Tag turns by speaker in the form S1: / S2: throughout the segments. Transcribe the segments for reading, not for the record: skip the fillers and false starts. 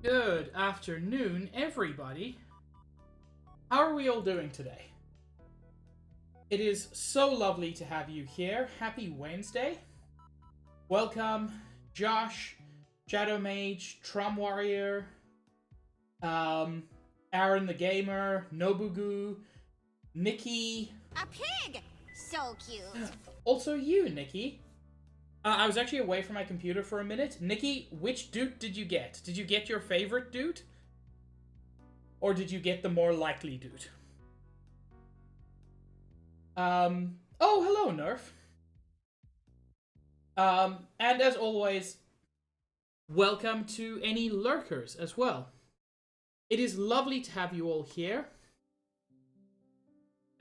S1: Good afternoon, everybody. How are we all doing today? It is so lovely to have you here. Happy Wednesday. Welcome, Josh, Shadow Mage, Trum Warrior, Aaron the Gamer, Nobugu, Nikki.
S2: A pig! So cute.
S1: Also you, Nikki. I was actually away from my computer for a minute. Nikki, which dude did you get? Did you get your favorite dude? Or did you get the more likely dude? Oh, hello, Nerf. And as always, welcome to any lurkers as well. It is lovely to have you all here.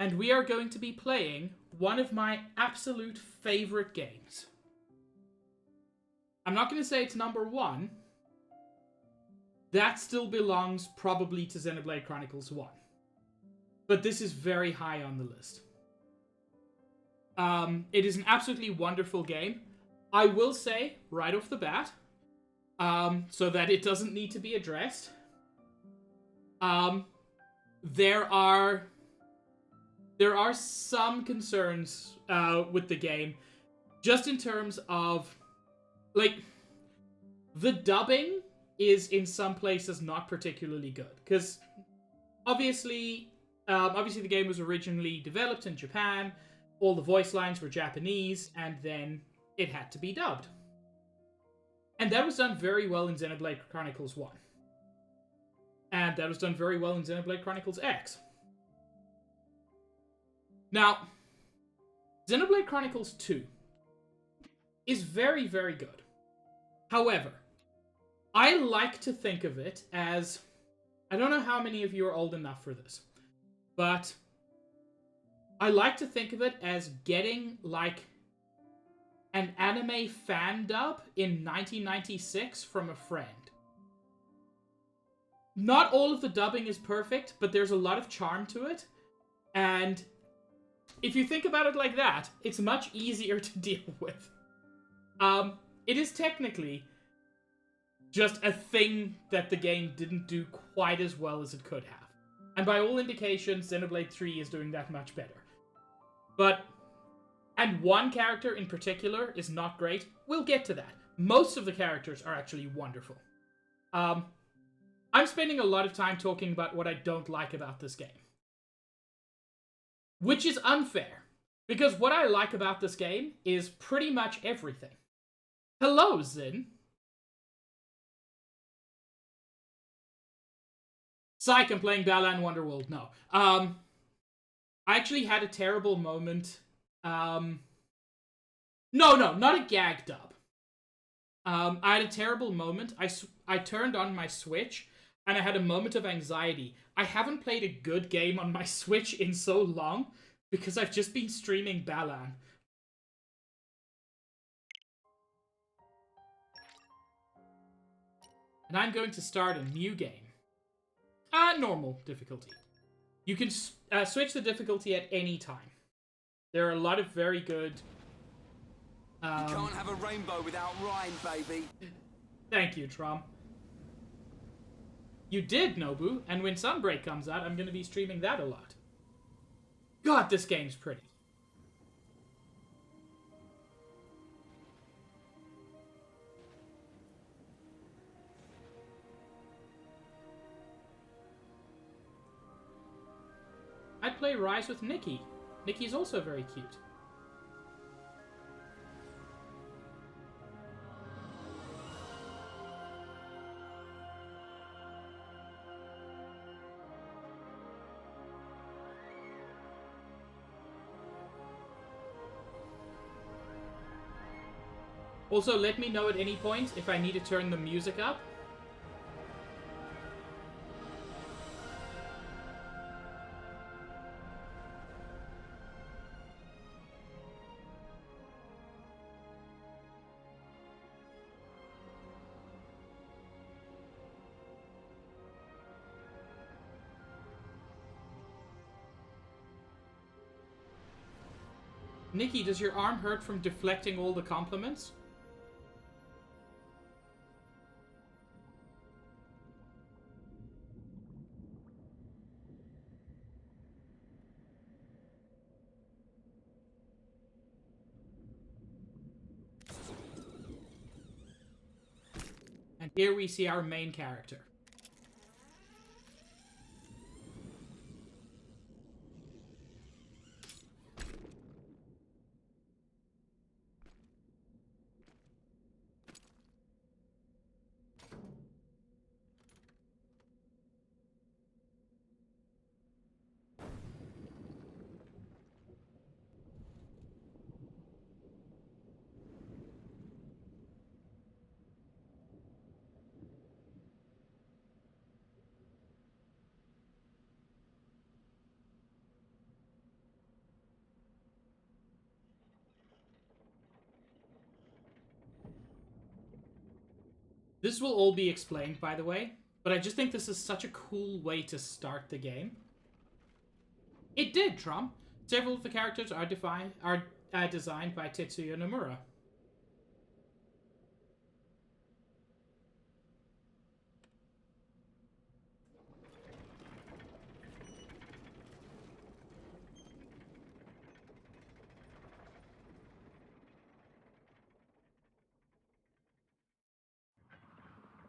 S1: And we are going to be playing one of my absolute favorite games. I'm not going to say it's number one. That still belongs probably to Xenoblade Chronicles 1. But this is very high on the list. It is an absolutely wonderful game. I will say, right off the bat, so that it doesn't need to be addressed, there are some concerns with the game, just in terms of, like, the dubbing is in some places not particularly good, because obviously the game was originally developed in Japan, all the voice lines were Japanese, and then it had to be dubbed. And that was done very well in Xenoblade Chronicles 1. And that was done very well in Xenoblade Chronicles X. Now, Xenoblade Chronicles 2 is very, very good. However, I like to think of it as... I don't know how many of you are old enough for this, but I like to think of it as getting, like, an anime fan dub in 1996 from a friend. Not all of the dubbing is perfect, but there's a lot of charm to it, and if you think about it like that, it's much easier to deal with. It is technically just a thing that the game didn't do quite as well as it could have. And by all indications, Xenoblade 3 is doing that much better. And one character in particular is not great. We'll get to that. Most of the characters are actually wonderful. I'm spending a lot of time talking about what I don't like about this game. Which is unfair, because what I like about this game is pretty much everything. Hello, Zin. Psych, I'm playing Balan Wonderworld. No. I actually had a terrible moment. No, not a gag dub. I had a terrible moment. I turned on my Switch, and I had a moment of anxiety. I haven't played a good game on my Switch in so long, because I've just been streaming Balan. And I'm going to start a new game. Normal difficulty. You can switch the difficulty at any time. There are a lot of very good...
S3: You can't have a rainbow without rhyme, baby.
S1: Thank you, Trum. You did, Nobu, and when Sunbreak comes out, I'm going to be streaming that a lot. God, this game's pretty. I'd play Rise with Nikki. Nikki's also very cute. Also, let me know at any point if I need to turn the music up. Nikki, does your arm hurt from deflecting all the compliments? And here we see our main character. This will all be explained, by the way, but I just think this is such a cool way to start the game. It did, Trump. Several of the characters are designed by Tetsuya Nomura.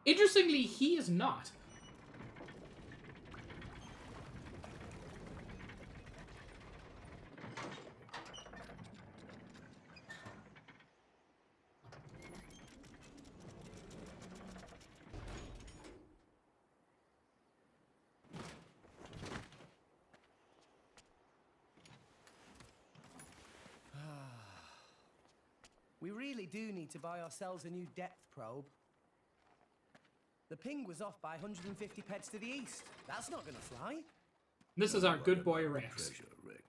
S1: Interestingly, he is not.
S4: We really do need to buy ourselves a new depth probe. The ping was off by 150 pets to the east. That's not gonna fly.
S1: This is our good boy Rex.
S5: Treasure, Rex.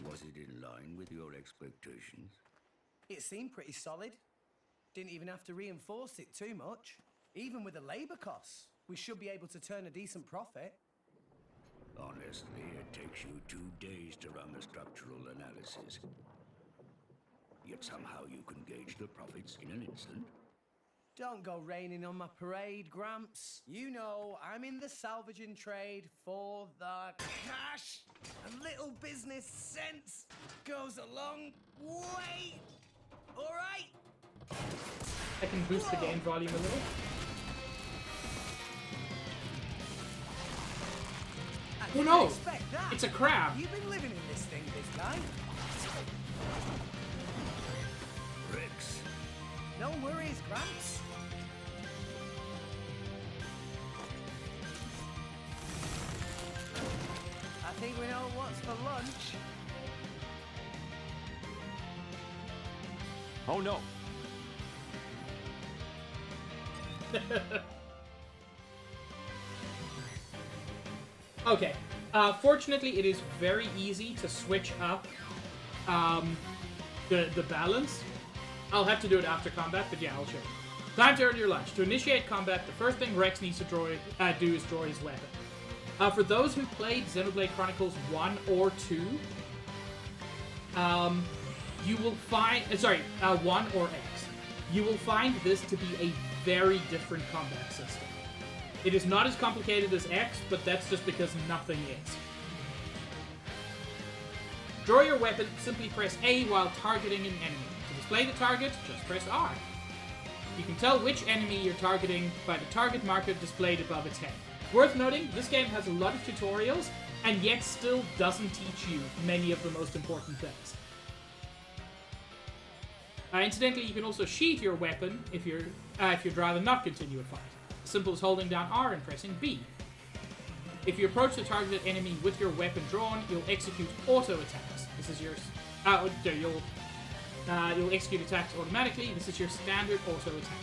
S5: Was it in line with your expectations?
S4: It seemed pretty solid. Didn't even have to reinforce it too much. Even with the labor costs, we should be able to turn a decent profit.
S5: Honestly, it takes you 2 days to run the structural analysis. Yet somehow you can gauge the profits in an instant.
S4: Don't go raining on my parade, Gramps. You know, I'm in the salvaging trade for the cash. A little business sense goes a long way. All right?
S1: I can boost the game volume a little. Oh no! It's a crab!
S4: You've been living in this thing this time.
S5: Rex.
S4: No worries, Gramps. I think we know what's for lunch.
S3: Oh no.
S1: Okay. Fortunately, it is very easy to switch up the balance. I'll have to do it after combat, but yeah, I'll show you. Time to earn your lunch. To initiate combat, the first thing Rex needs to do is draw his weapon. For those who played Xenoblade Chronicles 1 or 2, you will find... 1 or X. You will find this to be a very different combat system. It is not as complicated as X, but that's just because nothing is. Draw your weapon, simply press A while targeting an enemy. To display the target, just press R. You can tell which enemy you're targeting by the target marker displayed above its head. Worth noting, this game has a lot of tutorials, and yet still doesn't teach you many of the most important things. Incidentally, you can also sheath your weapon if you'd rather not continue a fight. Simple as holding down R and pressing B. If you approach the targeted enemy with your weapon drawn, you'll execute auto attacks. This is your you'll execute attacks automatically. This is your standard auto attack.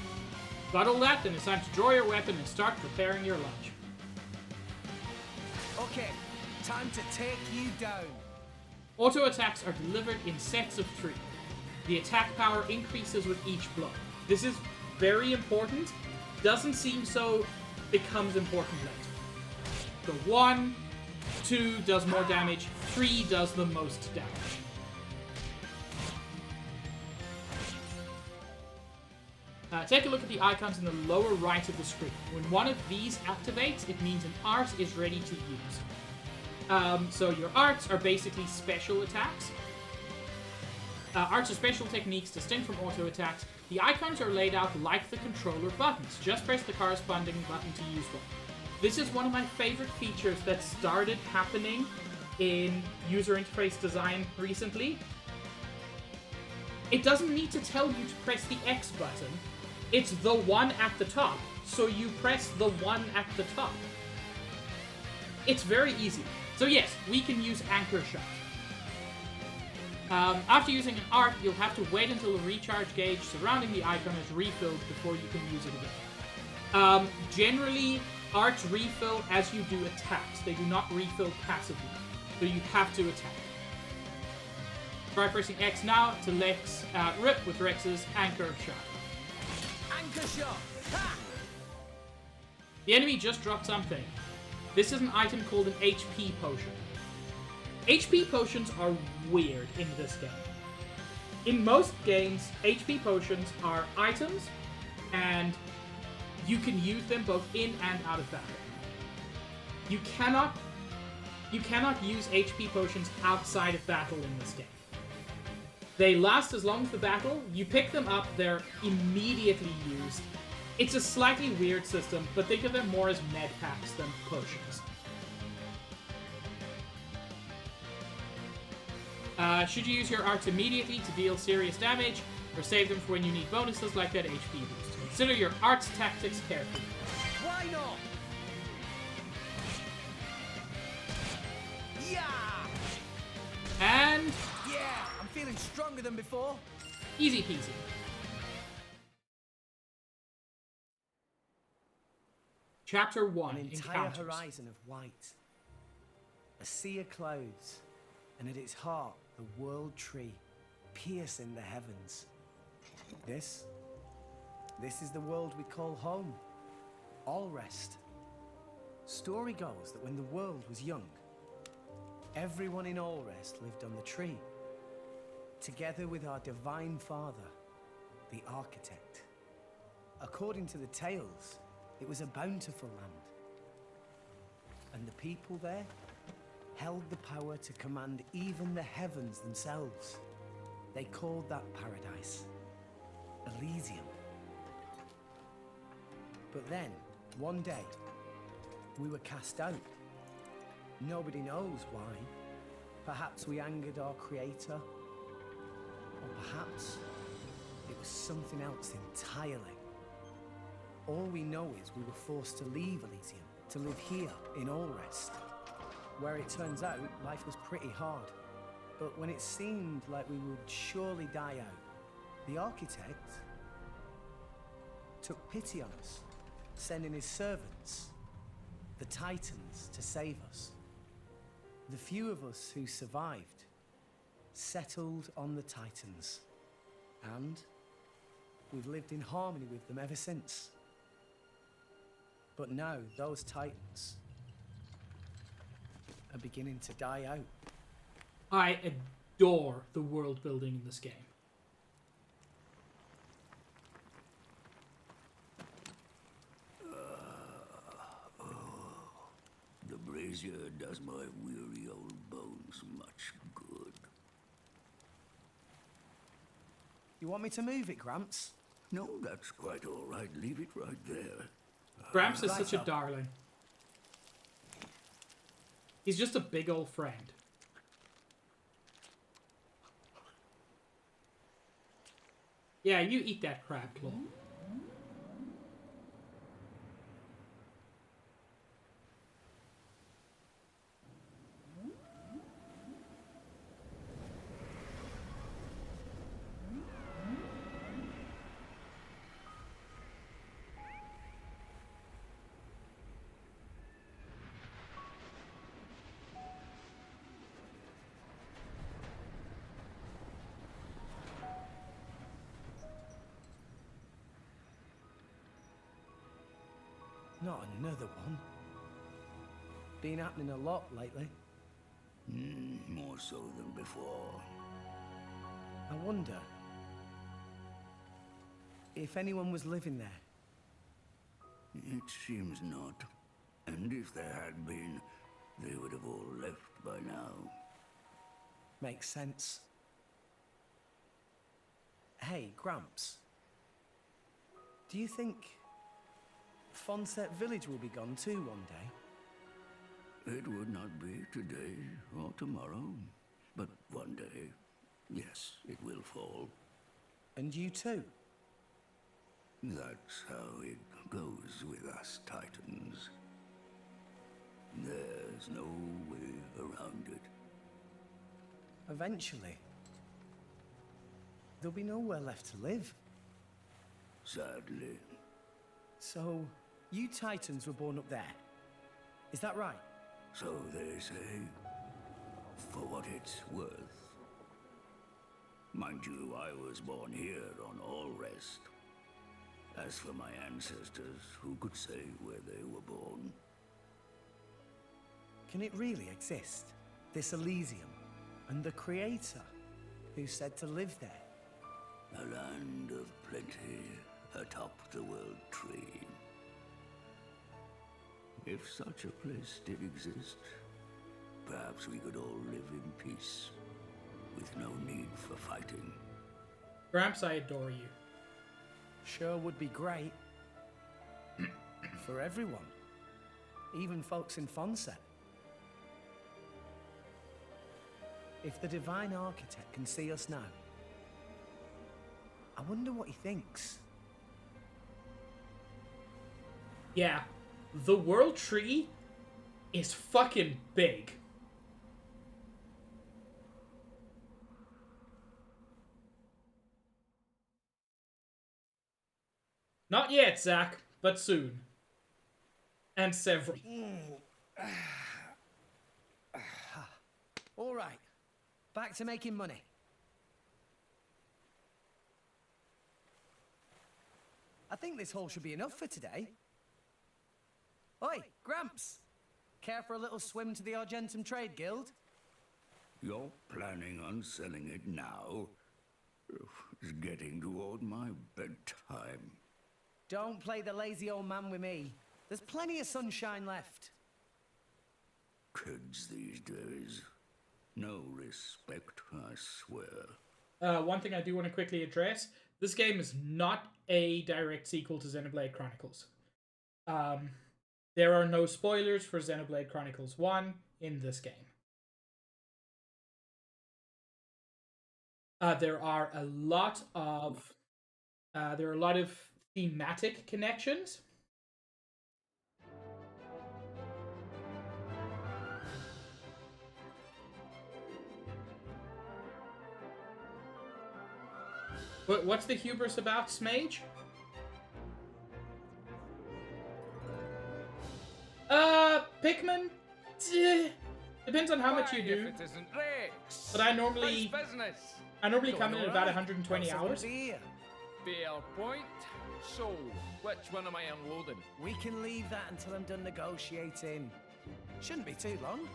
S1: Got all that? Then it's time to draw your weapon and start preparing your lunch.
S4: Okay, time to take you down.
S1: Auto attacks are delivered in sets of 3. The attack power increases with each blow. This is very important. Doesn't seem so, becomes important later. The 1, 2 does more damage, 3 does the most damage. Take a look at the icons in the lower right of the screen. When one of these activates, it means an art is ready to use. So your arts are basically special attacks. Arts are special techniques distinct from auto attacks. The icons are laid out like the controller buttons. Just press the corresponding button to use one. This is one of my favorite features that started happening in user interface design recently. It doesn't need to tell you to press the X button. It's the one at the top, so you press the one at the top. It's very easy. So yes, we can use Anchor Shot. After using an art, you'll have to wait until the recharge gauge surrounding the icon is refilled before you can use it again. Generally, arts refill as you do attacks. They do not refill passively, so you have to attack. Try pressing X now to Lex rip with Rex's Anchor Shot.
S4: Anchor shot! Ha!
S1: The enemy just dropped something. This is an item called an HP potion. HP potions are weird in this game. In most games, HP potions are items, and you can use them both in and out of battle. You cannot use HP potions outside of battle in this game. They last as long as the battle. You pick them up, they're immediately used. It's a slightly weird system, but think of them more as med packs than potions. Should you use your arts immediately to deal serious damage, or save them for when you need bonuses like that HP boost? Consider your arts tactics carefully.
S4: Why not? Yeah!
S1: And
S4: Yeah! I'm feeling stronger than before.
S1: easy peasy. Chapter 1,
S4: An entire
S1: Encounters.
S4: horizon of white. A sea of clouds. And at its heart, the world tree, piercing the heavens. This is the world we call home. Allrest. Story goes that when the world was young, everyone in Allrest lived on the tree, together with our divine father, the architect. According to the tales, it was a bountiful land. And the people there held the power to command even the heavens themselves. They called that paradise Elysium. But then, one day, we were cast out. Nobody knows why. Perhaps we angered our creator, or perhaps it was something else entirely. All we know is we were forced to leave Elysium, to live here in Allrest, where it turns out life was pretty hard. But when it seemed like we would surely die out, the architect took pity on us, sending his servants, the Titans, to save us. The few of us who survived settled on the Titans, and we've lived in harmony with them ever since. But now those Titans are beginning to die out.
S1: I adore the world building in this game.
S5: The brazier does my weary old bones much good.
S4: You want me to move it, Gramps?
S5: No, that's quite all right. Leave it right there.
S1: Gramps is
S4: Right
S1: such a
S4: up.
S1: darling. He's just a big old friend. Yeah, you eat that crab claw.
S4: Not another one. Been happening a lot lately.
S5: More so than before.
S4: I wonder if anyone was living there.
S5: It seems not. And if there had been, they would have all left by now.
S4: Makes sense. Hey, Gramps. Do you think Fonset Village will be gone too one day?
S5: It would not be today or tomorrow, but one day, yes, it will fall.
S4: And you too?
S5: That's how it goes with us Titans. There's no way around it.
S4: Eventually. There'll be nowhere left to live.
S5: Sadly.
S4: So, you Titans were born up there. Is that right?
S5: So they say. For what it's worth. Mind you, I was born here on All Rest. As for my ancestors, who could say where they were born?
S4: Can it really exist? This Elysium? And the Creator, who's said to live there?
S5: A land of plenty atop the world tree. If such a place did exist, perhaps we could all live in peace, with no need for fighting.
S1: Gramps, I adore you.
S4: Sure would be great. For everyone. Even folks in Fonset. If the Divine Architect can see us now, I wonder what he thinks.
S1: Yeah, the world tree is fucking big. Not yet, Zach, but soon. And several.
S4: All right, back to making money. I think this haul should be enough for today. Oi, Gramps! Care for a little swim to the Argentum Trade Guild?
S5: You're planning on selling it now? It's getting toward my bedtime.
S4: Don't play the lazy old man with me. There's plenty of sunshine left.
S5: Kids these days. No respect, I swear.
S1: One thing I do want to quickly address. This game is not a direct sequel to Xenoblade Chronicles. There are no spoilers for Xenoblade Chronicles 1 in this game. There are a lot of thematic connections. What's the hubris about, Smage? Pikmin? Depends on how much you do. But I normally come in at about 120 hours.
S6: Fair point. So, which one am I unloading?
S4: We can leave that until I'm done negotiating. Shouldn't be too long.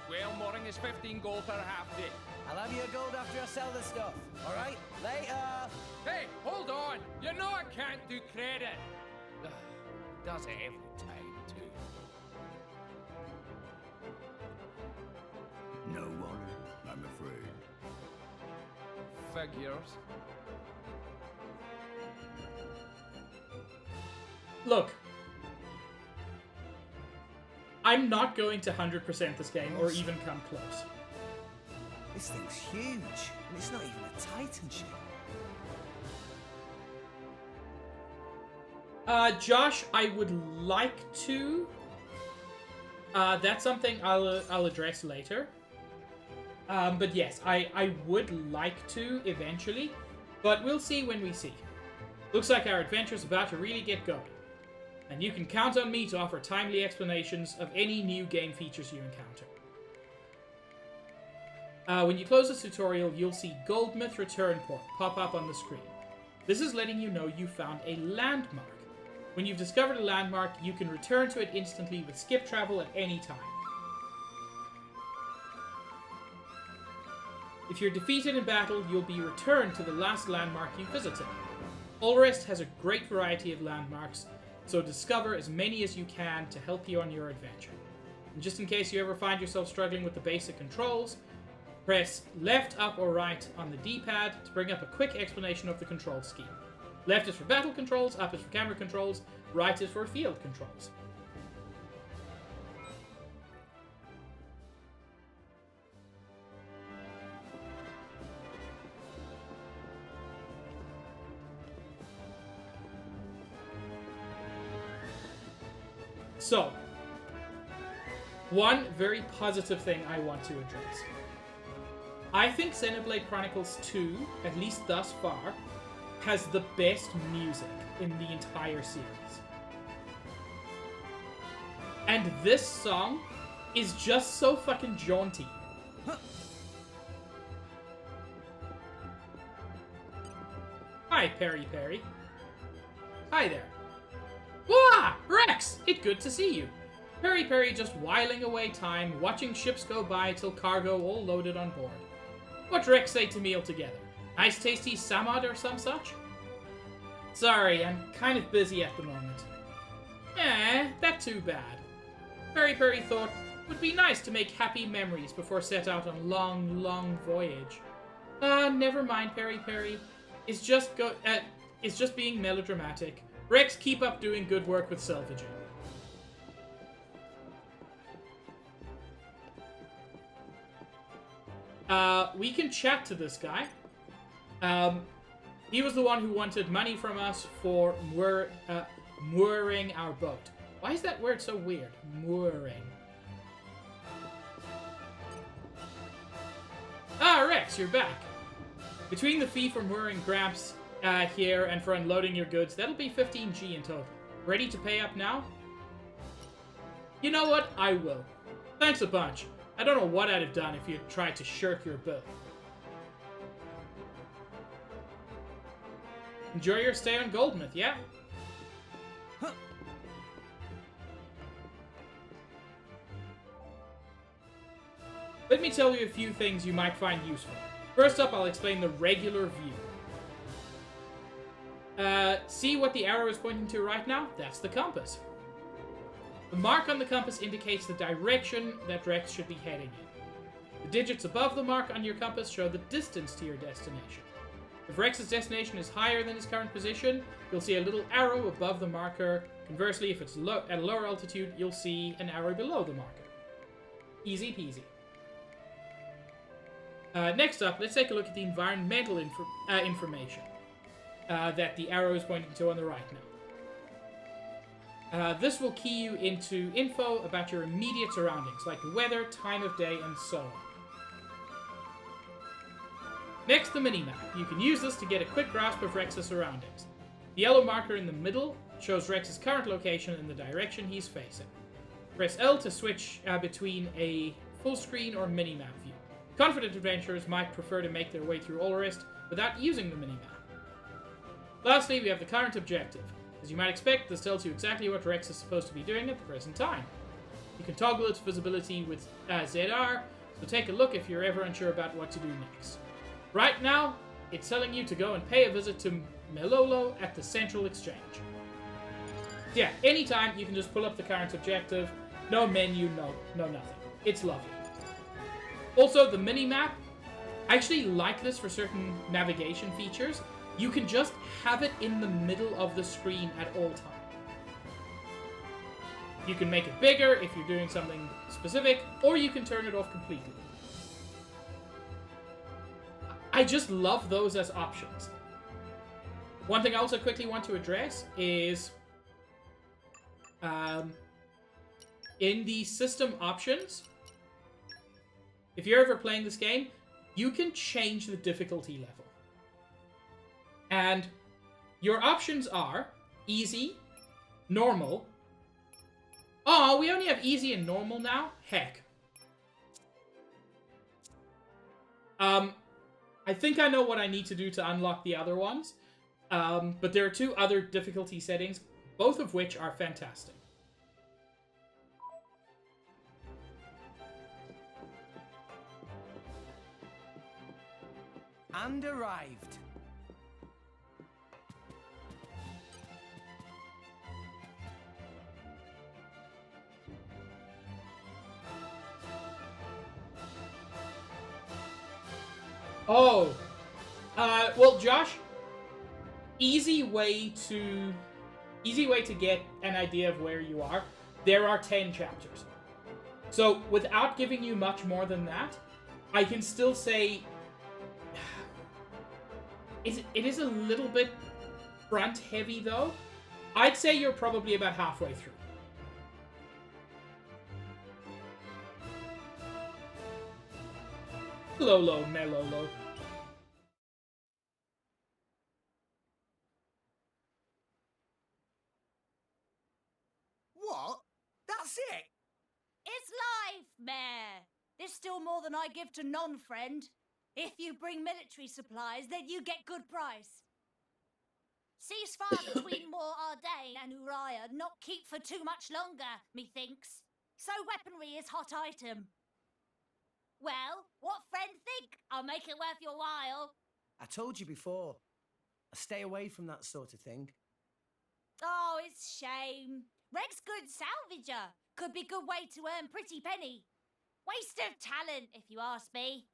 S6: Well, morning is 15 gold per half day.
S4: I'll have your gold after I sell the stuff. All right? Later.
S6: Hey, hold on. You know I can't do credit. Does it every time, too.
S5: No wallet, I'm afraid.
S6: Figures.
S1: Look. I'm not going to 100% this game or even come close.
S4: This thing's huge, and it's not even a Titan ship.
S1: Josh, I would like to. That's something I'll address later. But yes, I would like to eventually, but we'll see when we see. Looks like our adventure's about to really get going, and you can count on me to offer timely explanations of any new game features you encounter. When you close this tutorial, you'll see Goldmouth Return Port pop up on the screen. This is letting you know you found a landmark. When you've discovered a landmark, you can return to it instantly with skip travel at any time. If you're defeated in battle, you'll be returned to the last landmark you visited. Ulrist has a great variety of landmarks, so discover as many as you can to help you on your adventure. And just in case you ever find yourself struggling with the basic controls, press left, up, or right on the D-pad to bring up a quick explanation of the control scheme. Left is for battle controls, up is for camera controls, right is for field controls. So, one very positive thing I want to address. I think Xenoblade Chronicles 2, at least thus far, has the best music in the entire series. And this song is just so fucking jaunty. Hi, Perry Perry. Hi there. Wah! Rex! It's good to see you. Perry Perry just whiling away time, watching ships go by till cargo all loaded on board. What Rex say to meal together? Nice tasty samad or some such? Sorry, I'm kind of busy at the moment. That too bad. Perry Perry thought would be nice to make happy memories before set out on long, long voyage. Never mind, Perry Perry. It's just being melodramatic. Rex, keep up doing good work with salvaging. We can chat to this guy. He was the one who wanted money from us for mooring our boat. Why is that word so weird? Mooring. Ah, Rex, you're back. Between the fee for mooring Gramps here and for unloading your goods, that'll be 15G in total. Ready to pay up now? You know what? I will. Thanks a bunch. I don't know what I'd have done if you'd tried to shirk your bill. Enjoy your stay on Goldmouth, yeah? Huh. Let me tell you a few things you might find useful. First up, I'll explain the regular view. See what the arrow is pointing to right now? That's the compass. The mark on the compass indicates the direction that Rex should be heading in. The digits above the mark on your compass show the distance to your destination. If Rex's destination is higher than his current position, you'll see a little arrow above the marker. Conversely, if it's at a lower altitude, you'll see an arrow below the marker. Easy peasy. Next up, let's take a look at the environmental information that the arrow is pointing to on the right now. This will key you into info about your immediate surroundings, like the weather, time of day, and so on. Next, the minimap. You can use this to get a quick grasp of Rex's surroundings. The yellow marker in the middle shows Rex's current location and the direction he's facing. Press L to switch between a full screen or minimap view. Confident adventurers might prefer to make their way through Ulrist without using the minimap. Lastly, we have the current objective. As you might expect, this tells you exactly what Rex is supposed to be doing at the present time. You can toggle its visibility with ZR, so take a look if you're ever unsure about what to do next. Right now, it's telling you to go and pay a visit to Melolo at the Central Exchange. Yeah, anytime you can just pull up the current objective. No menu, no nothing. It's lovely. Also, the mini-map, I actually like this for certain navigation features. You can just have it in the middle of the screen at all times. You can make it bigger if you're doing something specific, or you can turn it off completely. I just love those as options. One thing I also quickly want to address is in the system options, if you're ever playing this game, you can change the difficulty level. And your options are easy, normal. Oh, we only have easy and normal now? Heck. I think I know what I need to do to unlock the other ones. But there are two other difficulty settings, both of which are fantastic.
S4: And arrived.
S1: Oh. Well, Josh, easy way to get an idea of where you are. There are 10 chapters. So, without giving you much more than that, I can still say it is a little bit front heavy though. I'd say you're probably about halfway through. Lolo, Melolo.
S4: What? That's it?
S7: It's life, Mayor. There's still more than I give to non-friend. If you bring military supplies, then you get good price. Ceasefire between Moor Ardain and Uriah not keep for too much longer, methinks. So weaponry is hot item. Well, what friend think? I'll make it worth your while.
S4: I told you before. I stay away from that sort of thing.
S7: Oh, it's shame. Reg's good salvager. Could be good way to earn pretty penny. Waste of talent, if you ask me.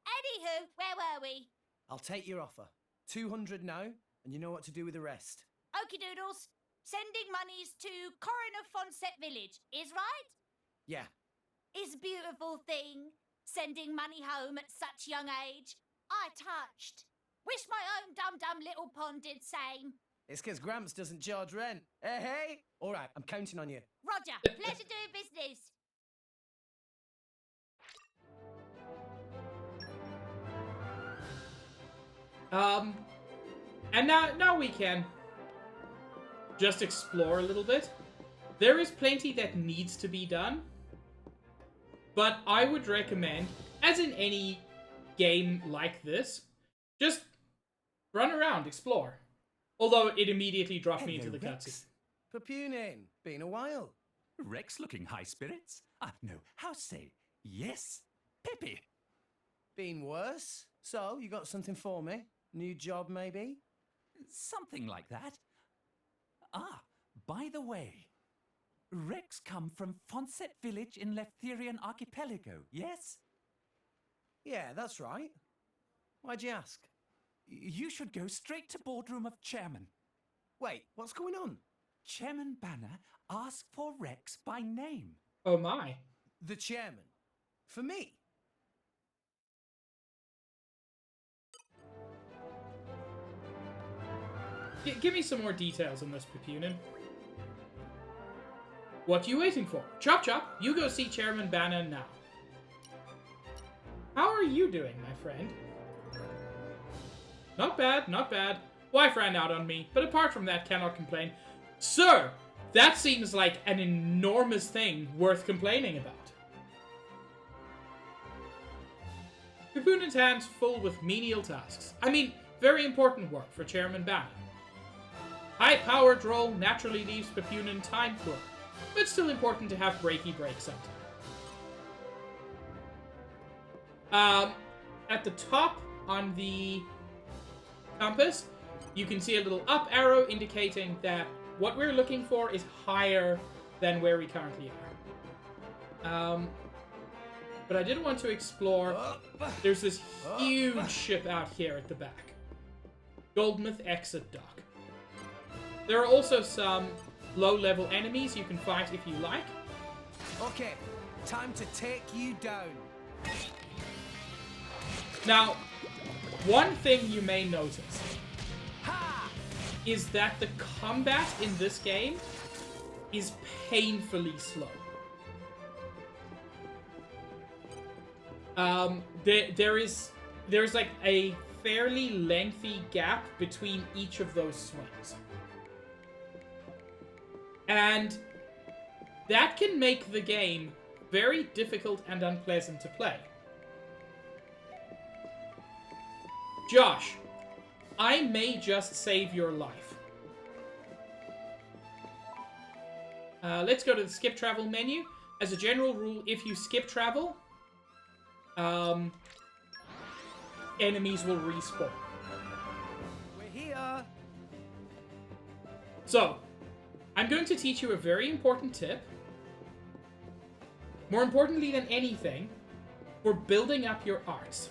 S7: Anywho, where were we?
S4: I'll take your offer. 200 now, and you know what to do with the rest.
S7: Okie doodles. Sending monies to Coroner Fonset Village, is right?
S4: Yeah.
S7: Is beautiful thing. Sending money home at such young age. I touched. Wish my own dum-dum little pond did same.
S4: It's 'cause Gramps doesn't charge rent. Hey, hey! All right, I'm counting on you.
S7: Roger, pleasure doing business.
S1: And now we can just explore a little bit. There is plenty that needs to be done, but I would recommend, as in any game like this, just run around, explore. Although it immediately dropped me into the cutscene.
S4: Papunin, been a while.
S8: Rex looking high spirits? No, how say, yes, Peppy.
S4: Been worse? So, you got something for me? New job, maybe?
S8: Something like that. By the way, Rex come from Fonset Village in Leftherian Archipelago, yes?
S4: Yeah, that's right. Why'd you ask?
S8: You should go straight to boardroom of chairman.
S4: Wait, what's going on?
S8: Chairman Banner asked for Rex by name.
S1: Oh my.
S4: The chairman. For me?
S1: Give me some more details on this, Papunin. What you waiting for? Chop Chop, you go see Chairman Banner now. How are you doing, my friend? Not bad, not bad. Wife ran out on me, but apart from that, cannot complain. Sir, that seems like an enormous thing worth complaining about. Papunin's hands full with menial tasks. I mean, very important work for Chairman Banner. High-powered role naturally leaves Papunin time poor, but still important to have breaky breaks sometime. At the top on the compass, you can see a little up arrow indicating that what we're looking for is higher than where we currently are. But I did want to explore. There's this huge ship out here at the back. Goldmouth Exit Dock. There are also some low-level enemies you can fight if you like.
S4: Okay, time to take you down.
S1: Now, one thing you may notice is that the combat in this game is painfully slow. There's like a fairly lengthy gap between each of those swings. And that can make the game very difficult and unpleasant to play. Josh, I may just save your life. Let's go to the skip travel menu. As a general rule, if you skip travel, enemies will respawn.
S4: We're here.
S1: So, I'm going to teach you a very important tip. More importantly than anything, for building up your arts.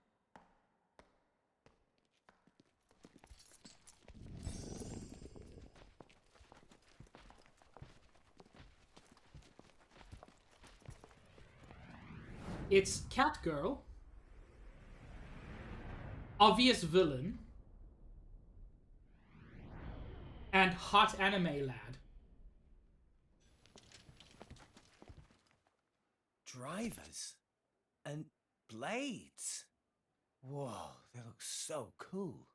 S1: It's Cat Girl, Obvious Villain, and Hot Anime Lad.
S4: Drivers and blades. Whoa, they look so cool.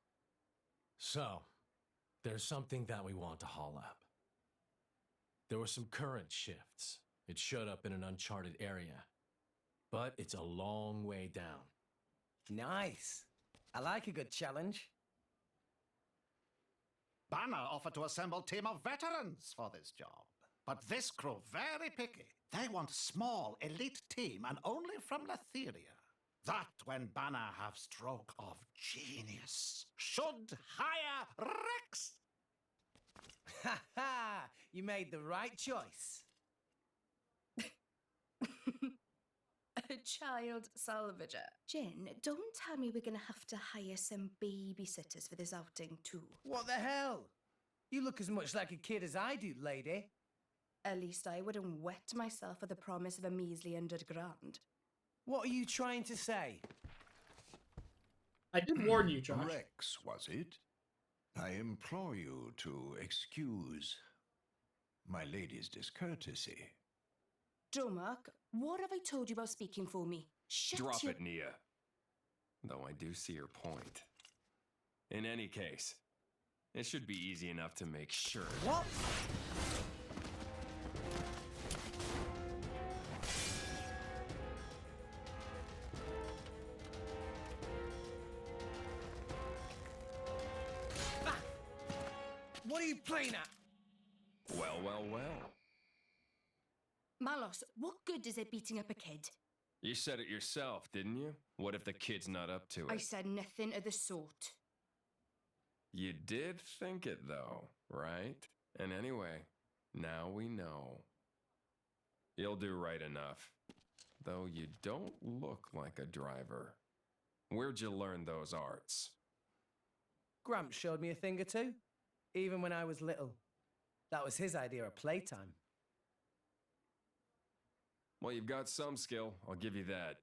S9: So, there's something that we want to haul up. There were some current shifts. It showed up in an uncharted area. But it's a long way down.
S4: Nice. I like a good challenge.
S10: Banner offered to assemble a team of veterans for this job. But this crew very picky. They want small, elite team and only from Letheria. That when Banner have stroke of genius. Should hire Rex.
S4: Ha ha! You made the right choice.
S11: A child salvager. Jin, don't tell me we're gonna have to hire some babysitters for this outing too.
S4: What the hell? You look as much like a kid as I do, lady.
S11: At least I wouldn't wet myself for the promise of a measly $100,000.
S4: What are you trying to say?
S1: I did warn you, Josh.
S5: Rex, was it? I implore you to excuse my lady's discourtesy.
S11: Domark, what have I told you about speaking for me? Shut
S12: Drop
S11: your...
S12: it, Nia. Though I do see your point. In any case, it should be easy enough to make sure.
S4: What? What are you playing at?
S12: Well, well, well.
S11: Malos, what good is it beating up a kid?
S12: You said it yourself, didn't you? What if the kid's not up to it?
S11: I said nothing of the sort.
S12: You did think it, though, right? And anyway, now we know. You'll do right enough. Though you don't look like a driver. Where'd you learn those arts?
S4: Gramps showed me a thing or two. Even when I was little. That was his idea of playtime.
S12: Well, you've got some skill, I'll give you that.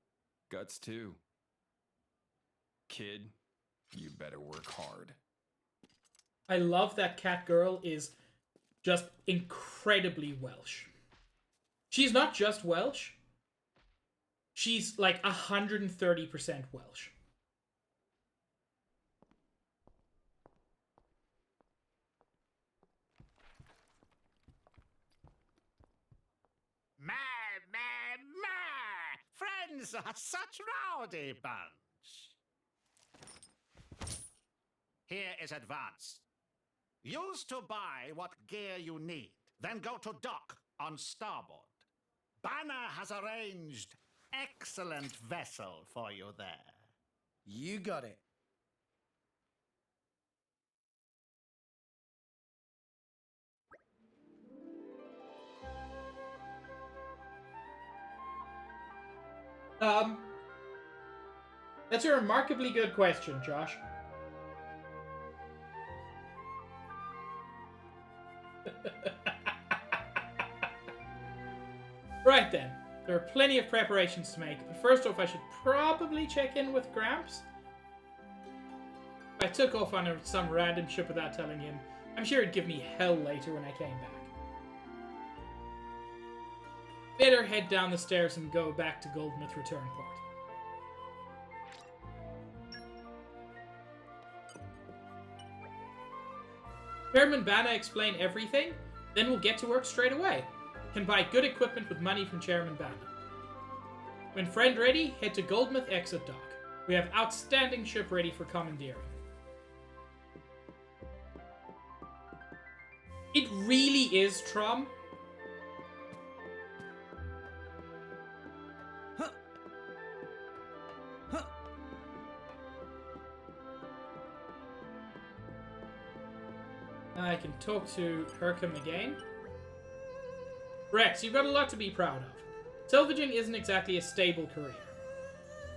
S12: Guts, too. Kid, you better work hard.
S1: I love that Cat Girl is just incredibly Welsh. She's not just Welsh. She's like 130% Welsh.
S10: Friends are such rowdy bunch. Here is advance. Use to buy what gear you need, then go to dock on starboard. Banner has arranged excellent vessel for you there.
S4: You got it.
S1: That's a remarkably good question, Josh. Right then, there are plenty of preparations to make, but first off I should probably check in with Gramps. I took off on some random ship without telling him. I'm sure he'd give me hell later when I came back. Better head down the stairs and go back to Goldsmith Return Port. Chairman Banna explain everything, then we'll get to work straight away. Can buy good equipment with money from Chairman Banna. When friend ready, head to Goldsmith Exit Dock. We have outstanding ship ready for commandeering. It really is Trom. I can talk to Hercom again. Rex, you've got a lot to be proud of. Salvaging isn't exactly a stable career.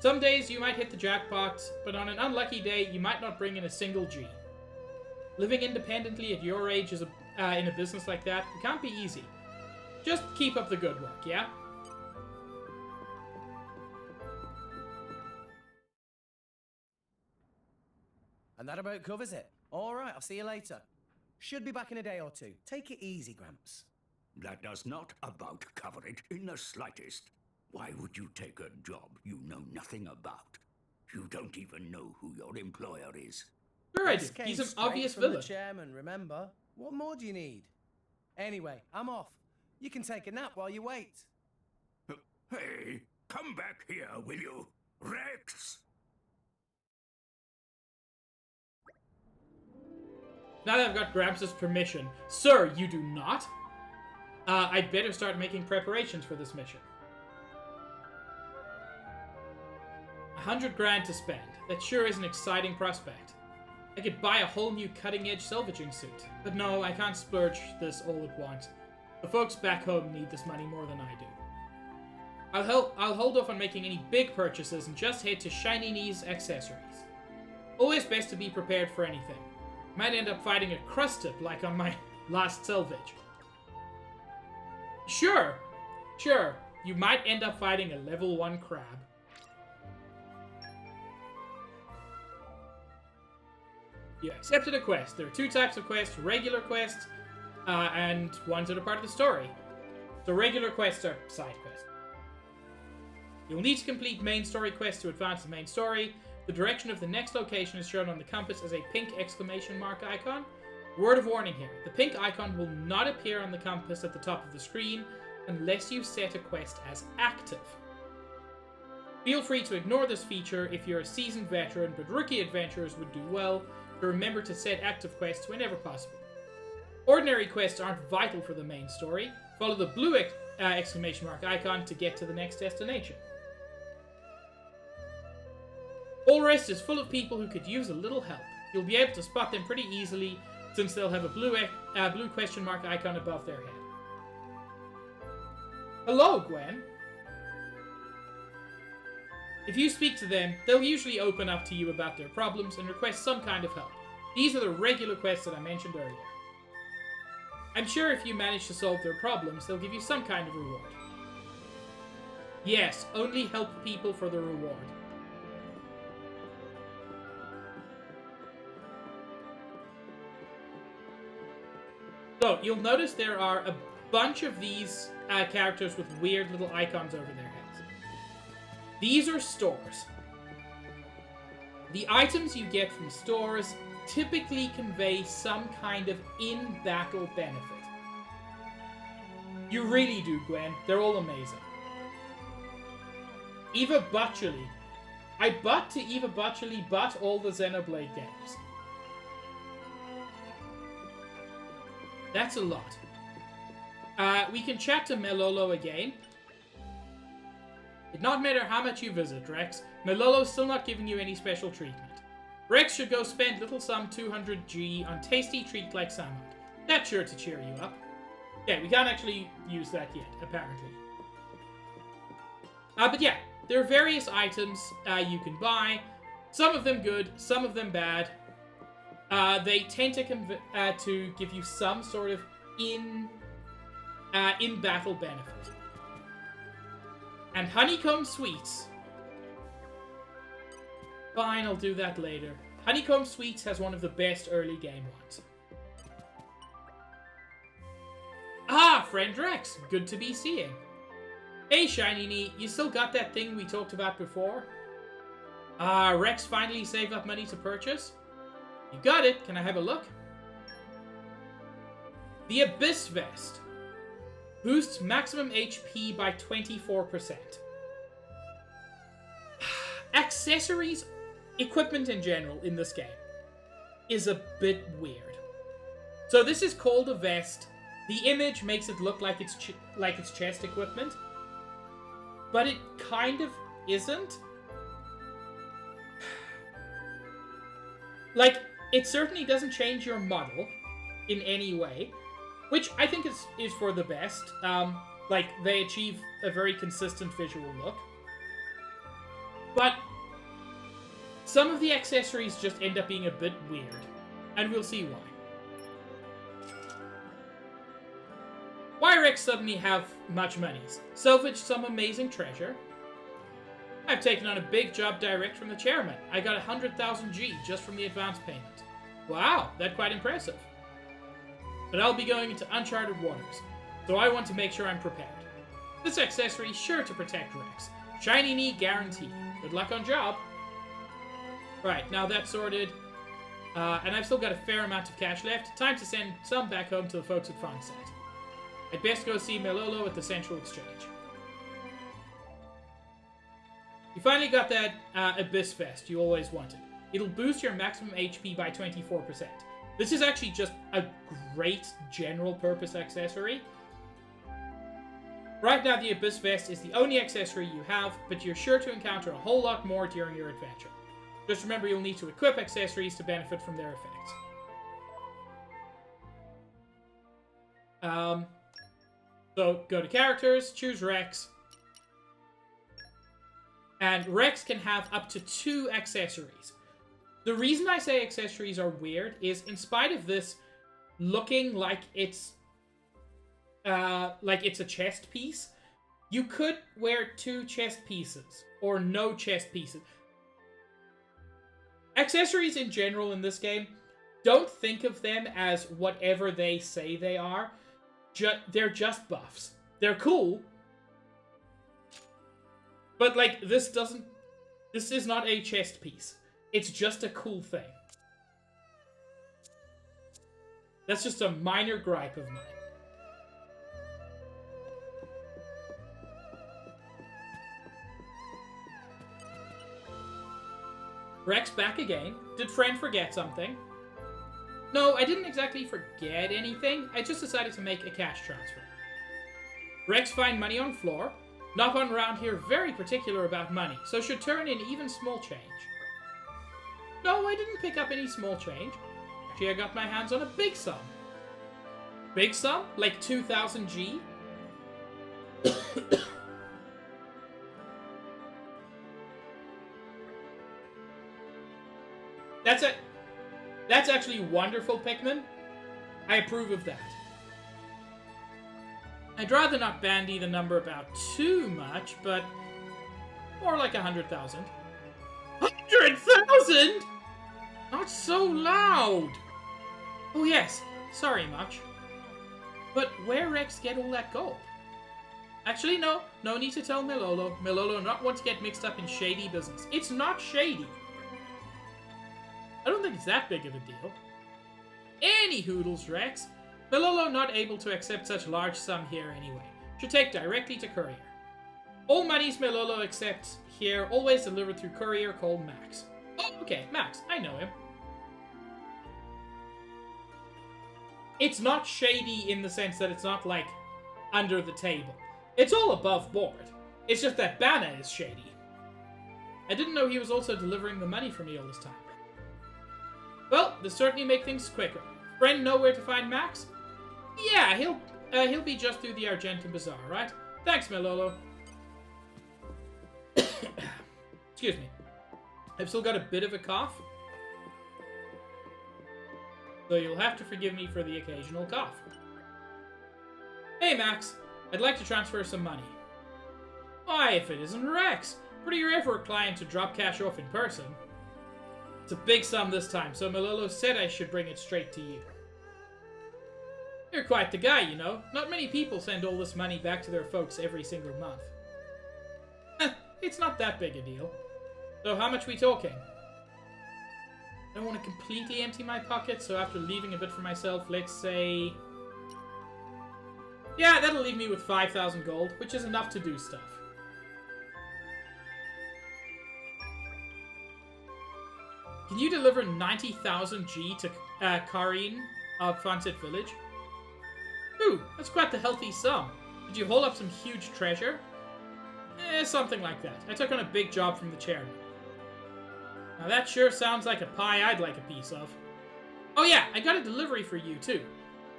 S1: Some days you might hit the jackpot, but on an unlucky day you might not bring in a single G. Living independently at your age is in a business like that, it can't be easy. Just keep up the good work, yeah?
S4: And that about covers it. All right, I'll see you later. Should be back in a day or two. Take it easy, Gramps.
S5: That does not about cover it in the slightest. Why would you take a job you know nothing about? You don't even know who your employer is.
S1: Sure I do.
S4: This came
S1: He's an
S4: straight
S1: obvious
S4: from
S1: villain.
S4: the chairman, remember? What more do you need? Anyway, I'm off. You can take a nap while you wait.
S5: Hey, come back here, will you? Rex!
S1: Now that I've got Gramps' permission, sir, you do not. I'd better start making preparations for this mission. 100 grand to spend. That sure is an exciting prospect. I could buy a whole new cutting-edge salvaging suit. But no, I can't splurge this all at once. The folks back home need this money more than I do. I'll hold off on making any big purchases and just head to Shiny Knees Accessories. Always best to be prepared for anything. Might end up fighting a crust-tip like on my last salvage. Sure. You might end up fighting a level 1 crab. You accepted a quest. There are 2 types of quests, regular quests, and ones that are part of the story. The regular quests are side quests. You'll need to complete main story quests to advance the main story. The direction of the next location is shown on the compass as a pink exclamation mark icon. Word of warning here, the pink icon will not appear on the compass at the top of the screen unless you set a quest as active. Feel free to ignore this feature if you're a seasoned veteran, but rookie adventurers would do well to remember to set active quests whenever possible. Ordinary quests aren't vital for the main story. Follow the blue exclamation mark icon to get to the next destination. All rest is full of people who could use a little help. You'll be able to spot them pretty easily since they'll have a blue question mark icon above their head. Hello, Gwen. If you speak to them, they'll usually open up to you about their problems and request some kind of help. These are the regular quests that I mentioned earlier. I'm sure if you manage to solve their problems, they'll give you some kind of reward. Yes, only help people for the reward. So, you'll notice there are a bunch of these characters with weird little icons over their heads. These are stores. The items you get from stores typically convey some kind of in-battle benefit. You really do, Gwen. They're all amazing. Eva Butcherly. I butt to Eva Butcherly but all the Xenoblade games. That's a lot. We can chat to Melolo again. It not matter how much you visit, Rex, Melolo's still not giving you any special treatment. Rex should go spend little sum 200G on tasty treat like salmon. That's sure to cheer you up. Yeah, we can't actually use that yet, apparently. But yeah, there are various items you can buy. Some of them good, some of them bad. They tend to give you some sort of in-battle benefit. And honeycomb sweets. Fine, I'll do that later. Honeycomb sweets has one of the best early game ones. Ah, friend Rex, good to be seeing. Hey, Shiny Knee, you still got that thing we talked about before? Rex finally saved up money to purchase? You got it, can I have a look? The Abyss Vest. Boosts maximum HP by 24%. Accessories, equipment in general in this game, is a bit weird. So this is called a vest. The image makes it look like it's chest equipment, but it kind of isn't. Like, it certainly doesn't change your model in any way, which I think is for the best. Like, they achieve a very consistent visual look. But some of the accessories just end up being a bit weird, and we'll see why. Why Rex suddenly have much monies? Salvage some amazing treasure. I've taken on a big job direct from the chairman. I got 100,000 G just from the advance payment. Wow, that's quite impressive. But I'll be going into uncharted waters, so I want to make sure I'm prepared. This accessory is sure to protect Rex. Shiny knee guarantee. Good luck on job. Right, now that's sorted. And I've still got a fair amount of cash left. Time to send some back home to the folks at Fonset. I'd best go see Melolo at the Central Exchange. You finally got that Abyss Vest you always wanted. It'll boost your maximum HP by 24%. This is actually just a great general purpose accessory. Right now the Abyss Vest is the only accessory you have, but you're sure to encounter a whole lot more during your adventure. Just remember you'll need to equip accessories to benefit from their effects. So go to characters, choose Rex. And Rex can have up to 2 accessories. The reason I say accessories are weird is, in spite of this looking like it's a chest piece, you could wear 2 chest pieces or no chest pieces. Accessories in general in this game, don't think of them as whatever they say they are. They're just buffs. They're cool. But, like, this is not a chest piece. It's just a cool thing. That's just a minor gripe of mine. Rex back again. Did friend forget something? No, I didn't exactly forget anything. I just decided to make a cash transfer. Rex find money on floor. Not one around here very particular about money, so should turn in even small change. No, I didn't pick up any small change. Actually, I got my hands on a big sum. Big sum? Like 2,000 G? That's actually wonderful, Pikmin. I approve of that. I'd rather not bandy the number about too much, but more like 100,000. 100,000?! Not so loud! Oh yes, sorry much. But where Rex get all that gold? Actually, no need to tell Melolo. Melolo not want to get mixed up in shady business. It's not shady. I don't think it's that big of a deal. Any hoodles, Rex. Melolo not able to accept such large sum here anyway. Should take directly to courier. All monies Melolo accepts here always delivered through courier called Max. Oh, okay, Max. I know him. It's not shady in the sense that it's not, like, under the table. It's all above board. It's just that Banna is shady. I didn't know he was also delivering the money for me all this time. Well, this certainly make things quicker. Friend know where to find Max? Yeah, he'll be just through the Argentum Bazaar, right? Thanks, Melolo. Excuse me. I've still got a bit of a cough. So you'll have to forgive me for the occasional cough. Hey, Max. I'd like to transfer some money. Why, if it isn't Rex. Pretty rare for a client to drop cash off in person. It's a big sum this time, so Melolo said I should bring it straight to you. You're quite the guy, you know. Not many people send all this money back to their folks every single month. It's not that big a deal. So how much we talking? I don't want to completely empty my pocket, so after leaving a bit for myself, let's say... Yeah, that'll leave me with 5,000 gold, which is enough to do stuff. Can you deliver 90,000 G to Karin of Fonset Village? Ooh, that's quite the healthy sum. Did you haul up some huge treasure? Something like that. I took on a big job from the chairman. Now that sure sounds like a pie I'd like a piece of. Oh yeah, I got a delivery for you too.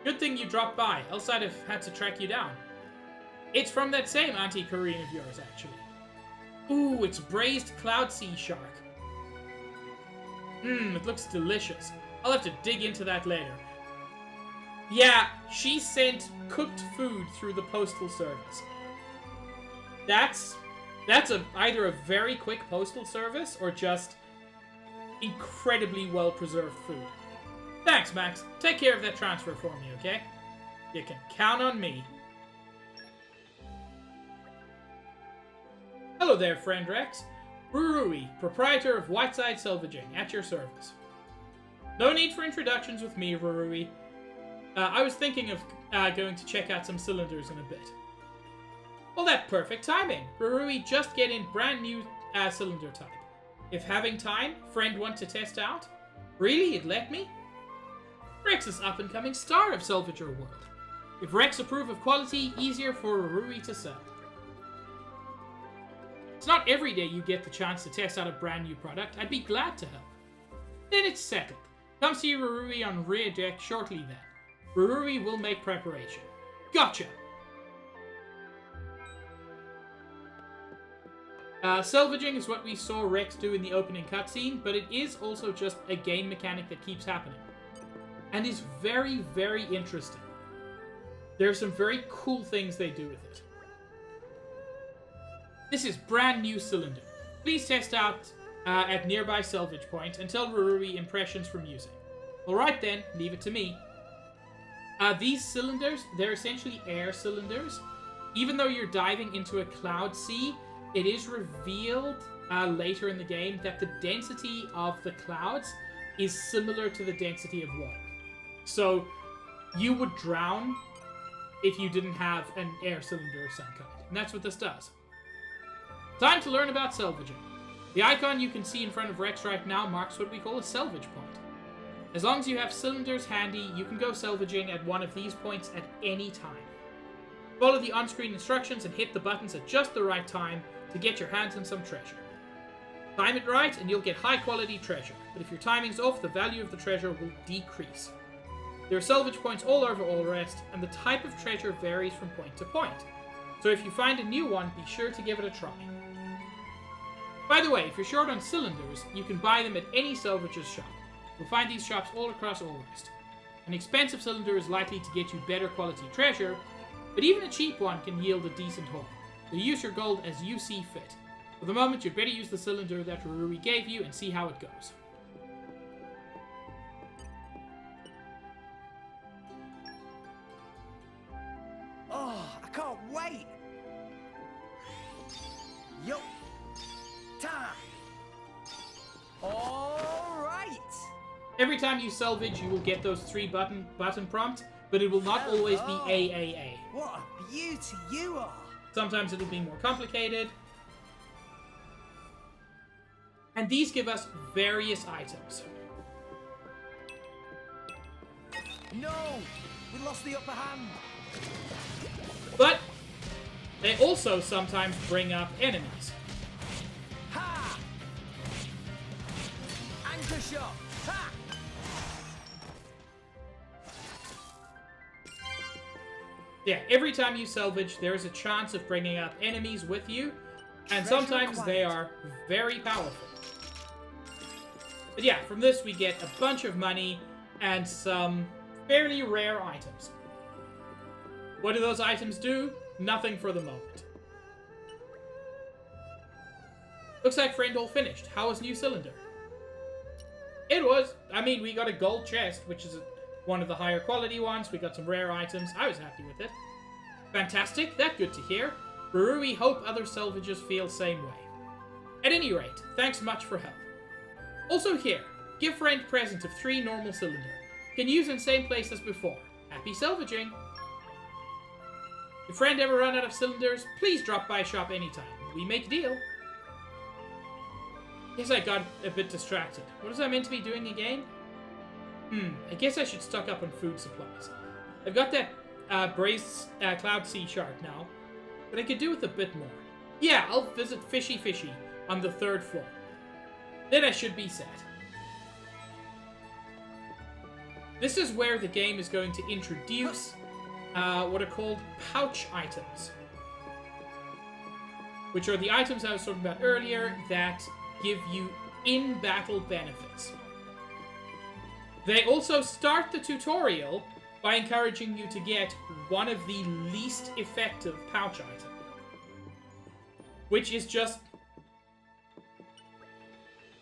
S1: Good thing you dropped by, else I'd have had to track you down. It's from that same Auntie Karin of yours, actually. Ooh, it's braised cloud sea shark. It looks delicious. I'll have to dig into that later. Yeah, she sent cooked food through the postal service. That's That's either a very quick postal service or just incredibly well-preserved food. Thanks, Max. Take care of that transfer for me, okay? You can count on me. Hello there, friend Rex. Rurui, proprietor of Whiteside Salvaging, at your service. No need for introductions with me, Rurui. I was thinking of going to check out some cylinders in a bit. Well, that's perfect timing. Rurui just get in brand new cylinder type. If having time, friend want to test out? Really, you'd let me? Rex is up-and-coming star of Salvager world. If Rex approve of quality, easier for Rurui to sell. It's not every day you get the chance to test out a brand new product. I'd be glad to help. Then it's settled. Come see Rurui on rear deck shortly then. Rurui will make preparation. Gotcha! Salvaging is what we saw Rex do in the opening cutscene, but it is also just a game mechanic that keeps happening. And is very, very interesting. There are some very cool things they do with it. This is brand new cylinder. Please test out at nearby salvage point and tell Rurui impressions from using. Alright then, leave it to me. These cylinders, they're essentially air cylinders. Even though you're diving into a cloud sea, it is revealed later in the game that the density of the clouds is similar to the density of water. So, you would drown if you didn't have an air cylinder of some kind. And that's what this does. Time to learn about salvaging. The icon you can see in front of Rex right now marks what we call a salvage point. As long as you have cylinders handy, you can go salvaging at one of these points at any time. Follow the on-screen instructions and hit the buttons at just the right time to get your hands on some treasure. Time it right and you'll get high-quality treasure, but if your timing's off, the value of the treasure will decrease. There are salvage points all over Allrest, and the type of treasure varies from point to point. So if you find a new one, be sure to give it a try. By the way, if you're short on cylinders, you can buy them at any salvager's shop. You'll find these shops all across Allrest. An expensive cylinder is likely to get you better quality treasure, but even a cheap one can yield a decent haul. So use your gold as you see fit. For the moment, you'd better use the cylinder that Rurui gave you and see how it goes.
S4: Oh, I can't wait! Yup! Time! Alright!
S1: Every time you salvage, you will get those 3 button prompts, but it will not always be AAA.
S4: What a beauty you are!
S1: Sometimes it'll be more complicated. And these give us various items.
S4: No! We lost the upper hand!
S1: But they also sometimes bring up enemies.
S4: Ha! Anchor shot! Ha!
S1: Yeah, every time you salvage, there is a chance of bringing up enemies with you, and sometimes they are very powerful. But yeah, from this we get a bunch of money and some fairly rare items. What do those items do? Nothing for the moment. Looks like friend all finished. How was new cylinder? It was. I mean, we got a gold chest, which is one of the higher quality ones. We got some rare items. I was happy with it. Fantastic. That's good to hear. Rurui hope other salvagers feel same way. At any rate, thanks much for help. Also here, give friend present of 3 normal cylinder. Can use in same place as before. Happy salvaging. If friend ever run out of cylinders, please drop by shop anytime. We make deal. Guess I got a bit distracted. What was I meant to be doing again? I guess I should stock up on food supplies. I've got that braised cloud sea shark now, but I could do with a bit more. Yeah, I'll visit Fishy Fishy on the 3rd floor. Then I should be set. This is where the game is going to introduce what are called pouch items, which are the items I was talking about earlier that give you in-battle benefits. They also start the tutorial by encouraging you to get one of the least effective pouch items. which is just...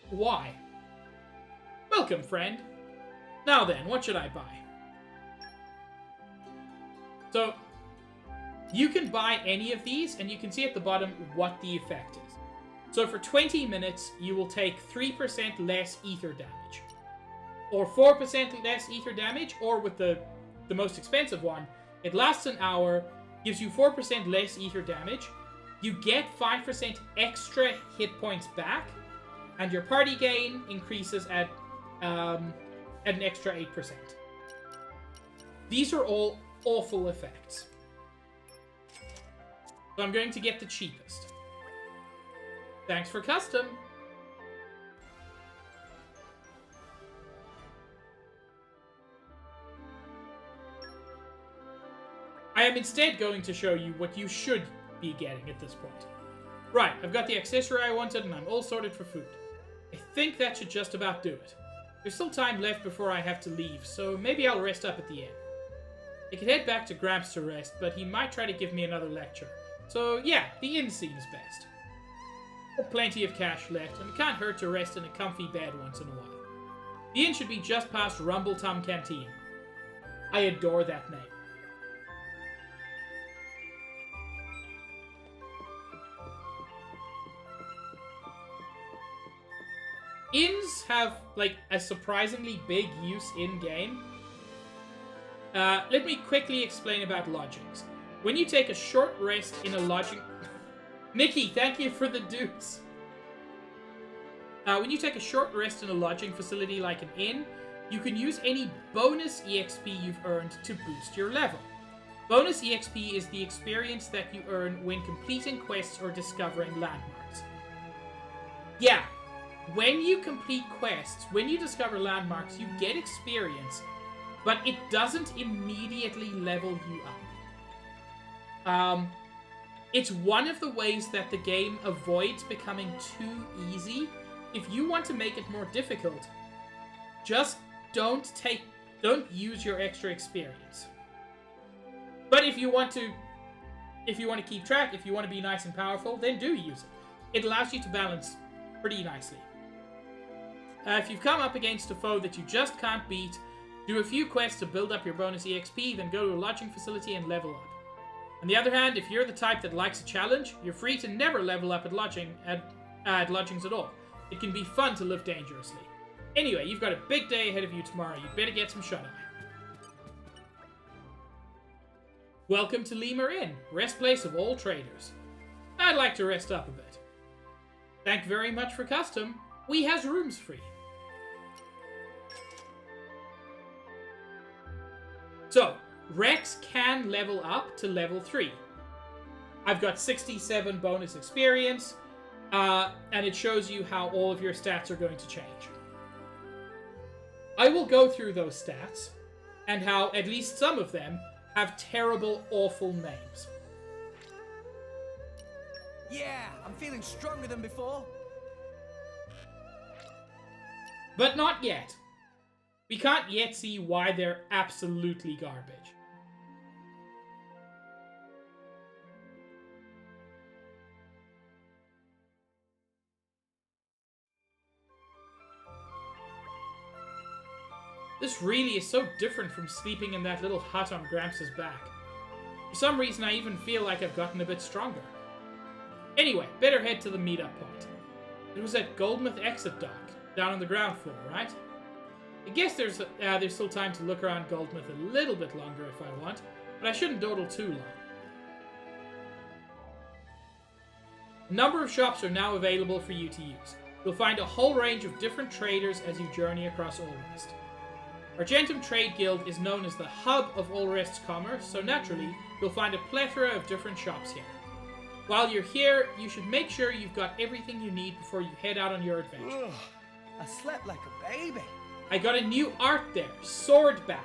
S1: Why? Welcome, friend. Now then, what should I buy? So, you can buy any of these, and you can see at the bottom what the effect is. So for 20 minutes, you will take 3% less ether damage. Or 4% less ether damage, or with the most expensive one, it lasts an hour, gives you 4% less ether damage, you get 5% extra hit points back, and your party gain increases at an extra 8%. These are all awful effects. So I'm going to get the cheapest. Thanks for custom. I am instead going to show you what you should be getting at this point. Right, I've got the accessory I wanted and I'm all sorted for food. I think that should just about do it. There's still time left before I have to leave, so maybe I'll rest up at the inn. I could head back to Gramps to rest, but he might try to give me another lecture. So yeah, the inn seems best. Got plenty of cash left, and it can't hurt to rest in a comfy bed once in a while. The inn should be just past Rumble Tum Canteen. I adore that name. Inns have, like, a surprisingly big use in-game. Let me quickly explain about lodgings. When you take a short rest in a lodging... Nikki, thank you for the dukes. When you take a short rest in a lodging facility like an inn, you can use any bonus EXP you've earned to boost your level. Bonus EXP is the experience that you earn when completing quests or discovering landmarks. Yeah, when you complete quests, when you discover landmarks, you get experience, but it doesn't immediately level you up. It's one of the ways that the game avoids becoming too easy. If you want to make it more difficult, just don't use your extra experience. But if you want to keep track, if you want to be nice and powerful, then do use it. It allows you to balance pretty nicely. If you've come up against a foe that you just can't beat, do a few quests to build up your bonus EXP, then go to a lodging facility and level up. On the other hand, if you're the type that likes a challenge, you're free to never level up at lodgings at all. It can be fun to live dangerously. Anyway, you've got a big day ahead of you tomorrow. You'd better get some shut-eye. Welcome to Lemur Inn, rest place of all traders. I'd like to rest up a bit. Thank you very much for custom. We has rooms free. So, Rex can level up to level 3. I've got 67 bonus experience, and it shows you how all of your stats are going to change. I will go through those stats, and how at least some of them have terrible, awful names.
S4: Yeah, I'm feeling stronger than before.
S1: But not yet. We can't yet see why they're absolutely garbage. This really is so different from sleeping in that little hut on Gramps' back. For some reason, I even feel like I've gotten a bit stronger. Anyway, better head to the meetup point. It was at Goldmouth exit dock, down on the ground floor, right? I guess there's still time to look around Goldmouth a little bit longer if I want, but I shouldn't dawdle too long. A number of shops are now available for you to use. You'll find a whole range of different traders as you journey across Allrest. Argentum Trade Guild is known as the hub of Allrest's commerce, so naturally, you'll find a plethora of different shops here. While you're here, you should make sure you've got everything you need before you head out on your adventure.
S4: Ugh, I slept like a baby.
S1: I got a new art there, Sword Bash.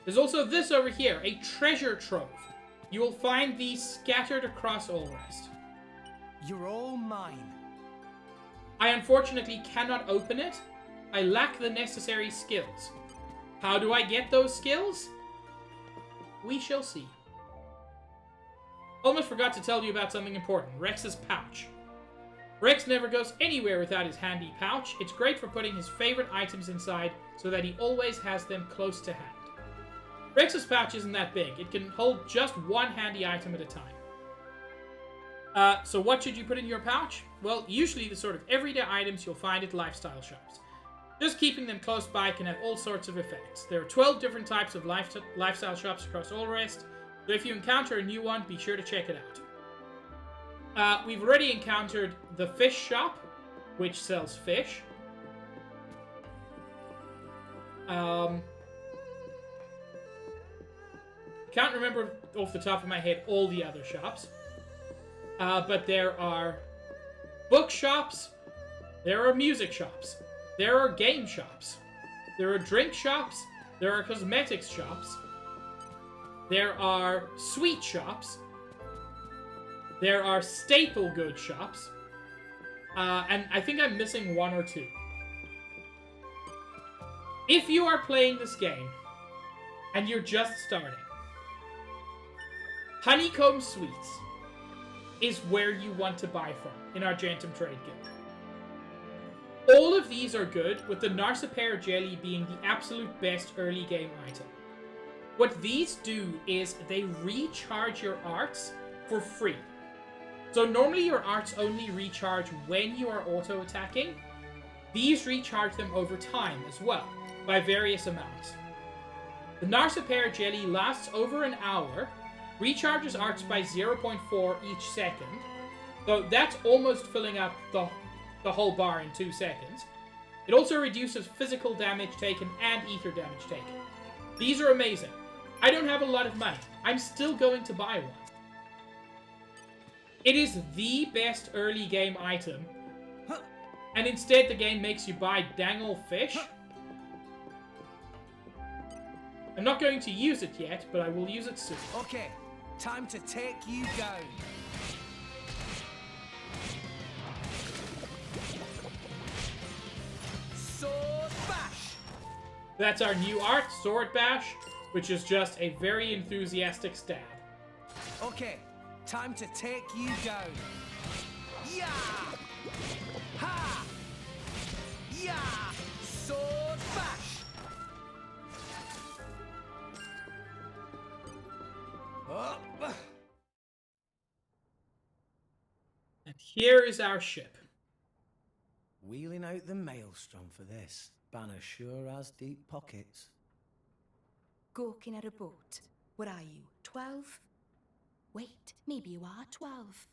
S1: There's also this over here, a treasure trove. You will find these scattered across Allrest.
S4: You're all mine.
S1: I unfortunately cannot open it. I lack the necessary skills. How do I get those skills? We shall see. Almost forgot to tell you about something important, Rex's pouch. Rex never goes anywhere without his handy pouch. It's great for putting his favorite items inside so that he always has them close to hand. Rex's pouch isn't that big. It can hold just one handy item at a time. So what should you put in your pouch? Well, usually the sort of everyday items you'll find at lifestyle shops. Just keeping them close by can have all sorts of effects. There are 12 different types of lifestyle shops across all rest, so if you encounter a new one, be sure to check it out. We've already encountered the fish shop, which sells fish. Can't remember off the top of my head all the other shops. But there are bookshops, there are music shops, there are game shops, there are drink shops, there are cosmetics shops, there are sweet shops, there are staple goods shops, and I think I'm missing one or two. If you are playing this game and you're just starting, Honeycomb Sweets is where you want to buy from in Argentum Trade Guild. All of these are good, with the Narsapear Jelly being the absolute best early game item. What these do is they recharge your arts for free. So normally your arts only recharge when you are auto-attacking. These recharge them over time as well, by various amounts. The Narsapear Jelly lasts over an hour, recharges arts by 0.4 each second, so that's almost filling up the whole bar in 2 seconds. It also reduces physical damage taken and ether damage taken. These are amazing. I don't have a lot of money. I'm still going to buy one. It is the best early game item, and instead the game makes you buy dangle fish. I'm not going to use it yet, but I will use it soon.
S4: Okay. Time to take you down. Sword bash!
S1: That's our new art, Sword Bash, which is just a very enthusiastic stab.
S4: Okay, time to take you down. Yeah! Ha! Yeah! Sword bash! Up.
S1: And here is our ship.
S4: Wheeling out the maelstrom for this. Banner sure has deep pockets.
S11: Gawking at a boat. What are you, 12? Wait, maybe you are 12.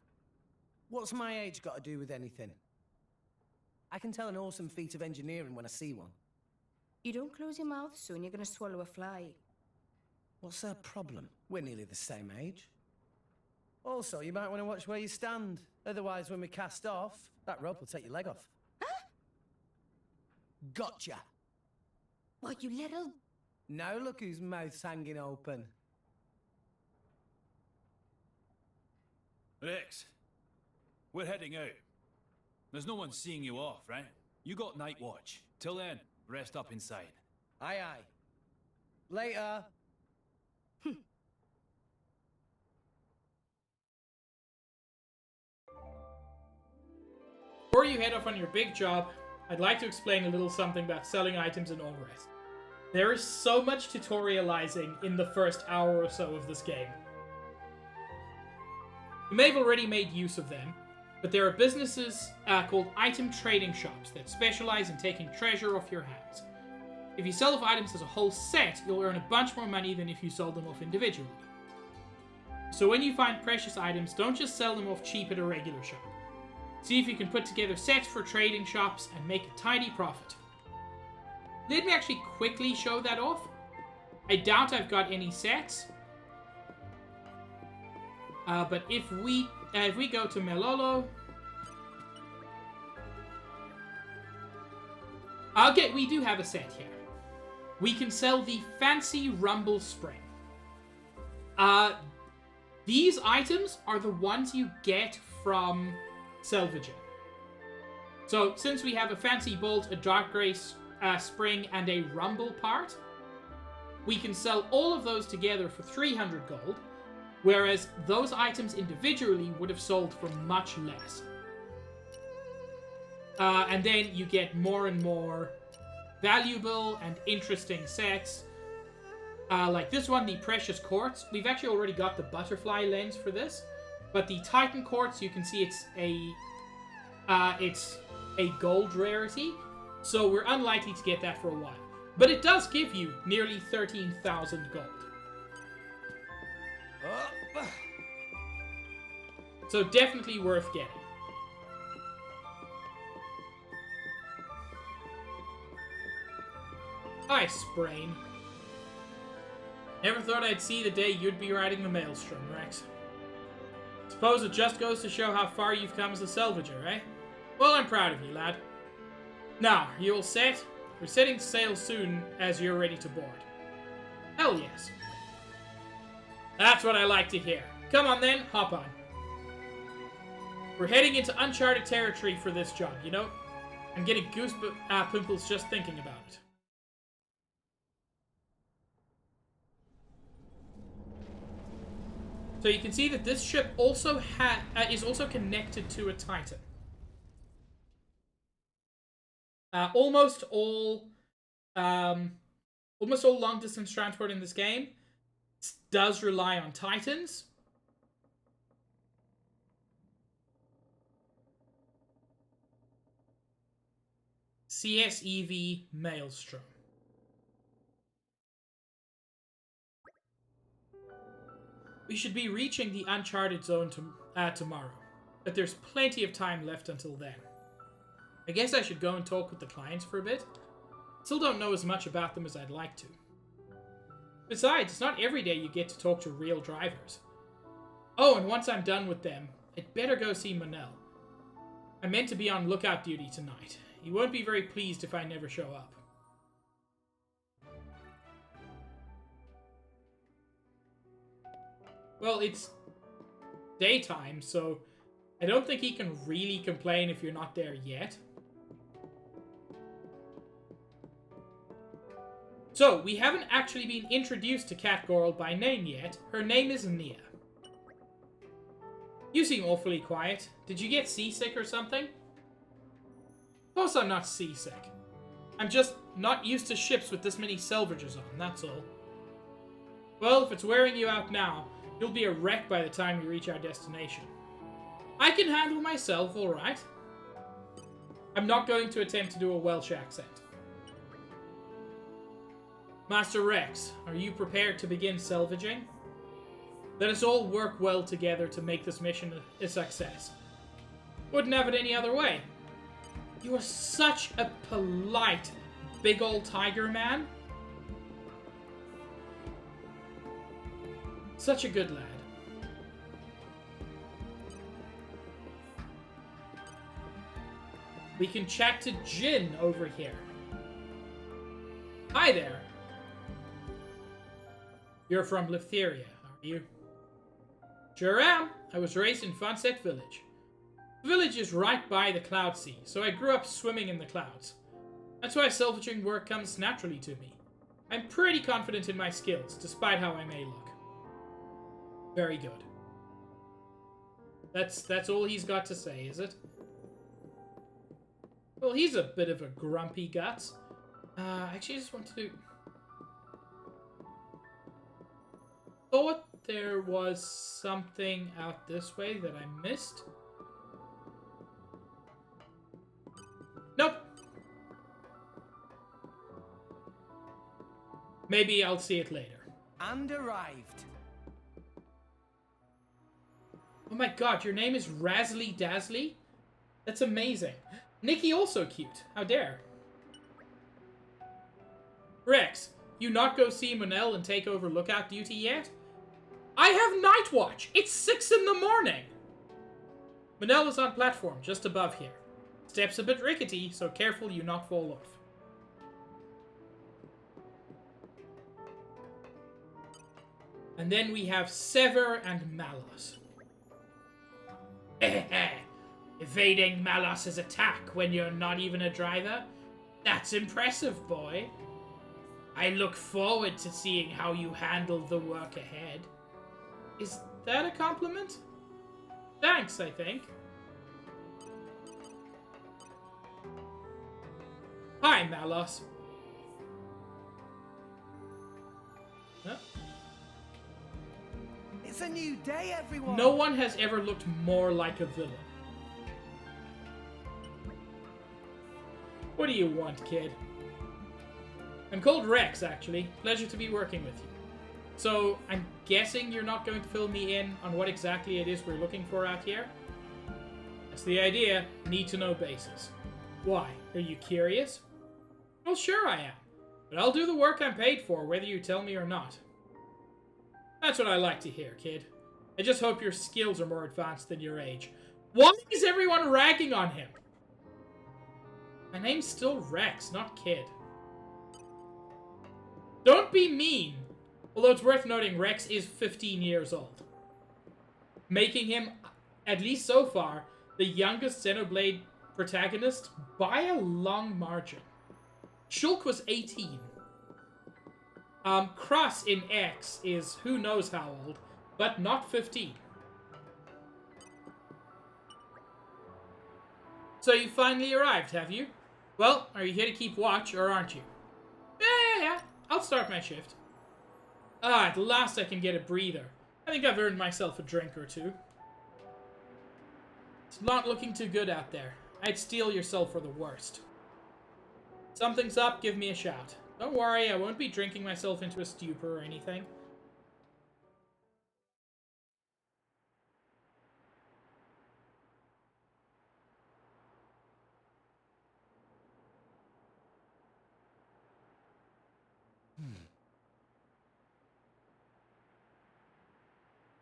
S4: What's my age got to do with anything? I can tell an awesome feat of engineering when I see one.
S11: You don't close your mouth soon, you're going to swallow a fly.
S4: What's her problem? We're nearly the same age. Also, you might want to watch where you stand. Otherwise, when we cast off, that rope will take your leg off.
S11: Huh?
S4: Gotcha!
S11: What, you little...
S4: Now look whose mouth's hanging open.
S13: Rex, we're heading out. There's no one seeing you off, right? You got night watch. Till then, rest up inside.
S4: Aye, aye. Later.
S1: Before you head off on your big job, I'd like to explain a little something about selling items in All-Rest. There is so much tutorializing in the first hour or so of this game. You may have already made use of them, but there are businesses called item trading shops that specialize in taking treasure off your hands. If you sell off items as a whole set, you'll earn a bunch more money than if you sold them off individually. So when you find precious items, don't just sell them off cheap at a regular shop. See if you can put together sets for trading shops and make a tidy profit. Let me actually quickly show that off. I doubt I've got any sets. But if we go to Melolo... Okay, we do have a set here. We can sell the Fancy Rumble Spring. These items are the ones you get from salvaging. So, since we have a Fancy Bolt, a Dark Grace Spring, and a Rumble part, we can sell all of those together for 300 gold, Whereas those items individually would have sold for much less. And then you get more and more valuable and interesting sets. Like this one, the Precious Quartz. We've actually already got the butterfly lens for this. But the Titan Quartz, you can see it's a gold rarity. So we're unlikely to get that for a while. But it does give you nearly 13,000 gold. So definitely worth getting. Hi, Sprain. Never thought I'd see the day you'd be riding the Maelstrom, Rex. Suppose it just goes to show how far you've come as a salvager, eh? Well, I'm proud of you, lad. Now, are you all set? We're setting sail soon as you're ready to board. Hell yes. That's what I like to hear. Come on then, hop on. We're heading into uncharted territory for this job, you know? I'm getting pimples just thinking about it. So you can see that this ship also is also connected to a Titan. Almost all long-distance transport in this game does rely on Titans. CSEV Maelstrom. We should be reaching the Uncharted Zone tomorrow, but there's plenty of time left until then. I guess I should go and talk with the clients for a bit. Still don't know as much about them as I'd like to. Besides, it's not every day you get to talk to real drivers. Oh, and once I'm done with them, I'd better go see Manel. I'm meant to be on lookout duty tonight. He won't be very pleased if I never show up. Well, it's daytime, so I don't think he can really complain if you're not there yet. So, we haven't actually been introduced to Catgirl by name yet. Her name is Nia. You seem awfully quiet. Did you get seasick or something? Of course I'm not seasick. I'm just not used to ships with this many salvagers on, that's all. Well, if it's wearing you out now, you'll be a wreck by the time we reach our destination. I can handle myself, alright. I'm not going to attempt to do a Welsh accent. Master Rex, are you prepared to begin salvaging? Let us all work well together to make this mission a success. Wouldn't have it any other way. You are such a polite, big old tiger man. Such a good lad. We can chat to Jin over here. Hi there. You're from Leftheria, are you? Sure am. I was raised in Fonset Village. The village is right by the Cloud Sea, so I grew up swimming in the clouds. That's why salvaging work comes naturally to me. I'm pretty confident in my skills, despite how I may look. Very good. That's all he's got to say, is it? Well, he's a bit of a grumpy guts. I actually just want to... Thought there was something out this way that I missed. Nope. Maybe I'll see it later.
S4: And arrived.
S1: Oh my god, your name is Razzly Dazzly? That's amazing. Nikki also cute. How dare. Rex, you not go see Manel and take over lookout duty yet? I have night watch. It's 6 in the morning. Manel is on platform just above here. Steps a bit rickety, so careful you not fall off. And then we have Sever and Malos. Evading Malos's attack when you're not even a driver? That's impressive, boy. I look forward to seeing how you handle the work ahead. Is that a compliment? Thanks, I think. Hi, Malos. Huh?
S4: It's a new day, everyone!
S1: No one has ever looked more like a villain. What do you want, kid? I'm called Rex, actually. Pleasure to be working with you. So, I'm guessing you're not going to fill me in on what exactly it is we're looking for out here? That's the idea. Need-to-know basis. Why? Are you curious? Well, sure I am. But I'll do the work I'm paid for, whether you tell me or not. That's what I like to hear, kid. I just hope your skills are more advanced than your age. Why is everyone ragging on him? My name's still Rex, not Kid. Don't be mean! Although it's worth noting Rex is 15 years old. Making him, at least so far, the youngest Xenoblade protagonist by a long margin. Shulk was 18. Cross in X is who knows how old, but not 15. So you finally arrived, have you? Well, are you here to keep watch, or aren't you? Yeah. I'll start my shift. At last I can get a breather. I think I've earned myself a drink or two. It's not looking too good out there. I'd steal your soul for the worst. Something's up, give me a shout. Don't worry, I won't be drinking myself into a stupor or anything.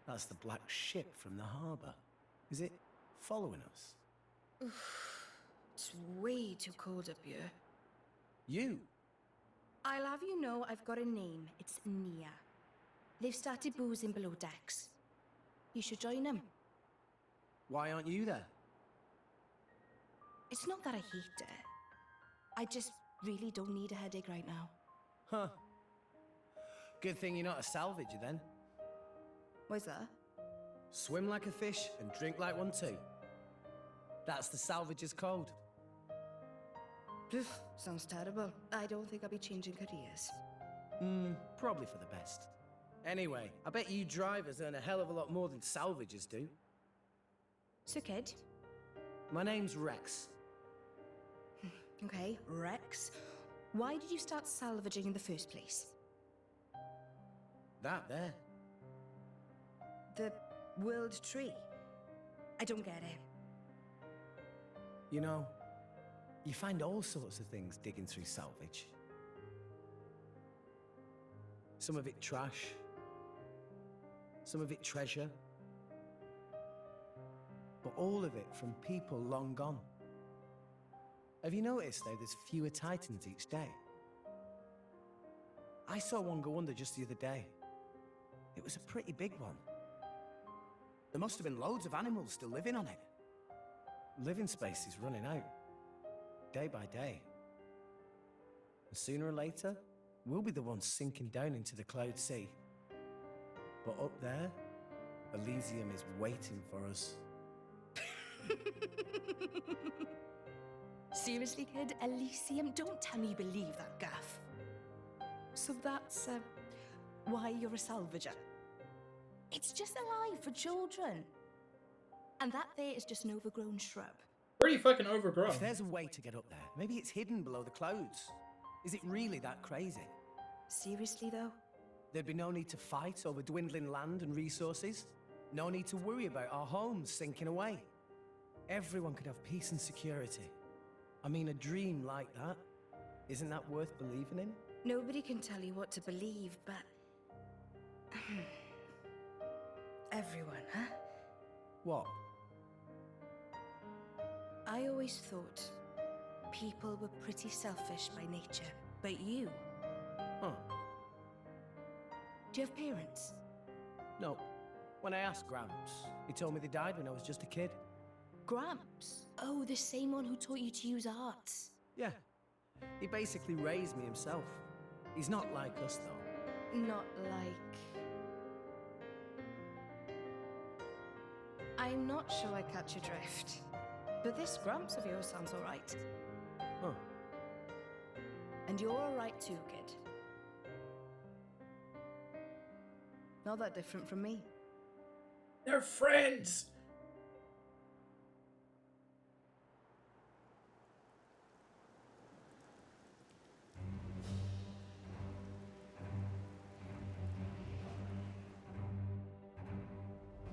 S4: That's the black ship from the harbour. Is it following us?
S11: It's way too cold up here.
S4: You?
S11: I'll have you know I've got a name. It's Nia. They've started boozing below decks. You should join them.
S4: Why aren't you there?
S11: It's not that I hate it. I just really don't need a headache right now.
S4: Huh. Good thing you're not a salvager then.
S11: Why's that?
S4: Swim like a fish and drink like one too. That's the salvager's code.
S11: Poof, sounds terrible. I don't think I'll be changing careers.
S4: Probably for the best. Anyway, I bet you drivers earn a hell of a lot more than salvagers do.
S11: So, kid?
S4: My name's Rex.
S11: Okay, Rex. Why did you start salvaging in the first place?
S4: That there.
S11: The world tree. I don't get it.
S4: You know, you find all sorts of things digging through salvage. Some of it trash. Some of it treasure. But all of it from people long gone. Have you noticed, though, there's fewer titans each day? I saw one go under just the other day. It was a pretty big one. There must have been loads of animals still living on it. Living space is running out. Day by day. And sooner or later, we'll be the ones sinking down into the cloud sea. But up there, Elysium is waiting for us.
S11: Seriously, kid? Elysium? Don't tell me you believe that gaff. So that's, why you're a salvager? It's just a lie for children. And that there is just an overgrown shrub.
S1: Pretty fucking overgrown.
S4: If there's a way to get up there, maybe it's hidden below the clouds. Is it really that crazy?
S11: Seriously, though?
S4: There'd be no need to fight over dwindling land and resources. No need to worry about our homes sinking away. Everyone could have peace and security. I mean, a dream like that, isn't that worth believing in?
S11: Nobody can tell you what to believe, but... everyone, huh?
S4: What?
S11: I always thought people were pretty selfish by nature, but you...
S4: Huh.
S11: Do you have parents?
S4: No. When I asked Gramps, he told me they died when I was just a kid.
S11: Gramps? Oh, the same one who taught you to use arts.
S4: Yeah. He basically raised me himself. He's not like us, though.
S11: Not like... I'm not sure I catch your drift. But this Gramps of yours sounds alright.
S4: Huh.
S11: And you're alright too, kid. Not that different from me.
S1: They're friends!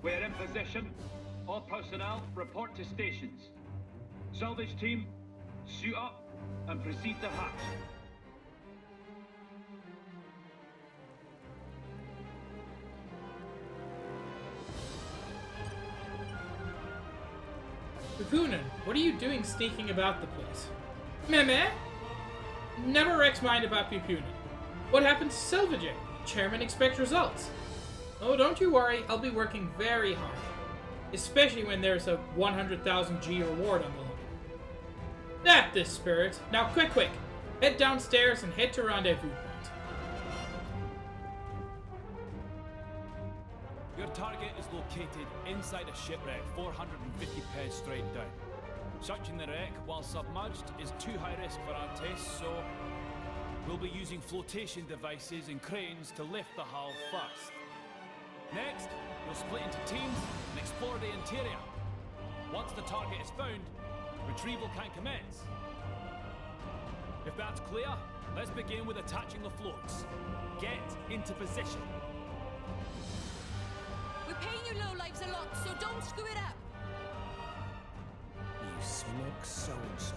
S14: We're in position. All personnel report to stations. Salvage team, suit up and proceed to hatch.
S1: Pupunen, what are you doing sneaking about the place? Meh? Never Rex mind about Pupunen. What happened to salvaging? Chairman expects results. Oh, don't you worry, I'll be working very hard. Especially when there's a 100,000 G reward on the line. That's the spirit. Now quick! Head downstairs and head to rendezvous point.
S13: Your target is located inside a shipwreck 450 pairs straight down. Searching the wreck while submerged is too high risk for our tests, so we'll be using flotation devices and cranes to lift the hull first. Next, you'll split into teams and explore the interior. Once the target is found, retrieval can commence. If that's clear, let's begin with attaching the floats. Get into position.
S11: We're paying you lowlives a lot, so don't screw it up.
S4: You smug so-and-so.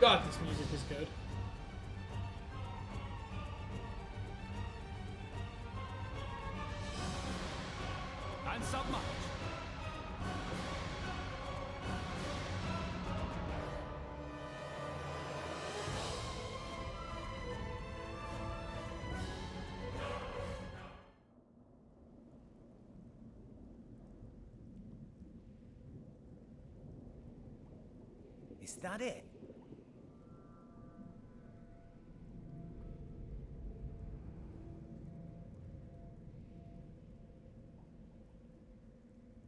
S1: God, this music is good.
S13: And submerge.
S4: Is that it?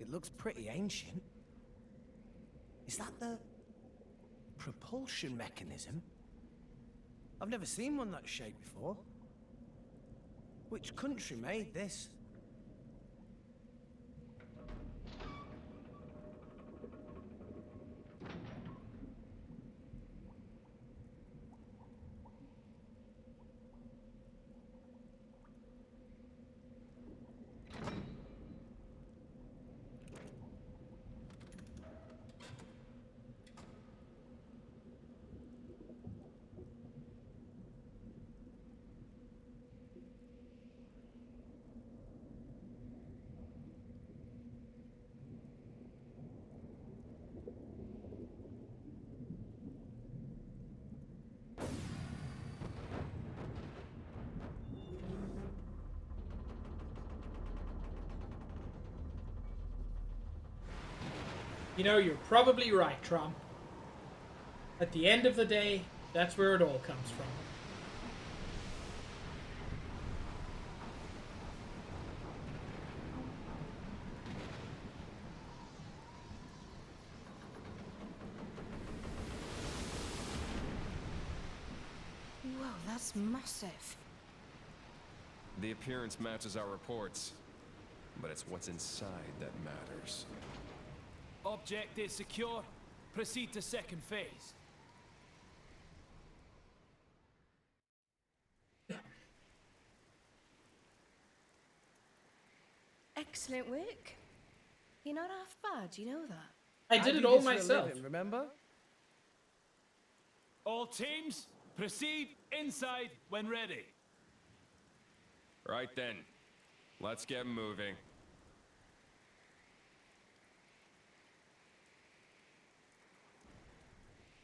S4: It looks pretty ancient. Is that the propulsion mechanism? I've never seen one that shape before. Which country made this?
S1: You know, you're probably right, Trom. At the end of the day, that's where it all comes from.
S11: Whoa, that's massive.
S12: The appearance matches our reports, but it's what's inside that matters.
S13: Object is secure. Proceed to second phase.
S11: Excellent work. You're not half bad, you know that.
S1: I did it all myself.
S4: Remember?
S13: All teams, proceed inside when ready.
S12: Right then, let's get moving.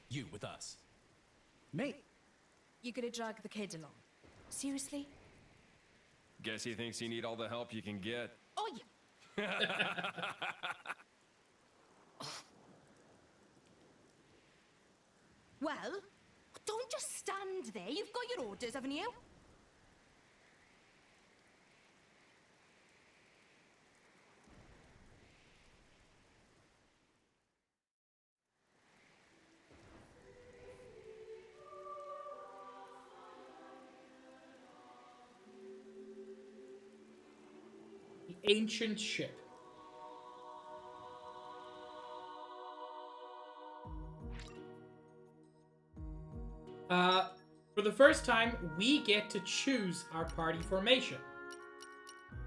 S9: You with us.
S4: Me?
S11: You're gonna drag the kid along. Seriously?
S12: Guess he thinks you need all the help you can get.
S11: Oi! Well, don't just stand there. You've got your orders, haven't you?
S1: The ancient ship. For the first time, we get to choose our party formation.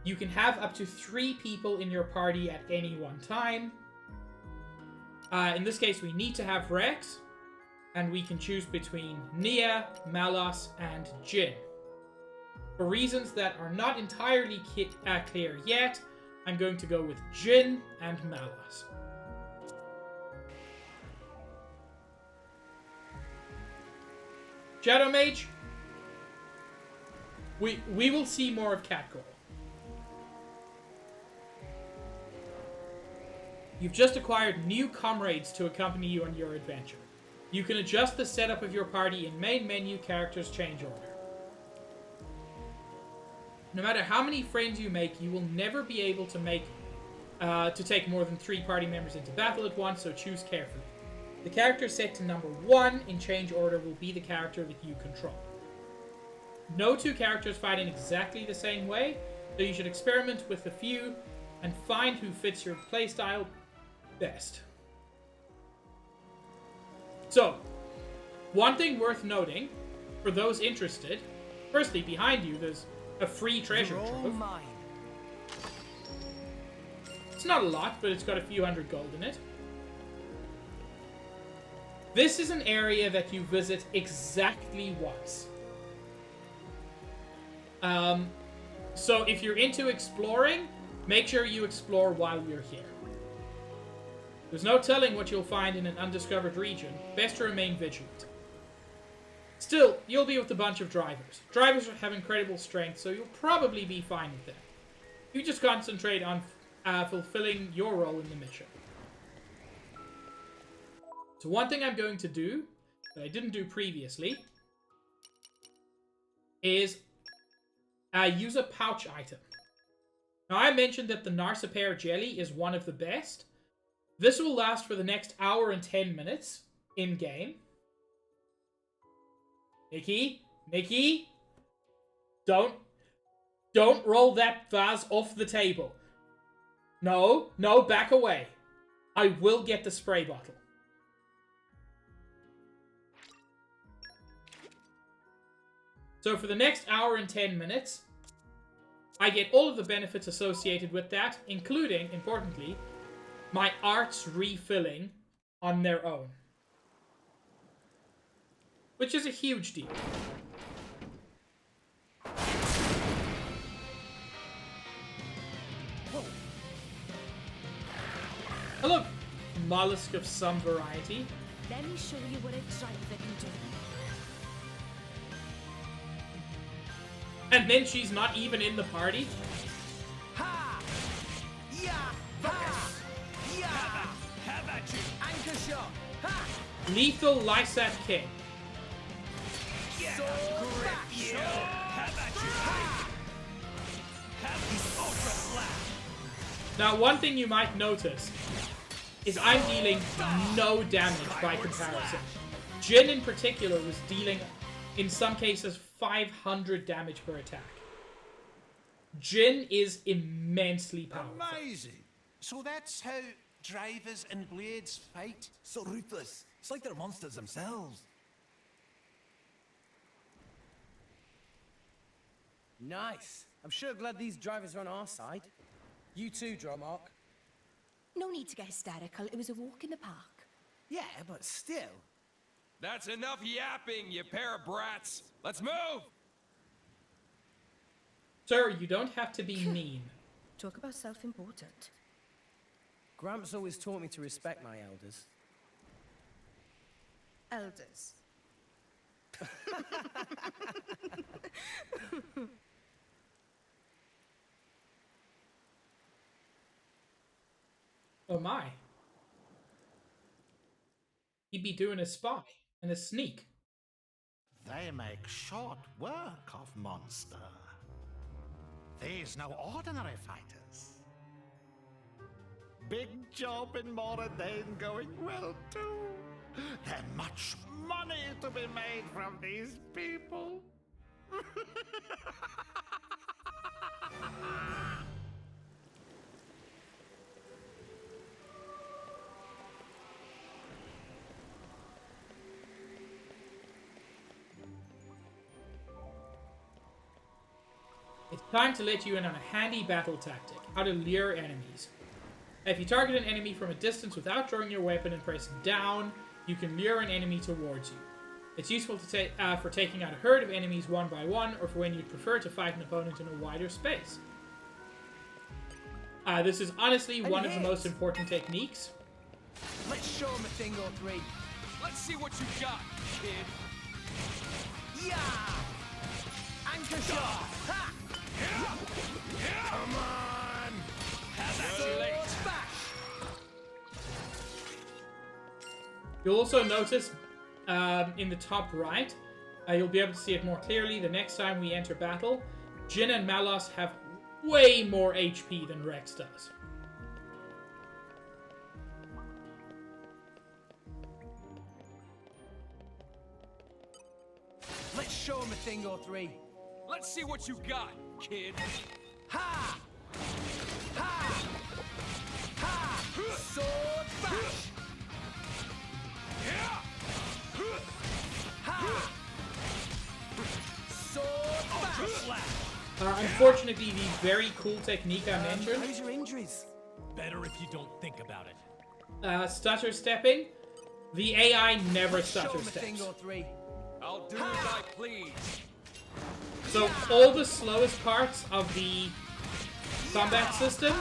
S1: You can have up to 3 people in your party at any one time. In this case, we need to have Rex, and we can choose between Nia, Malos, and Jin. For reasons that are not entirely clear yet, I'm going to go with Jin and Malos. Shadow Mage, we will see more of Catgirl. You've just acquired new comrades to accompany you on your adventure. You can adjust the setup of your party in main menu characters change order. No matter how many friends you make, you will never be able to take more than 3 party members into battle at once, so choose carefully. The character set to number 1 in change order will be the character that you control. No 2 characters fight in exactly the same way, so you should experiment with a few and find who fits your playstyle best. So, one thing worth noting, for those interested, firstly, behind you, there's a free treasure trove. It's not a lot, but it's got a few hundred gold in it. This is an area that you visit exactly once. So if you're into exploring, make sure you explore while you're here. There's no telling what you'll find in an undiscovered region. Best to remain vigilant. Still, you'll be with a bunch of drivers. Drivers have incredible strength, so you'll probably be fine with them. You just concentrate on fulfilling your role in the mission. So one thing I'm going to do, that I didn't do previously, is use a pouch item. Now I mentioned that the Narsapear jelly is one of the best. This will last for the next hour and 10 minutes in-game. Nikki, don't roll that vase off the table. No, back away. I will get the spray bottle. So for the next hour and 10 minutes, I get all of the benefits associated with that, including, importantly, my arts refilling on their own. Which is a huge deal. Oh, look, mollusk of some variety.
S11: Let me show you what a driver can do.
S1: And then she's not even in the party?
S4: Ha! Yeah! Ha! Yeah! Have at you! Anchor shot! Ha!
S1: Lethal Lysat King.
S4: Yeah! So back! Yeah! Have at you! Ha! Have these ultra flash!
S1: Now, one thing you might notice is I'm dealing no damage by comparison. Jin in particular was dealing, in some cases, 500 damage per attack. Jin is immensely powerful.
S15: Amazing! So that's how drivers and blades fight? So ruthless. It's like they're monsters themselves.
S4: Nice. I'm sure glad these drivers are on our side. You too, Dromark.
S11: No need to get hysterical. It was a walk in the park.
S4: Yeah, but still.
S12: That's enough yapping, you pair of brats. Let's move!
S1: Sir, you don't have to be mean.
S11: Talk about self-important.
S4: Gramps always taught me to respect my elders.
S11: Elders.
S1: Oh my. He'd be doing a spy and a sneak.
S10: They make short work of monster. These no ordinary fighters. Big job in Moradane going well too. There's much money to be made from these people.
S1: It's time to let you in on a handy battle tactic, how to lure enemies. If you target an enemy from a distance without drawing your weapon and press down, you can lure an enemy towards you. It's useful to for taking out a herd of enemies one by one, or for when you'd prefer to fight an opponent in a wider space. This is honestly one of the most important techniques.
S4: Let's show him a thing or three.
S6: Let's see what you got, kid.
S4: Yeah! Anchor shot! Ha!
S6: Come on! Have late.
S1: You'll also notice in the top right, you'll be able to see it more clearly the next time we enter battle. Jin and Malos have way more HP than Rex does.
S4: Let's show him a thing or three.
S6: Let's see what you got, kid.
S4: Ha! Ha! Ha! Sword bash! Ha! Sword bash!
S1: Unfortunately, the very cool technique I mentioned.
S4: How's your injuries?
S9: Better if you don't think about it.
S1: Stutter stepping. The AI never stutter steps.
S4: Thing or three.
S6: I'll do as I please.
S1: So all the slowest parts of the combat system,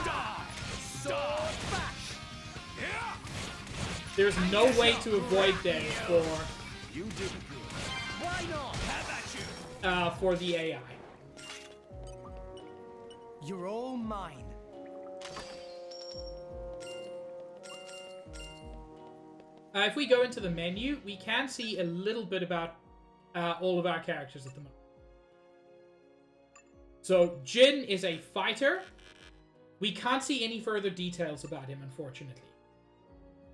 S1: there's no way to avoid them for for the AI.
S4: You're all mine.
S1: If we go into the menu, we can see a little bit about all of our characters at the moment. So, Jin is a fighter. We can't see any further details about him, unfortunately.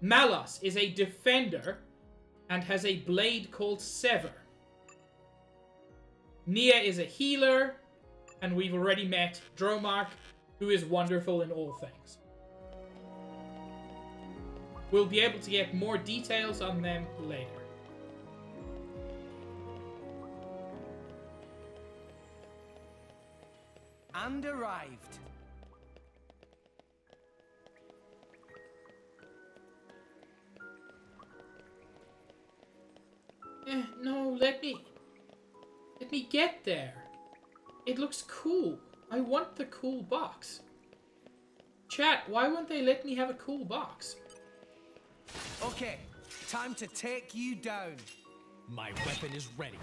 S1: Malos is a defender and has a blade called Sever. Nia is a healer, and we've already met Dromark, who is wonderful in all things. We'll be able to get more details on them later.
S4: And arrived.
S1: No, let me get there. It looks cool. I want the cool box. Chat, why won't they let me have a cool box?
S4: Okay, time to take you down.
S9: My weapon is ready.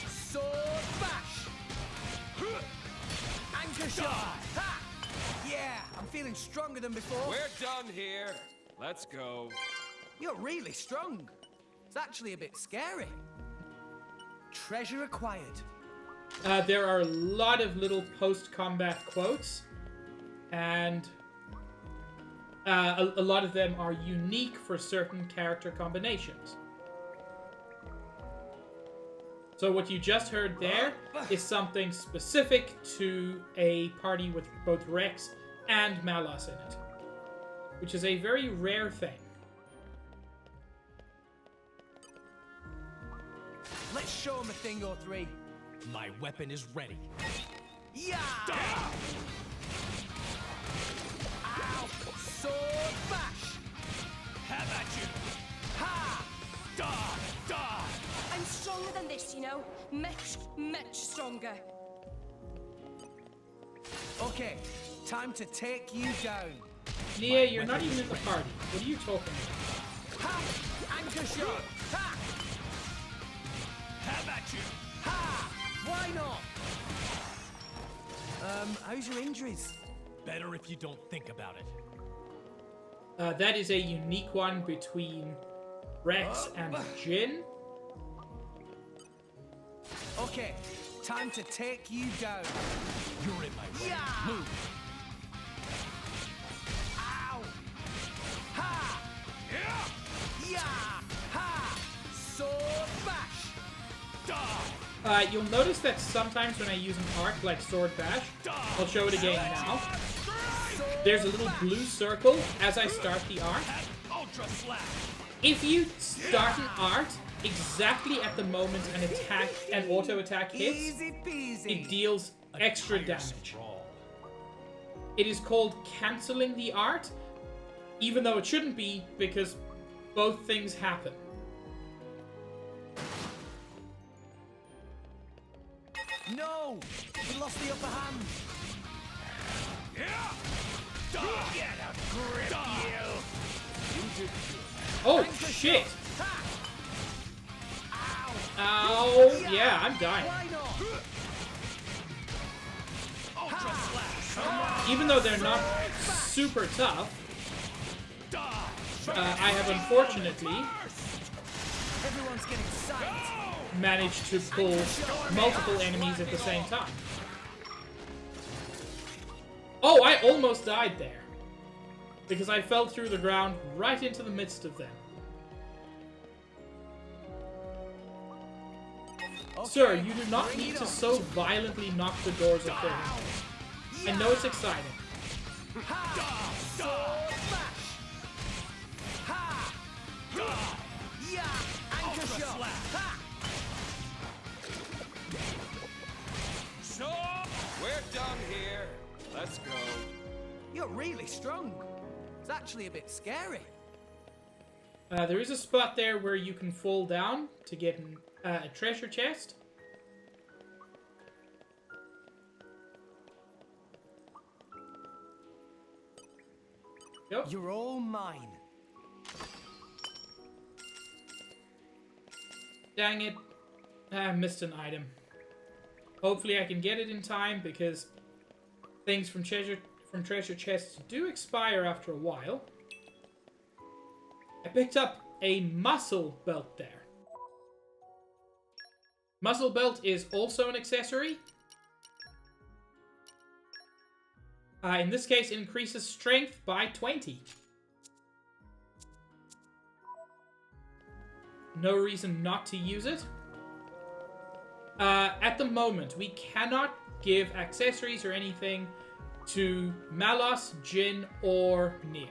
S4: Sword bash! Anchor shot! Ha! Yeah, I'm feeling stronger than before.
S6: We're done here. Let's go.
S4: You're really strong. It's actually a bit scary. Treasure acquired.
S1: There are a lot of little post-combat quotes, and a lot of them are unique for certain character combinations. So what you just heard there is something specific to a party with both Rex and Malos in it, which is a very rare thing.
S4: Let's show him a thing or three.
S9: My weapon is ready.
S4: Yeah! Ow! Sword bash!
S9: Have at you!
S4: Ha!
S11: I'm stronger than this, you know. Much, much stronger.
S4: Okay, time to take you down.
S1: Nia, you're not even in the party. What are you talking about?
S4: Ha! Anchor shot! Ha!
S9: Have at you!
S4: Ha! Why not? How
S15: How's your injuries?
S9: Better if you don't think about it.
S1: That is a unique one between Rex and Jin.
S4: Okay, time to take you down.
S9: You're in my way.
S4: Yeah.
S9: Move.
S4: Ow! Ha! Yeah! Ha! Sword bash!
S1: You'll notice that sometimes when I use an art like Sword Bash, I'll show it again now. There's a little blue circle as I start the art. If you start an art exactly at the moment an auto attack hits, it deals extra damage. It is called cancelling the art, even though it shouldn't be, because both things happen.
S4: No! We lost the upper hand! Get a grip, you!
S1: Oh, shit! Ow! Yeah, I'm dying. Even though they're not super tough, I have unfortunately managed to pull multiple enemies at the same time. Oh, I almost died there. Because I fell through the ground right into the midst of them. Okay, sir, you do not need to so violently knock the doors of their house. I know it's exciting.
S3: So, we're done here. Let's go.
S4: You're really strong. It's actually a bit scary.
S1: There is a spot there where you can fall down to get a treasure chest. Yep.
S4: You're all mine.
S1: Dang it. I missed an item. Hopefully I can get it in time, because things from treasure chests do expire after a while. I picked up a muscle belt there. Muscle belt is also an accessory. In this case, it increases strength by 20. No reason not to use it. At the moment, we cannot give accessories or anything to Malos, Jin, or Nia.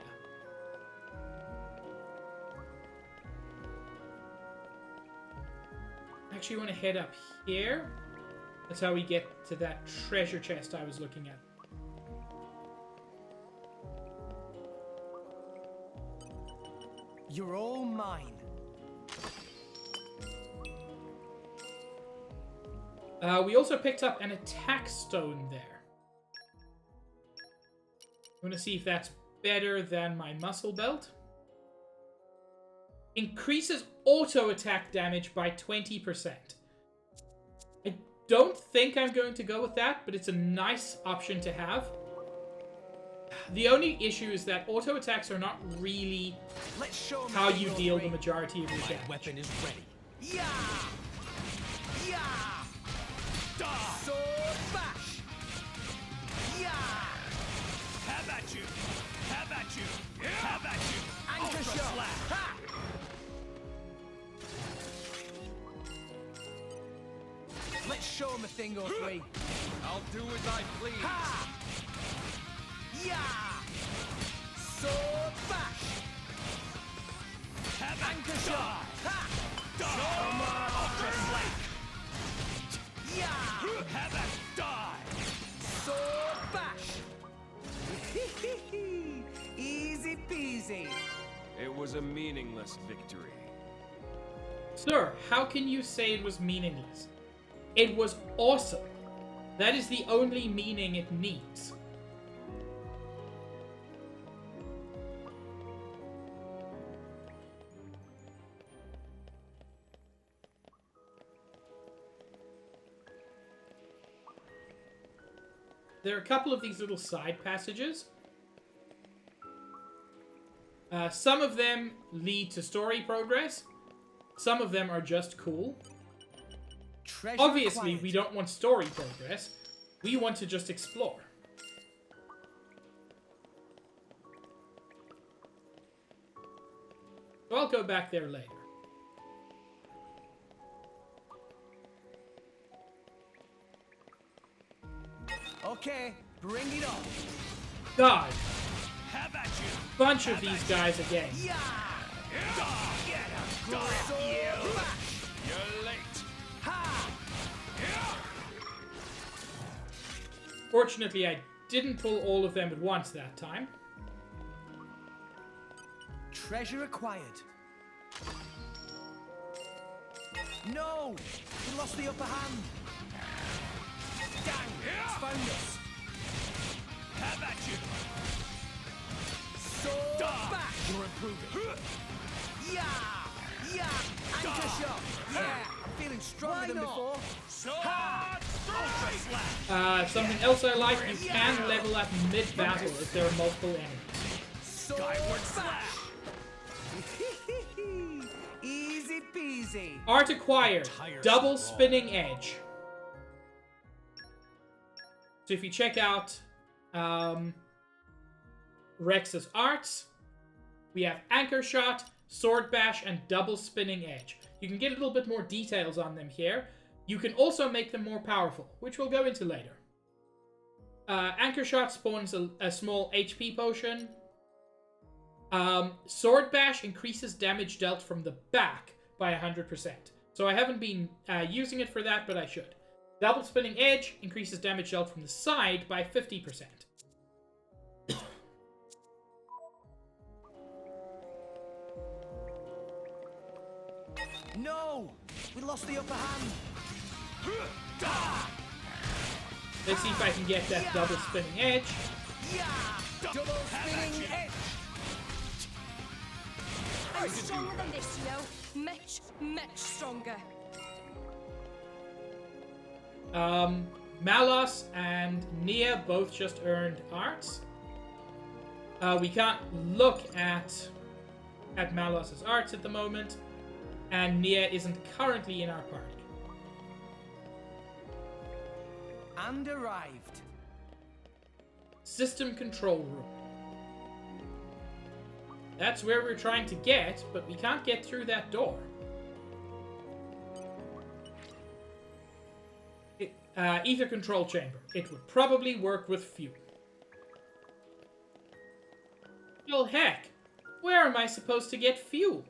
S1: I actually want to head up here. That's how we get to that treasure chest I was looking at.
S4: You're all mine.
S1: We also picked up an attack stone there. I'm going to see if that's better than my muscle belt. Increases auto attack damage by 20%. I don't think I'm going to go with that, but it's a nice option to have. The only issue is that auto attacks are not really how you deal the majority of your damage.
S9: My weapon is ready.
S4: Yeah! Yeah! Sword bash! Yeah!
S3: Have at you! Have at you! Have at you!
S4: Anchor shot! Ha! Let's show him a thing or three.
S3: I'll do as I please.
S4: Ha! Yeah! Sword bash!
S3: Have
S4: Anchor shot! Ha!
S3: Come on! Ultra slack!
S4: Yeah!
S3: Have it die!
S4: Sword bash! Easy peasy.
S12: It was a meaningless victory.
S1: Sir, how can you say it was meaningless? It was awesome. That is the only meaning it needs. there are a couple of these little side passages. Some of them lead to story progress. Some of them are just cool.
S4: Treasure
S1: Obviously,
S4: acquired.
S1: we don't want story progress. We want to just explore. So I'll go back there later.
S4: Okay, bring it on.
S1: God,
S3: How about you?
S1: bunch of these guys again.
S3: Get him! Got you! You're late.
S1: Fortunately, I didn't pull all of them at once that time.
S4: Treasure acquired. No! We lost the upper hand. Dang! It's found us.
S3: How about you?
S4: Sword back!
S3: You're improving.
S4: Yeah! Yeah! Anchor shot! Yeah! I'm feeling stronger than before.
S3: Sword Ultra Slap.
S1: Something else I like, you can level up mid-battle if there are multiple enemies.
S3: Skyward Slash.
S4: Easy peasy.
S1: Art acquired, double spinning edge. So if you check out Rex's arts, we have Anchor Shot, Sword Bash, and Double Spinning Edge. You can get a little bit more details on them here. You can also make them more powerful, which we'll go into later. Anchor Shot spawns a small HP potion. Sword Bash increases damage dealt from the back by 100%. So I haven't been using it for that, but I should. Double Spinning Edge increases damage dealt from the side by 50%.
S4: No! We lost the upper hand.
S1: Let's see if I can get that Double Spinning Edge.
S4: Yeah! Double spinning edge.
S11: I'm stronger than this, you know. Much, much stronger.
S1: Malos and Nia both just earned arts. We can't look at Malos's arts at the moment, and Nia isn't currently in our party.
S4: And arrived.
S1: System control room. That's where we're trying to get, but we can't get through that door. Ether control chamber. It would probably work with fuel. Well, heck, where am I supposed to get fuel?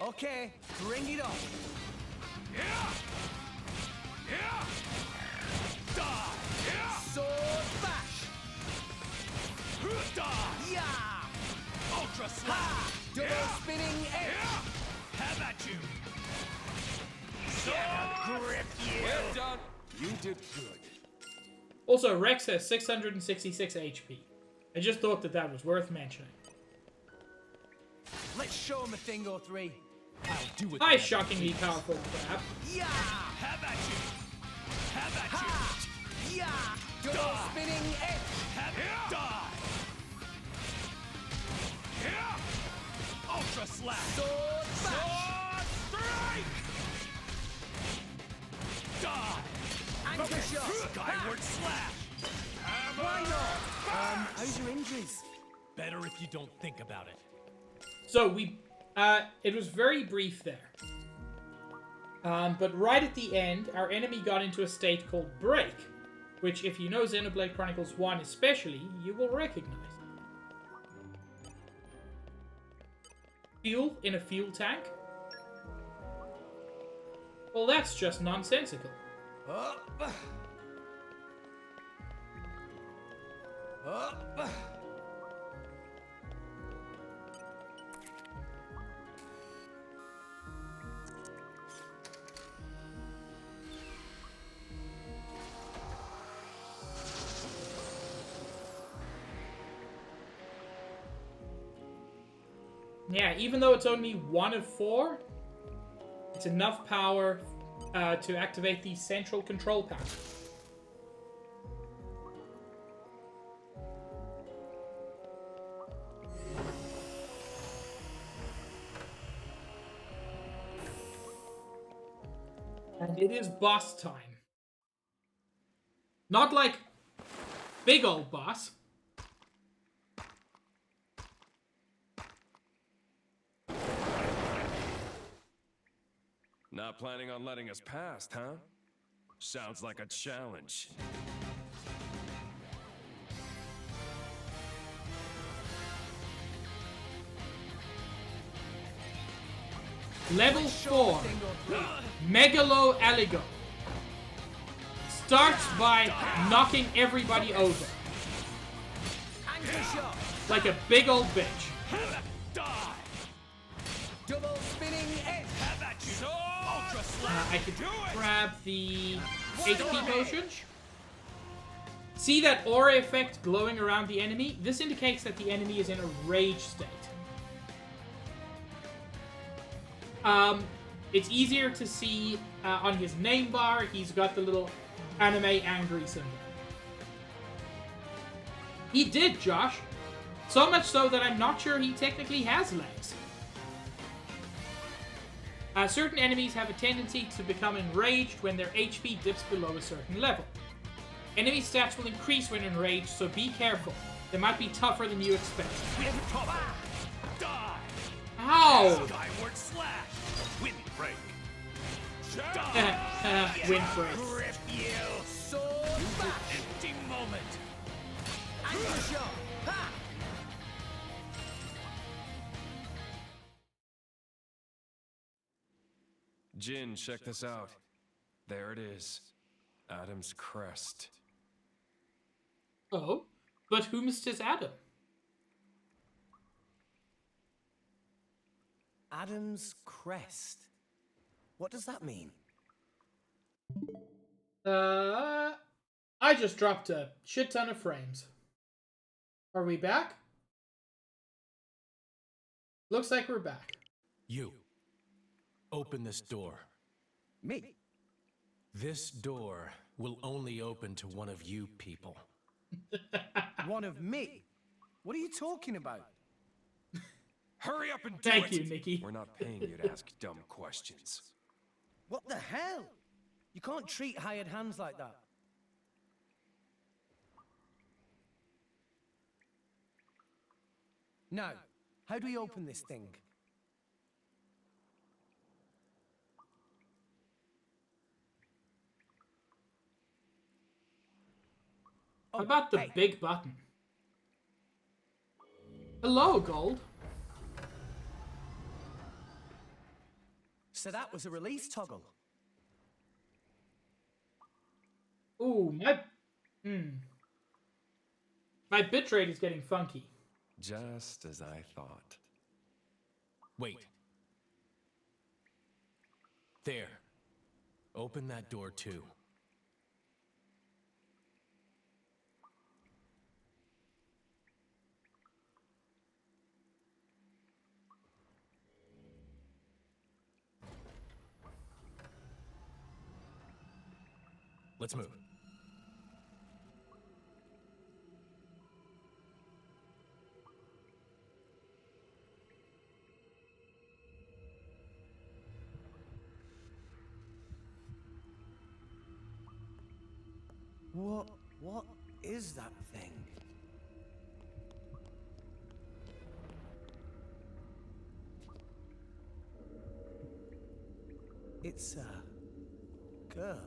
S4: Okay, bring it on. Sword bash. Yeah.
S3: Ultra Slap.
S4: Double spinning edge.
S3: How about you? Sword Grip you.
S12: Well done. You did good.
S1: Also, Rex has 666 HP. I just thought that was worth mentioning.
S4: Let's show him a thing or three.
S3: I'll do it.
S1: Hi, shockingly powerful crab.
S4: Yeah.
S3: How about you? How about you?
S4: Yeah. Double spinning edge.
S3: Die. Ultra Slap.
S4: Sword bash.
S3: Sword Strike. Die.
S4: Anchor shot.
S3: Skyward Slash.
S4: Why not? How's your injuries?
S9: Better if you don't think about it.
S1: So it was very brief there. But right at the end, our enemy got into a state called Break, which if you know Xenoblade Chronicles 1 especially, you will recognize. Fuel in a fuel tank? Well, that's just nonsensical.
S4: Up. Up.
S1: Yeah, even though it's only 1 of 4, it's enough power to activate the central control panel. It is boss time. Not like big old boss.
S12: Not planning on letting us past, huh? Sounds like a challenge.
S1: Level 4, Megalo Aligo. Starts by knocking everybody over. Like a big old bitch.
S4: Double spinning edge.
S1: I could grab the HP potion. See that aura effect glowing around the enemy? This indicates that the enemy is in a rage state. It's easier to see on his name bar. He's got the little anime angry symbol. He did, Josh. So much so that I'm not sure he technically has legs. Certain enemies have a tendency to become enraged when their HP dips below a certain level. Enemy stats will increase when enraged, so be careful. They might be tougher than you expect. Ow!
S3: Skyward slash. Windbreak.
S1: Windbreak.
S3: Rip you. Empty moment.
S12: Jin, check this out. There it is. Adam's crest.
S1: Oh, but whomst is Adam?
S4: Adam's crest. What does that mean?
S1: I just dropped a shit ton of frames. Are we back? Looks like we're back.
S9: You. Open this door.
S4: Me?
S9: This door will only open to one of you people.
S4: One of me? What are you talking about?
S12: Hurry up and do
S1: Thank
S12: it!
S1: you, Nikki.
S12: We're not paying you to ask dumb questions.
S4: What the hell? You can't treat hired hands like that. Now, how do we open this thing?
S1: How about the big button? Hello, Gold.
S4: So that was a release toggle.
S1: Ooh, my bitrate is getting funky.
S12: Just as I thought.
S9: Wait. There. Open that door too. Let's move.
S4: What is that thing? It's a girl.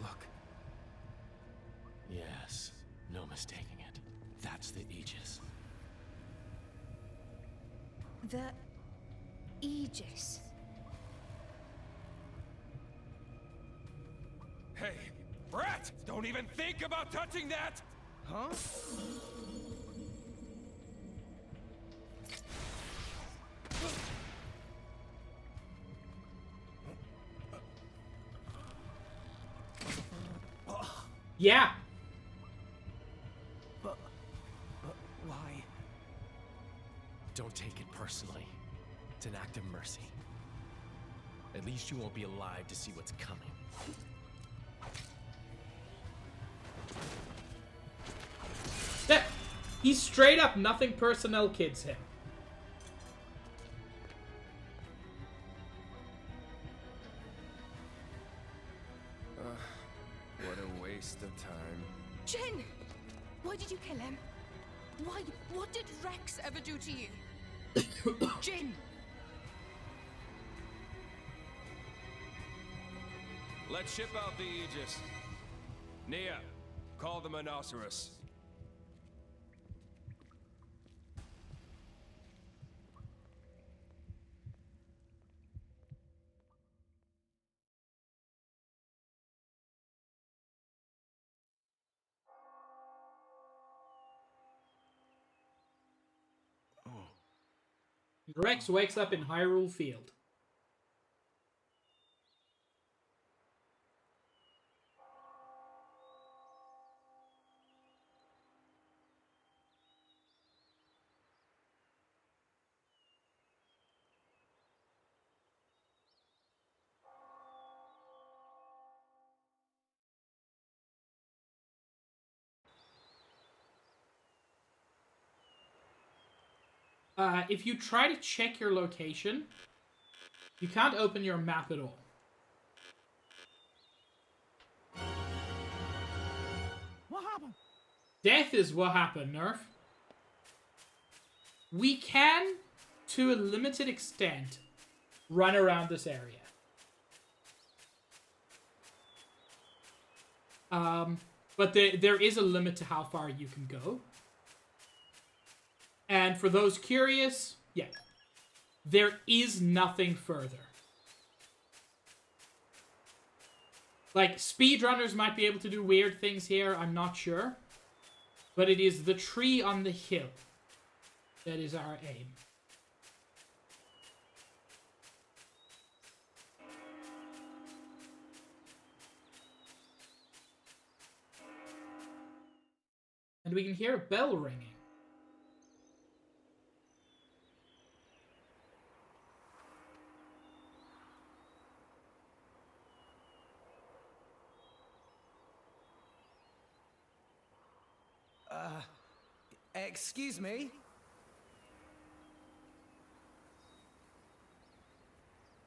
S9: Look. Yes, no mistaking it. That's the Aegis.
S11: The Aegis.
S3: Hey, Brett! Don't even think about touching that!
S4: Huh?
S1: Yeah.
S15: But why?
S9: Don't take it personally. It's an act of mercy. At least you won't be alive to see what's coming.
S1: That he straight up nothing personnel kids him.
S12: What a waste of time.
S11: Jin! Why did you kill him? Why? What did Rex ever do to you? Jin!
S12: Let's ship out the Aegis. Nia, call the Monoceros.
S1: Rex wakes up in Hyrule Field. If you try to check your location, you can't open your map at all.
S15: What happened?
S1: Death is what happened, Nerf. We can, to a limited extent, run around this area. But there is a limit to how far you can go. And for those curious, yeah, there is nothing further. Like, speedrunners might be able to do weird things here, I'm not sure. But it is the tree on the hill that is our aim. And we can hear a bell ringing.
S4: Excuse me?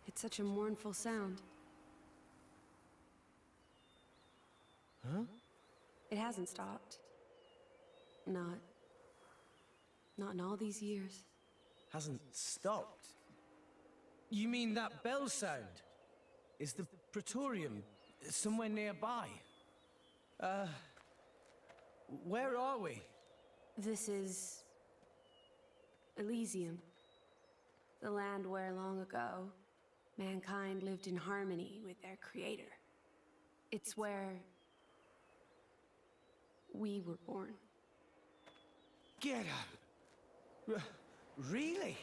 S16: It's such a mournful sound.
S4: Huh?
S16: It hasn't stopped. Not in all these years.
S4: Hasn't stopped? You mean that bell sound? Is the Praetorium somewhere nearby? Where are we?
S16: This is Elysium. The land where long ago, mankind lived in harmony with their creator. It's where we were born.
S4: Get out! Really?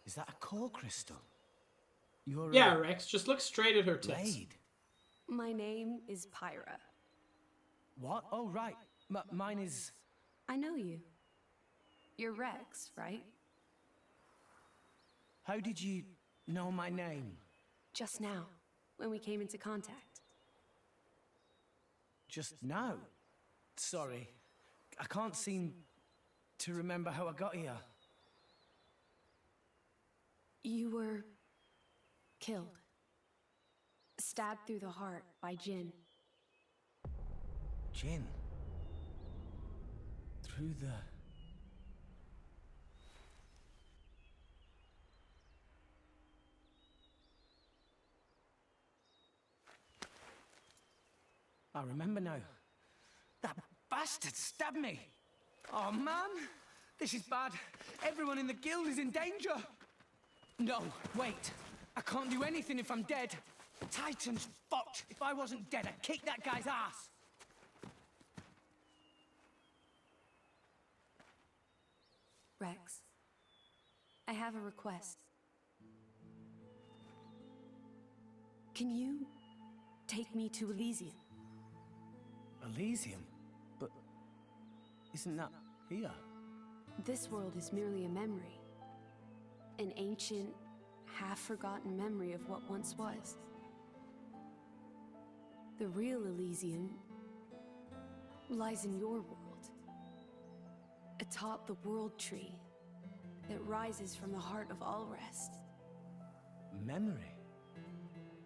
S4: Is that a core crystal?
S1: Yeah, Rex, just look straight at her tits.
S4: Blade.
S16: My name is Pyra.
S4: What? Oh, right. Mine is...
S16: I know you. You're Rex, right?
S4: How did you know my name?
S16: Just now, when we came into contact.
S4: Just now? Sorry. I can't seem to remember how I got here.
S16: You were killed. Stabbed through the heart by Jin.
S4: Jin? Through the... I remember now. That bastard stabbed me! Oh, man! This is bad. Everyone in the guild is in danger! No, wait. I can't do anything if I'm dead. Titan's fucked. If I wasn't dead, I'd kick that guy's ass.
S16: Rex, I have a request. Can you take me to Elysium?
S4: Elysium? But isn't that here?
S16: This world is merely a memory. An ancient, half-forgotten memory of what once was. The real Elysium lies in your world. Atop the world tree that rises from the heart of all rest.
S4: Memory?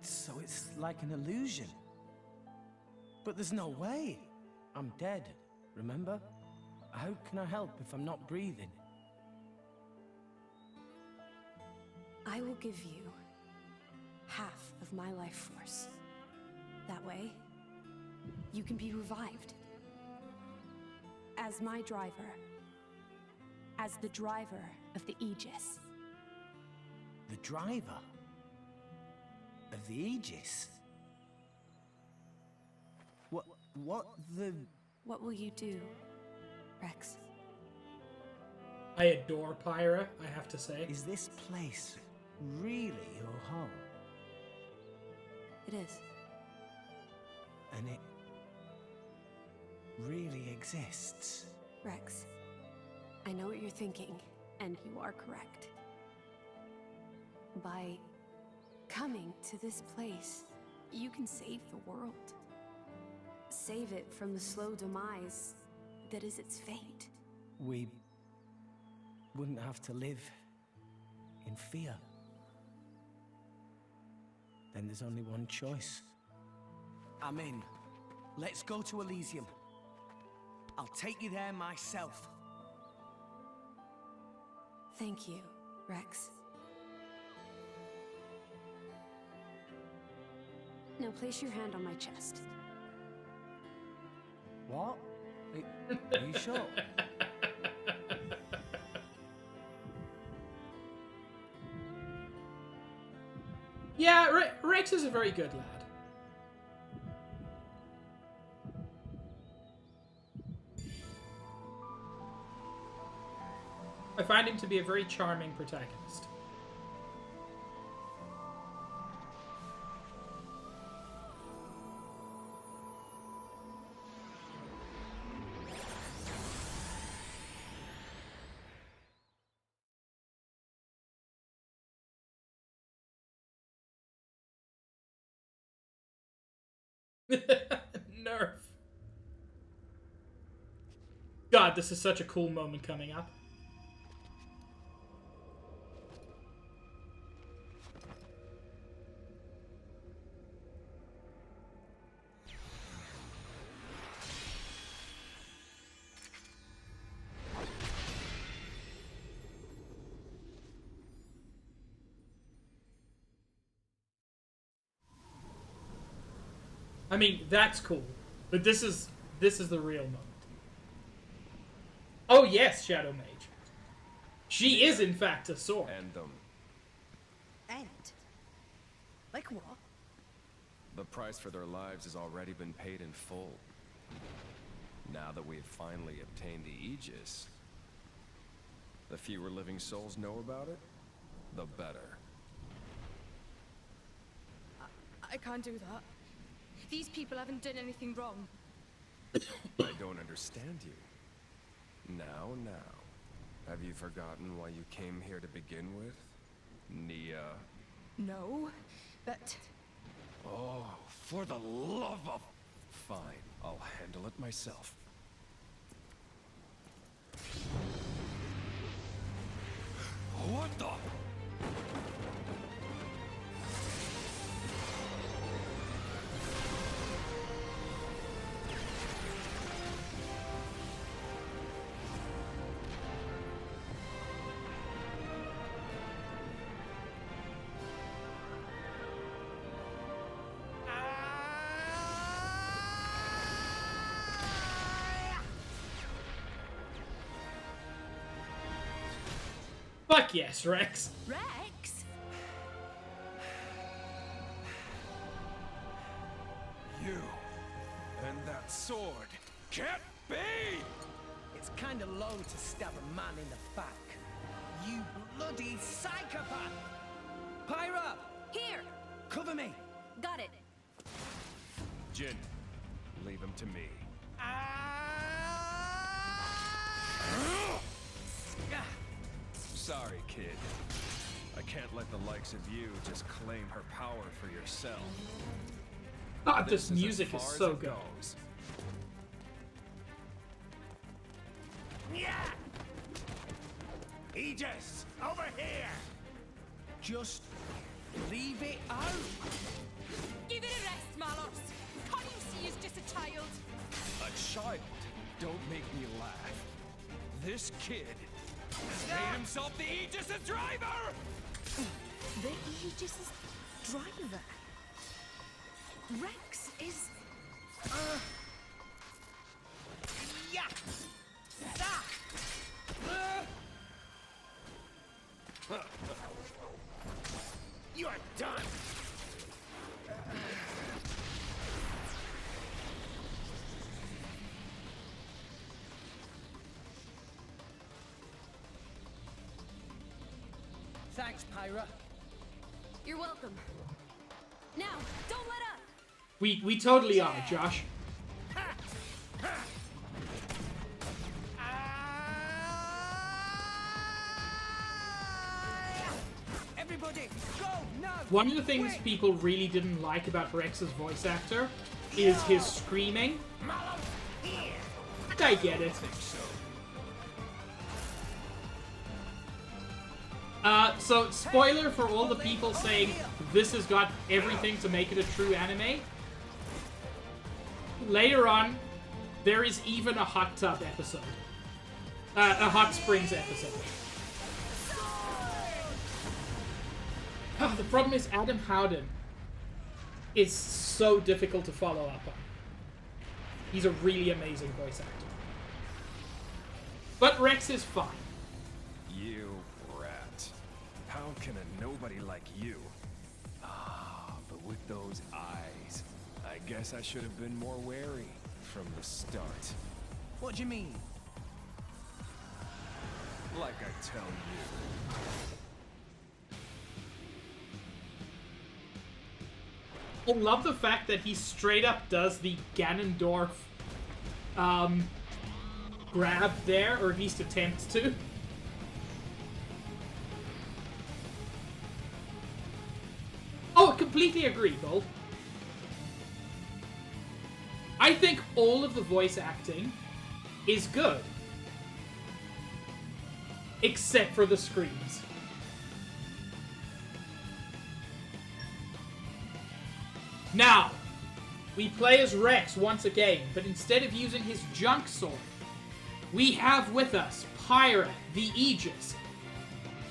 S4: So it's like an illusion. But there's no way. I'm dead, remember? How can I help if I'm not breathing?
S16: I will give you half of my life force. That way, you can be revived. As my driver. As the driver of the Aegis.
S4: The driver? Of the Aegis?
S16: What will you do, Rex?
S1: I adore Pyra, I have to say.
S4: Is this place really your home?
S16: It is.
S4: And it really exists?
S16: Rex, I know what you're thinking, and you are correct. By coming to this place, you can save the world. Save it from the slow demise that is its fate.
S4: We wouldn't have to live in fear. Then there's only one choice. I'm in. Let's go to Elysium. I'll take you there myself.
S16: Thank you, Rex. Now place your hand on my chest.
S4: What? Are you sure?
S1: Yeah, Rex is a very good lad. I find him to be a very charming protagonist. Nerf. God, this is such a cool moment coming up. I mean, that's cool, but this is the real moment. Oh yes, Shadow Mage. She is in fact a sword.
S12: End them.
S11: End? Like what?
S12: The price for their lives has already been paid in full. Now that we have finally obtained the Aegis, the fewer living souls know about it, the better.
S11: I can't do that. These people haven't done anything wrong.
S12: I don't understand you. Now. Have you forgotten why you came here to begin with? Nia?
S11: No, but...
S12: Oh, for the love of... Fine, I'll handle it myself. What the...
S1: Fuck yes, Rex.
S11: Rex?
S15: sword. Can't be!
S4: It's kind of low to stab a man in the back. You bloody psychopath! Pyra!
S11: Here!
S4: Cover me!
S11: Got it.
S12: Jin, leave him to me. Sorry, kid. I can't let the likes of you just claim her power for yourself.
S1: Ah, this music is so good.
S10: Yeah! Aegis, over here!
S4: Just leave it out.
S11: Give it a rest, Malos. Can't you see he's just a child?
S12: A child? Don't make me laugh. This kid has made himself the Aegis' driver!
S11: The Aegis' driver? Rex is...
S4: Yeah!
S10: You're done!
S4: Thanks, Pyra.
S11: You're welcome. Now, don't let up!
S1: We totally are, Josh.
S4: Everybody, go now!
S1: One of the things people really didn't like about Rex's voice actor is his screaming. I get it. So, spoiler for all the people saying this has got everything to make it a true anime. Later on, there is even a hot tub episode. A hot springs episode. The problem is Adam Howden is so difficult to follow up on. He's a really amazing voice actor. But Rex is fine.
S12: You rat. How can a nobody like you? Ah, but with those eyes, I guess I should have been more wary from the start.
S4: What do you mean?
S12: Like I tell you.
S1: I love the fact that he straight up does the Ganondorf grab there, or at least attempts to. Oh, completely agree, Bull. I think all of the voice acting is good. Except for the screams. Now, we play as Rex once again, but instead of using his junk sword, we have with us Pyrus, the Aegis,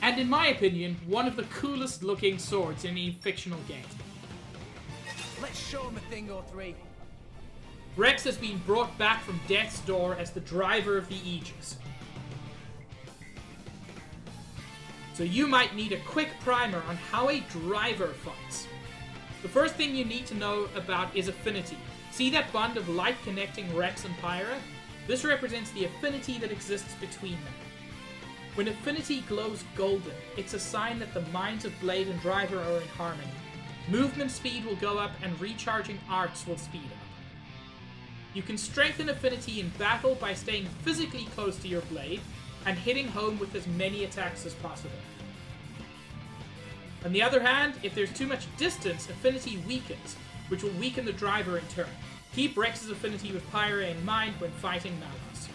S1: and in my opinion, one of the coolest looking swords in any fictional game.
S4: Let's show him a thing or three.
S1: Rex has been brought back from death's door as the driver of the Aegis. So you might need a quick primer on how a driver fights. The first thing you need to know about is affinity. See that bond of light connecting Rex and Pyrus? This represents the affinity that exists between them. When affinity glows golden, it's a sign that the minds of Blade and Driver are in harmony. Movement speed will go up and recharging arts will speed up. You can strengthen affinity in battle by staying physically close to your blade and hitting home with as many attacks as possible. On the other hand, if there's too much distance, affinity weakens, which will weaken the driver in turn. Keep Rex's affinity with Pyra in mind when fighting Malos.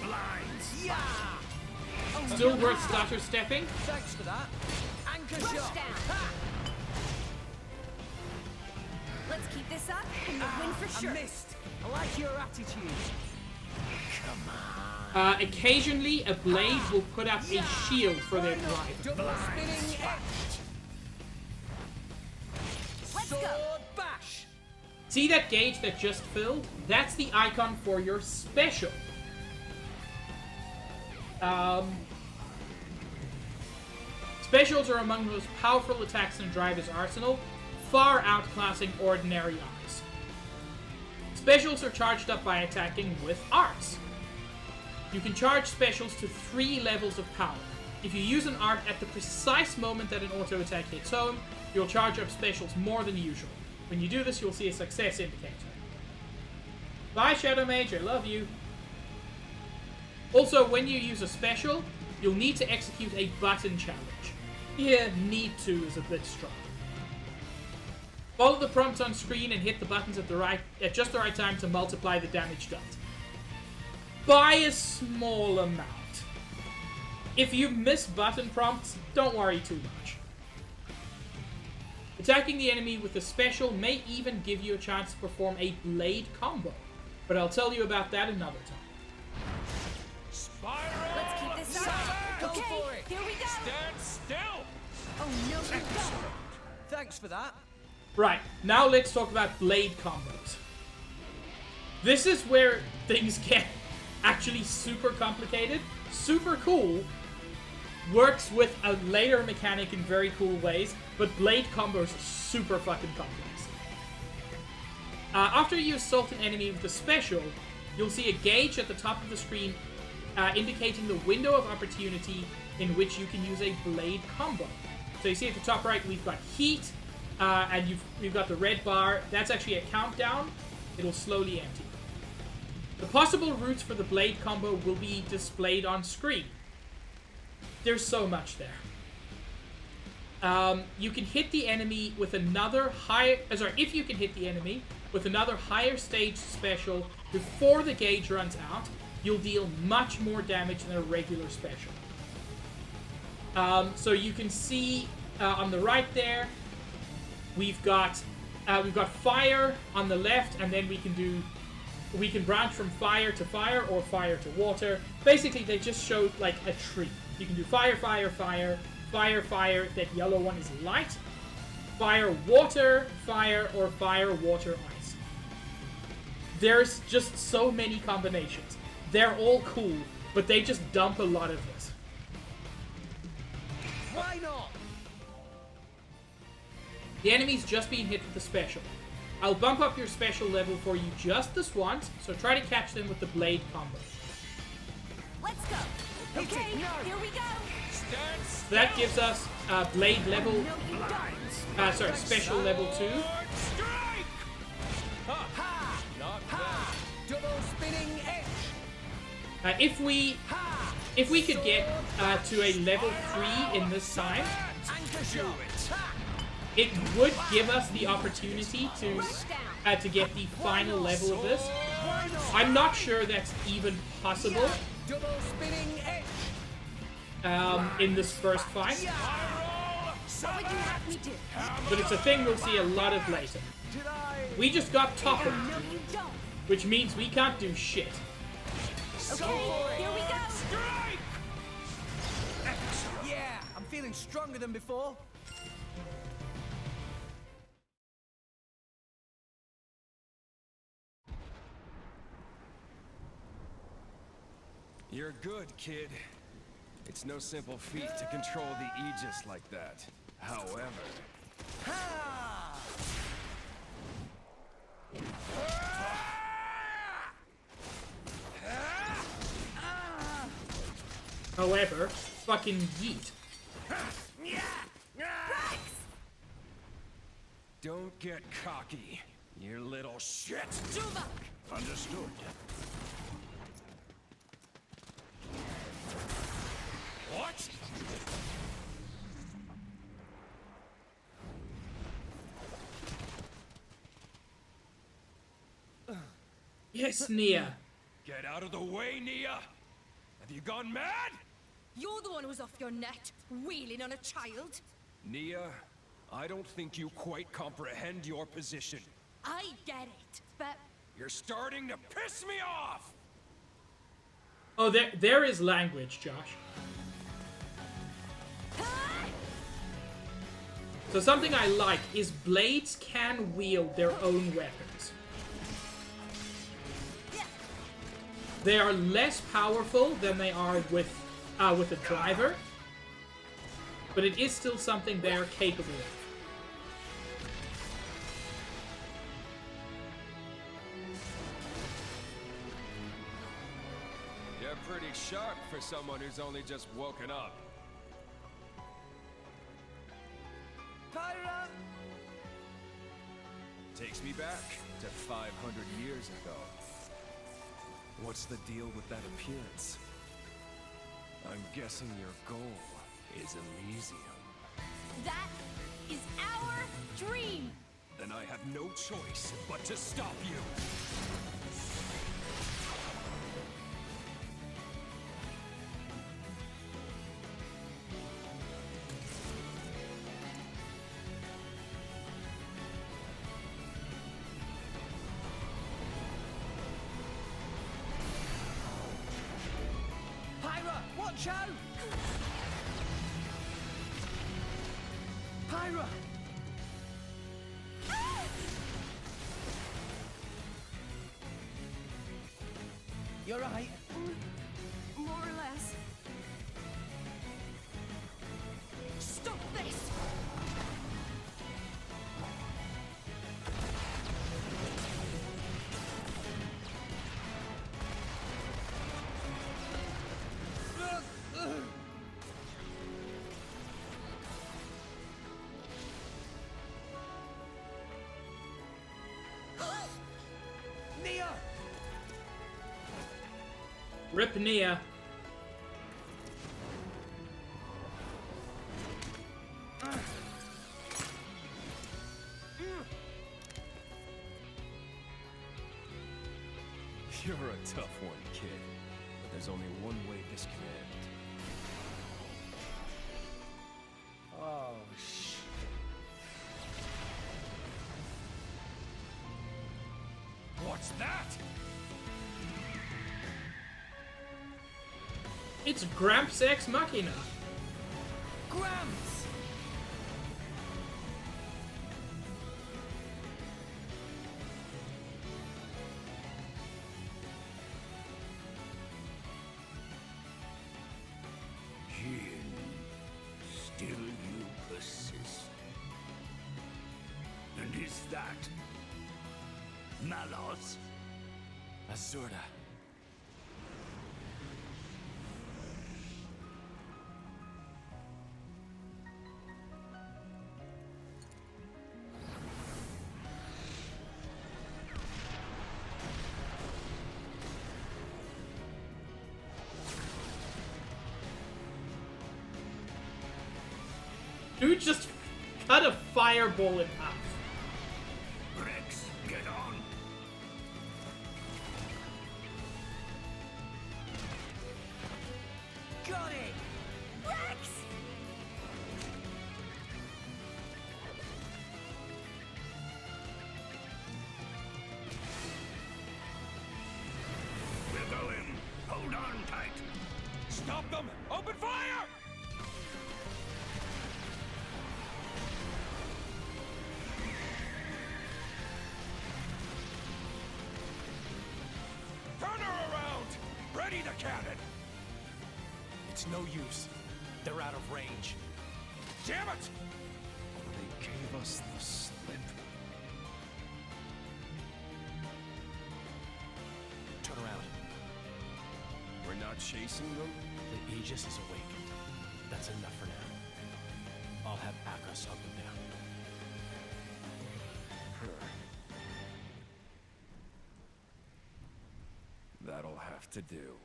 S4: Blinds! Yeah!
S1: Still worth Stutter Stepping?
S4: Thanks for that. Anchor
S11: Rush
S4: shot!
S11: down.
S4: Ha!
S11: Let's keep this up and you'll win for sure.
S4: I missed. I like your attitude. Come on.
S1: Occasionally, a blade will put up a shield for their driver.
S4: Double spinning edge.
S11: Let's go.
S4: Sword bash.
S1: See that gauge that just filled? That's the icon for your special. Specials are among the most powerful attacks in Driver's arsenal, far outclassing ordinary arms. Specials are charged up by attacking with arts. You can charge specials to 3 levels of power. If you use an art at the precise moment that an auto attack hits home, you'll charge up specials more than usual. When you do this, you'll see a success indicator. Bye, Shadow Mage, I love you. Also, when you use a special, you'll need to execute a button challenge. Yeah, need to is a bit strong. Follow the prompts on screen and hit the buttons at just the right time to multiply the damage dealt. By a small amount. If you miss button prompts, don't worry too much. Attacking the enemy with a special may even give you a chance to perform a blade combo, but I'll tell you about that another time.
S3: Spiral!
S7: Let's keep this up.
S4: Go
S7: Okay,
S4: for it.
S7: here we go.
S3: Stand still!
S4: Oh no, you don't. Thanks for that.
S1: Right, now let's talk about blade combos. This is where things get actually super complicated, super cool, works with a layer mechanic in very cool ways, but blade combos are super fucking complex. After you assault an enemy with a special, you'll see a gauge at the top of the screen indicating the window of opportunity in which you can use a blade combo. So you see at the top right, we've got heat, and we've got the red bar. That's actually a countdown. It'll slowly empty. The possible routes for the blade combo will be displayed on screen. There's so much there. You can hit the enemy with another if you can hit the enemy with another higher stage special before the gauge runs out, you'll deal much more damage than a regular special. So you can see on the right there, we've got fire on the left, and then we can branch from fire to fire or fire to water. Basically, they just showed like a tree. You can do fire, fire, fire, fire, fire. That yellow one is light. Fire, water, fire, or fire, water, ice. There's just so many combinations. They're all cool, but they just dump a lot of this.
S4: Why not?
S1: The enemy's just being hit with the special. I'll bump up your special level for you just this once, so try to catch them with the blade combo.
S7: Let's go. Okay, here we go.
S3: Stand still!
S1: So that gives us blade level.
S7: No, you don't.
S1: Special level 2.
S3: Strike! Ha!
S4: Ha!
S3: Not
S4: Ha! Double spinning edge.
S1: If we could get to a level 3 in this time,
S4: Anchor shot.
S1: it would give us the opportunity to get the final level of this. I'm not sure that's even possible
S4: Double spinning edge.
S1: in this first fight,
S7: What would you have me do?
S1: but it's a thing we'll see a lot of later. We just got toppled,
S7: No, you don't.
S1: which means we can't do shit.
S7: Okay, here we go.
S3: Strike!
S4: Yeah, I'm feeling stronger than before.
S12: You're good, kid. It's no simple feat to control the Aegis like that. However...
S4: Ha!
S1: However, fucking yeet.
S12: Don't get cocky, you little shit.
S5: Understood.
S3: What?
S1: Yes, Nia.
S3: Get out of the way, Nia! Have you gone mad?
S11: You're the one who's off your nut, wheeling on a child.
S12: Nia, I don't think you quite comprehend your position.
S11: I get it, but
S12: You're starting to piss me off!
S1: Oh, there is language, Josh. So something I like is blades can wield their own weapons. They are less powerful than they are with a driver, but it is still something they are capable of.
S12: for someone who's only just woken up.
S4: Pyra!
S12: Takes me back to 500 years ago. What's the deal with that appearance? I'm guessing your goal is Elysium.
S7: That is our dream!
S12: Then I have no choice but to stop you!
S4: Pyra, watch out! Pyra! You're right.
S16: More or less.
S7: Stop this!
S4: Nia!
S1: Rip Nia.
S12: You're a tough one, kid. But there's only one way this can end.
S4: Oh, shit.
S12: What's that?
S1: It's Gramps Ex Machina.
S4: Gramps!
S5: Jin, still you persist. And is that Malos?
S9: Azurda.
S1: Dude just cut a fireball in half.
S5: Rex, get on!
S4: Got it!
S7: Rex!
S5: We're going! Hold on tight!
S12: Stop them! Open fire! Turn her around! Ready the cannon!
S9: It's no use. They're out of range.
S12: Damn it! They gave us the slip.
S9: Turn around.
S12: We're not chasing them?
S9: The Aegis is awakened. That's enough for now. I'll have Akos hunt them down.
S12: That'll have to do.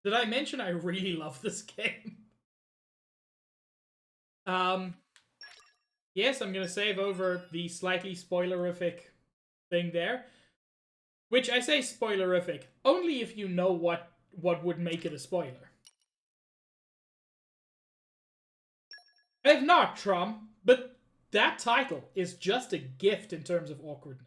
S1: Did I mention I really love this game? Yes, I'm gonna save over the slightly spoilerific thing there. Which I say spoilerific only if you know what would make it a spoiler. I have not, Trom, but that title is just a gift in terms of awkwardness.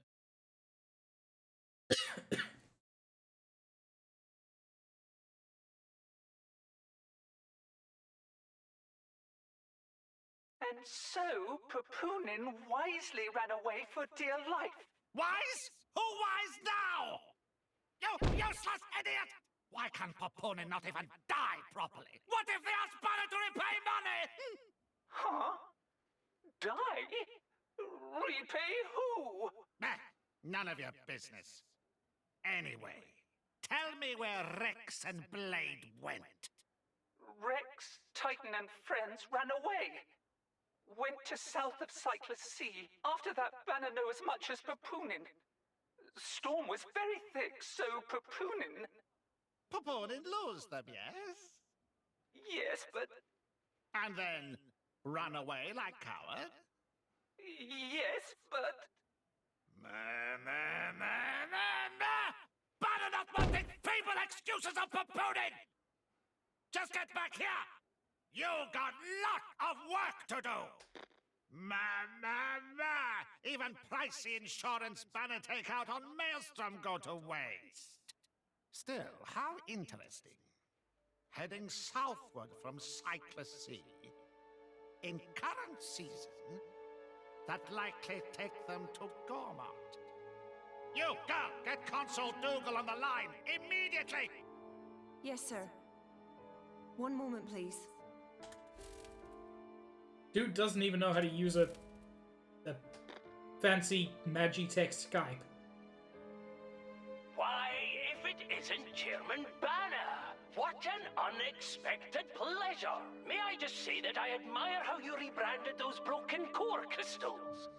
S8: And so, Papunin wisely ran away for dear life.
S10: Wise? Who wise now? You useless idiot! Why can't Popone not even die properly? What if they ask Banner to repay money?
S17: Huh? Die? Repay who?
S10: None of your business. Anyway, tell me where Rex and Blade went.
S17: Rex, Titan, and friends ran away. Went to south of Cyclus Sea. After that, Banner knew as much as Popoonin. Storm was very thick, so Popoonin...
S10: Popoonin lose them, yes?
S17: Yes, but...
S10: And then run away like coward?
S17: Yes, but...
S10: Banner not wanting feeble excuses of Popoonin! Just get back here! You got lot of work to do! Even pricey insurance Banner take out on Maelstrom go to waste. Still, how interesting. Heading southward from Cyclus Sea. In current season, that likely take them to Gormont. You, girl, get Consul Dougal on the line immediately!
S16: Yes, sir. One moment, please.
S1: Dude doesn't even know how to use a fancy Magitech Skype.
S18: Why, if it isn't Chairman Banner! What an unexpected pleasure! May I just say that I admire how you rebranded those broken core crystals?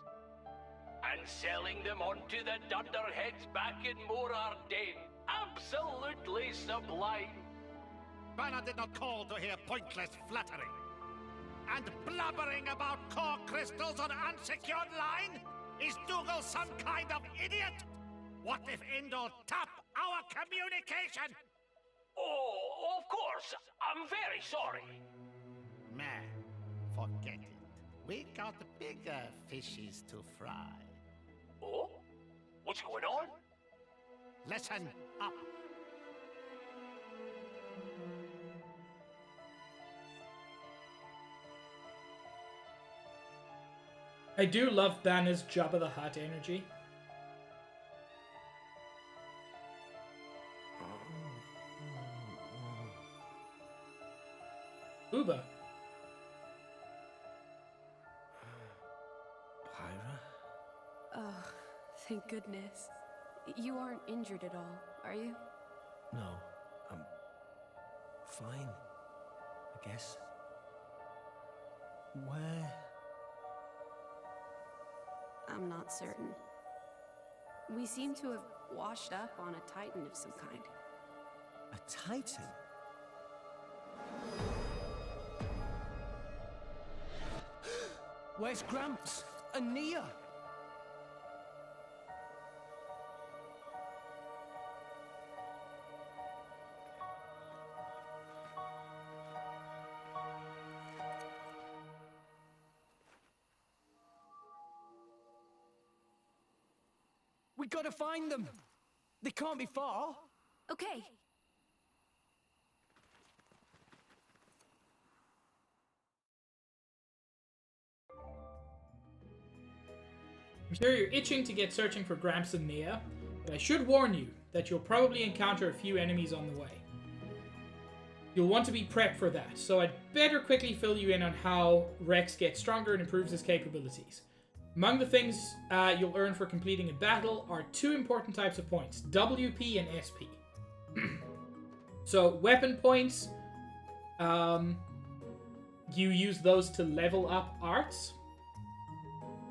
S18: And selling them onto the dunderheads back in Morardane. Absolutely sublime!
S10: Banner did not call to hear pointless flattery. And blubbering about core crystals on unsecured line? Is Dougal some kind of idiot? What if Indor tap our communication?
S18: Oh, of course. I'm very sorry.
S10: Man, forget it. We got bigger fishes to fry.
S18: Oh? What's going on?
S10: Listen up.
S1: I do love Banner's Jabba the Hutt energy. Uba.
S16: Pyra? Oh, thank goodness. You aren't injured at all, are you?
S19: No, I'm fine, I guess. Where?
S16: I'm not certain. We seem to have washed up on a Titan of some kind.
S19: A Titan?
S4: Where's Gramps? And Nia? We gotta find them! They can't be far!
S16: Okay.
S1: I'm sure you're itching to get searching for Gramps and Nia, but I should warn you that you'll probably encounter a few enemies on the way. You'll want to be prepped for that, so I'd better quickly fill you in on how Rex gets stronger and improves his capabilities. Among the things you'll earn for completing a battle are two important types of points, WP and SP. So, weapon points, you use those to level up arts.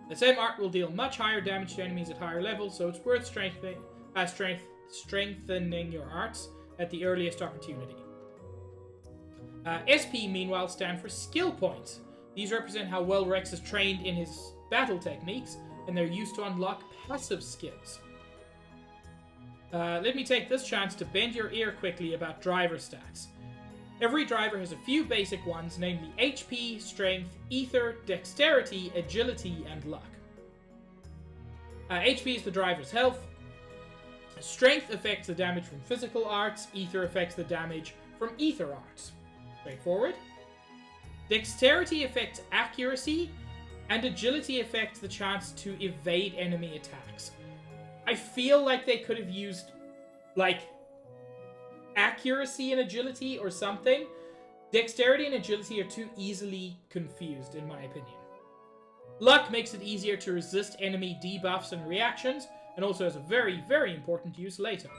S1: The same art will deal much higher damage to enemies at higher levels, so it's worth strengthening your arts at the earliest opportunity. SP, meanwhile, stand for skill points. These represent how well Rex is trained in his battle techniques, and they're used to unlock passive skills. Let me take this chance to bend your ear quickly about driver stats. Every driver has a few basic ones, namely HP, Strength, Ether, Dexterity, Agility, and Luck. HP is the driver's health. Strength affects the damage from physical arts. Ether affects the damage from ether arts. Straightforward. Dexterity affects accuracy, and Agility affects the chance to evade enemy attacks. I feel like they could have used, like, accuracy and agility or something. Dexterity and agility are too easily confused, in my opinion. Luck makes it easier to resist enemy debuffs and reactions, and also has a very, very important use later.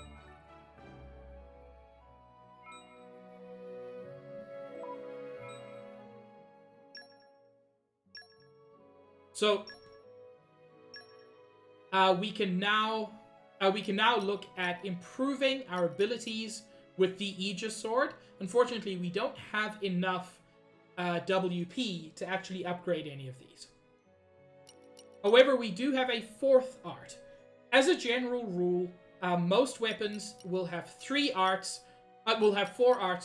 S1: So, we can now look at improving our abilities with the Aegis Sword. Unfortunately, we don't have enough WP to actually upgrade any of these. However, we do have a fourth art. As a general rule, most weapons will have 4 arts,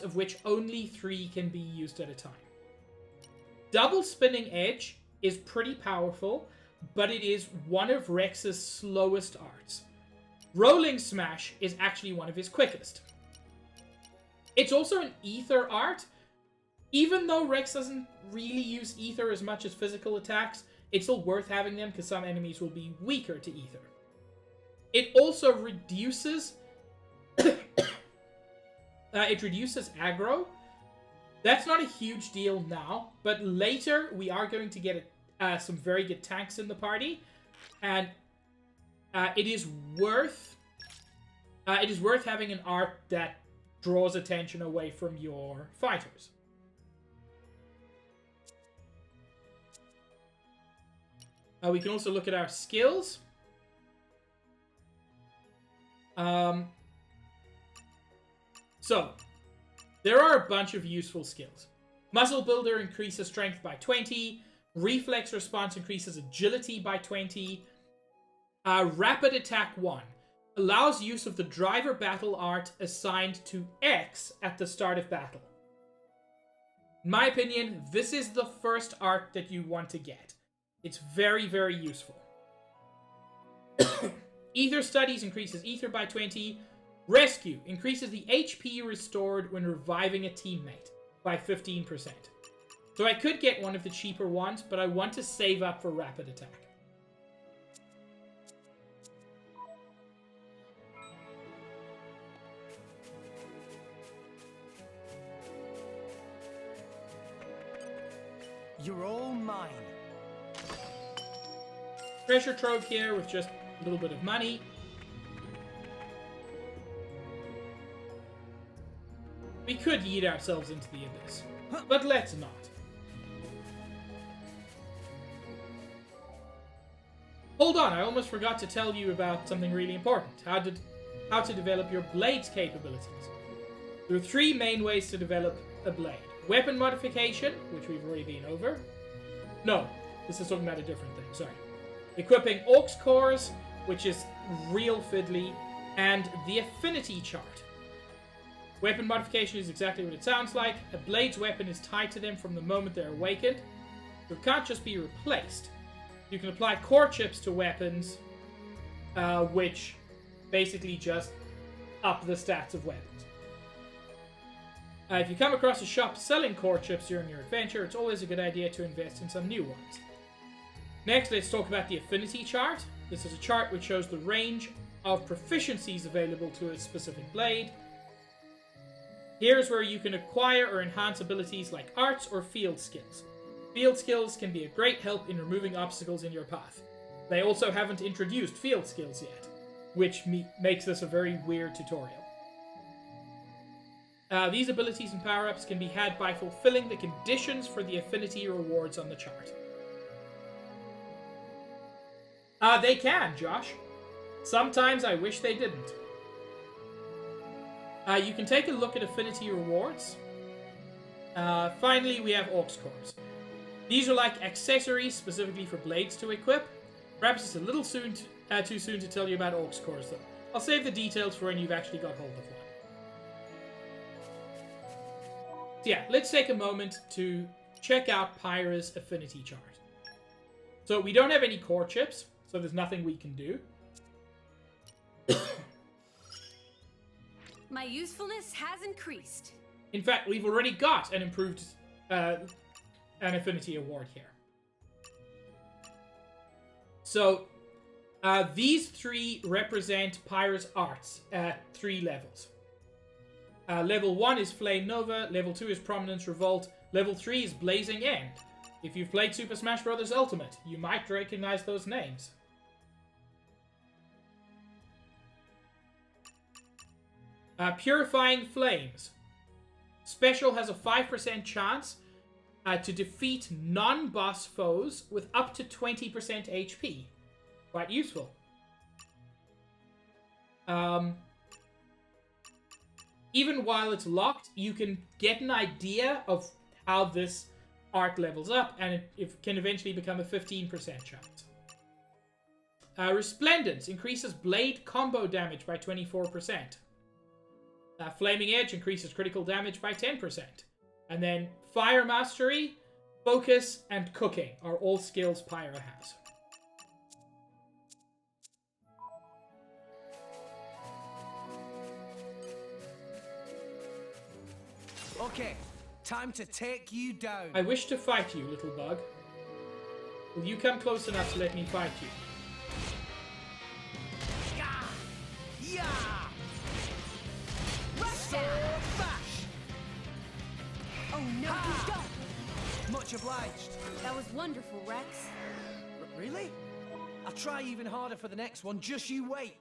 S1: of which only 3 can be used at a time. Double Spinning Edge is pretty powerful, but it is one of Rex's slowest arts. Rolling Smash is actually one of his quickest. It's also an ether art. Even though Rex doesn't really use ether as much as physical attacks, it's still worth having them because some enemies will be weaker to ether. It also reduces aggro. That's not a huge deal now, but later we are going to get some very good tanks in the party, and it is worth having an art that draws attention away from your fighters. We can also look at our skills. So, there are a bunch of useful skills. Muscle Builder increases strength by 20. Reflex Response increases agility by 20. Rapid Attack 1 allows use of the Driver Battle art assigned to X at the start of battle. In my opinion, this is the first art that you want to get. It's very, very useful. Ether Studies increases ether by 20. Rescue increases the HP restored when reviving a teammate by 15%. So I could get one of the cheaper ones, but I want to save up for Rapid Attack.
S4: You're all mine.
S1: Treasure trove here with just a little bit of money. We could yeet ourselves into the abyss, but let's not. Hold on, I almost forgot to tell you about something really important. How to develop your blade's capabilities. There are 3 main ways to develop a blade. Weapon modification, which we've already been over. No, this is talking about a different thing, sorry. Equipping Aux Cores, which is real fiddly, and the Affinity Chart. Weapon modification is exactly what it sounds like. A blade's weapon is tied to them from the moment they're awakened. It can't just be replaced. You can apply core chips to weapons, which basically just up the stats of weapons. If you come across a shop selling core chips during your adventure, it's always a good idea to invest in some new ones. Next, let's talk about the Affinity Chart. This is a chart which shows the range of proficiencies available to a specific blade. Here's where you can acquire or enhance abilities like arts or field skills. Field skills can be a great help in removing obstacles in your path. They also haven't introduced field skills yet, which makes this a very weird tutorial. These abilities and power-ups can be had by fulfilling the conditions for the affinity rewards on the chart. They can, Josh. Sometimes I wish they didn't. You can take a look at affinity rewards. Finally, we have Aux Cores. These are like accessories specifically for blades to equip. Perhaps it's a little too soon to tell you about Aux Cores, though. I'll save the details for when you've actually got hold of one. So yeah, let's take a moment to check out Pyrus' Affinity Chart. So we don't have any core chips, so there's nothing we can do.
S16: My usefulness has increased.
S1: In fact, we've already got an improved an affinity award here. So these 3 represent Pyrus arts at 3 levels. Level 1 is Flame Nova, level 2 is Prominence Revolt, level 3 is Blazing End. If you've played Super Smash Bros. Ultimate, you might recognize those names. Purifying Flames. Special has a 5% chance to defeat non-boss foes with up to 20% HP. Quite useful. Even while it's locked, you can get an idea of how this art levels up, and it can eventually become a 15% chance. Resplendence increases blade combo damage by 24%. Flaming Edge increases critical damage by 10%. And then Fire Mastery, Focus, and Cooking are all skills Pyra has.
S4: Okay, time to take you down.
S1: I wish to fight you, little bug. Will you come close enough to let me fight you?
S4: Yeah! Sword bash!
S16: Oh no, you don't!
S4: Much obliged.
S16: That was wonderful, Rex.
S4: Really? I'll try even harder for the next one, just you wait.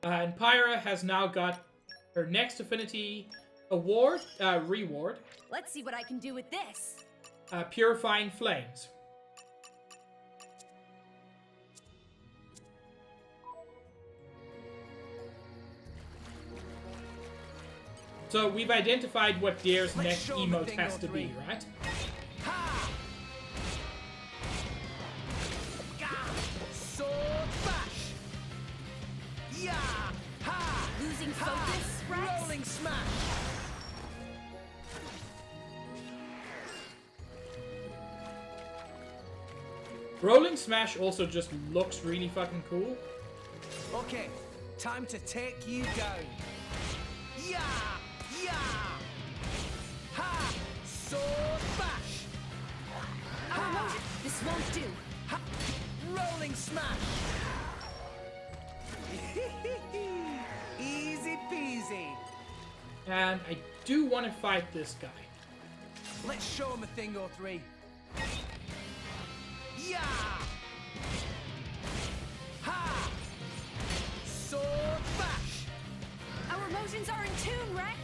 S1: And Pyra has now got her next Affinity Award, reward.
S16: Let's see what I can do with this.
S1: Purifying Flames. So we've identified what Dare's next emote has to be, right?
S4: Sword bash! Yeah! Ha!
S16: Losing focus, Rex?
S4: Rolling smash!
S1: Rolling Smash also just looks really fucking cool.
S4: Okay, time to take you down. Yeah! Yeah! Ha! Sword bash!
S16: Ha! This won't do.
S4: Ha! Rolling smash! Easy peasy.
S1: And I do want to fight this guy.
S4: Let's show him a thing or three. Yeah! Ha! Sword bash!
S16: Our emotions are in tune, Rex.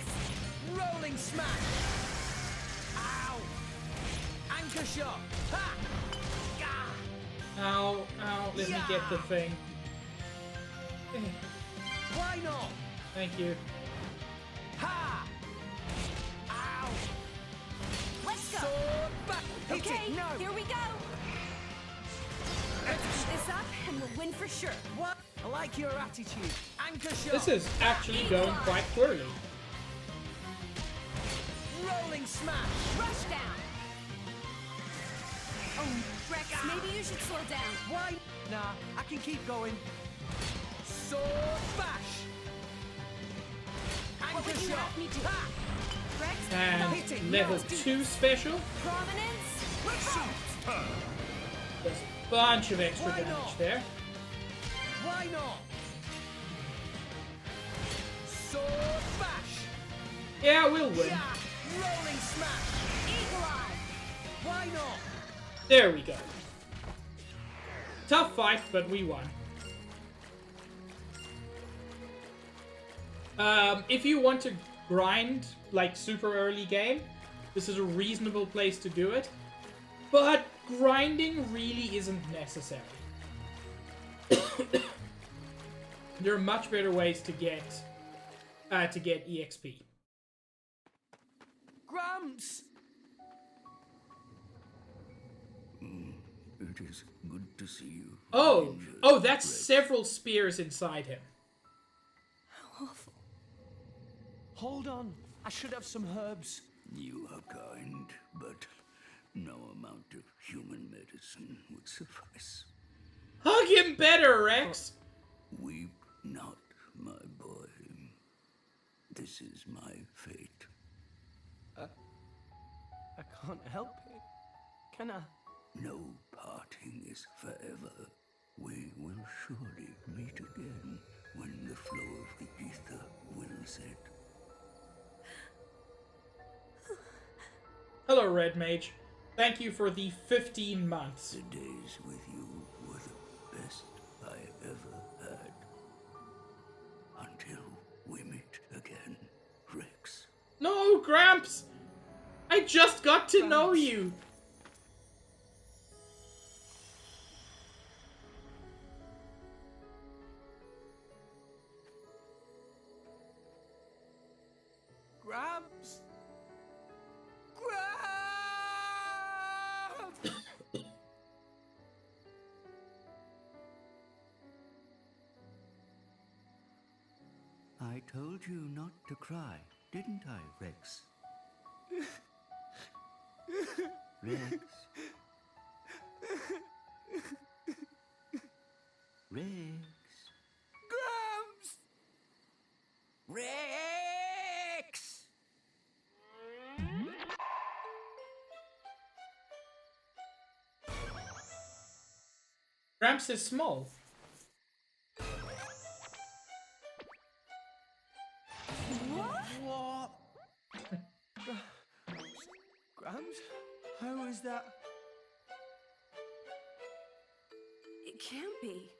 S4: Rolling smash! Ow! Anchor shot! Ha!
S1: Ow, ow, let me get the thing.
S4: Why not?
S1: Thank you.
S4: Ha! Ow!
S16: Let's go!
S4: Sword back! Hit
S16: Okay,
S4: it! No!
S16: here we go! Let's keep this up and we'll win for sure.
S4: What? I like your attitude. Anchor shot!
S1: This is actually going quite poorly.
S4: Rolling smash!
S16: Rush down! Oh, Rex, maybe you should slow down.
S4: Why? Nah, I can keep going. Sword bash!
S16: What
S4: Anchor
S16: would you
S4: shot!
S16: have me do?
S4: Ha!
S16: Rex,
S1: And level 2 special.
S16: Prominence, revolt!
S1: There's a bunch of extra
S4: Why
S1: damage
S4: not?
S1: there.
S4: Why not? Sword bash!
S1: Yeah, we'll win.
S4: Yeah! Rolling smash!
S16: Eagle eye!
S4: Why not?
S1: There we go. Tough fight, but we won. If you want to grind, like, super early game, this is a reasonable place to do it. But grinding really isn't necessary. There are much better ways to get EXP.
S4: Gramps!
S5: It is good to see you.
S1: Oh, that's several spears inside him.
S4: How awful. Hold on. I should have some herbs.
S5: You are kind, but no amount of human medicine would suffice.
S1: Hug him better, Rex!
S5: Weep not, my boy. This is my fate.
S4: I can't help it. Can I?
S5: No parting is forever. We will surely meet again when the flow of the ether will set.
S1: Hello, Red Mage. Thank you for the 15 months.
S5: The days with you were the best I ever had. Until we meet again, Rex.
S1: No, Gramps! I just got to know you!
S4: Gramps!
S5: I told you not to cry, didn't I, Rex? Rex? Rex?
S4: Gramps! Rex!
S1: Gramps is small.
S4: What? Gramps? How is that?
S16: It can't be.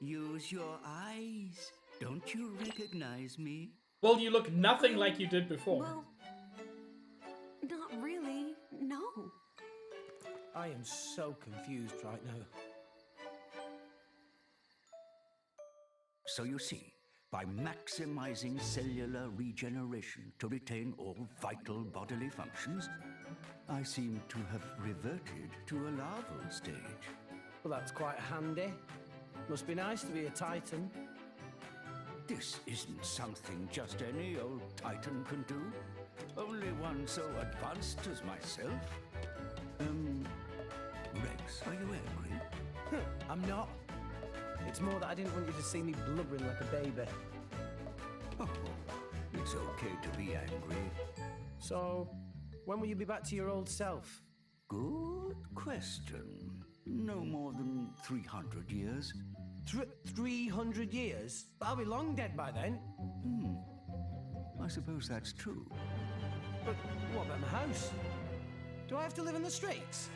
S5: Use your eyes. Don't you recognize me?
S1: Well, you look nothing like you did before.
S16: Well, not really. No.
S19: I am so confused right now.
S5: So you see, by maximizing cellular regeneration to retain all vital bodily functions, I seem to have reverted to a larval stage.
S19: Well, that's quite handy. Must be nice to be a Titan.
S5: This isn't something just any old Titan can do. Only one so advanced as myself. Rex, are you angry?
S19: I'm not. It's more that I didn't want you to see me blubbering like a baby.
S5: Oh, it's okay to be angry.
S19: So, when will you be back to your old self?
S5: Good question. No more than 300 years.
S19: 300 years? I'll be long dead by then.
S5: I suppose that's true.
S19: But what about my house? Do I have to live in the streets?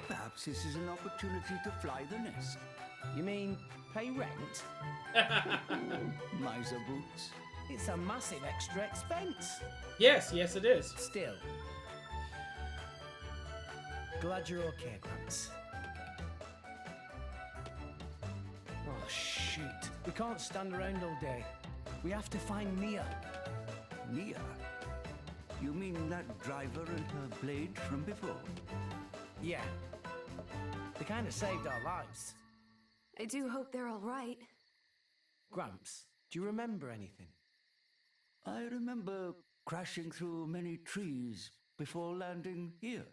S5: Perhaps this is an opportunity to fly the nest.
S19: You mean pay rent?
S5: Miser boots.
S19: It's a massive extra expense.
S1: Yes, it is.
S19: Still. Glad you're okay, Gramps. Oh, shoot. We can't stand around all day. We have to find Nia.
S5: Nia? You mean that driver and her blade from before?
S19: Yeah. They kind of saved our lives.
S16: I do hope they're all right.
S19: Gramps, do you remember anything?
S5: I remember crashing through many trees before landing here.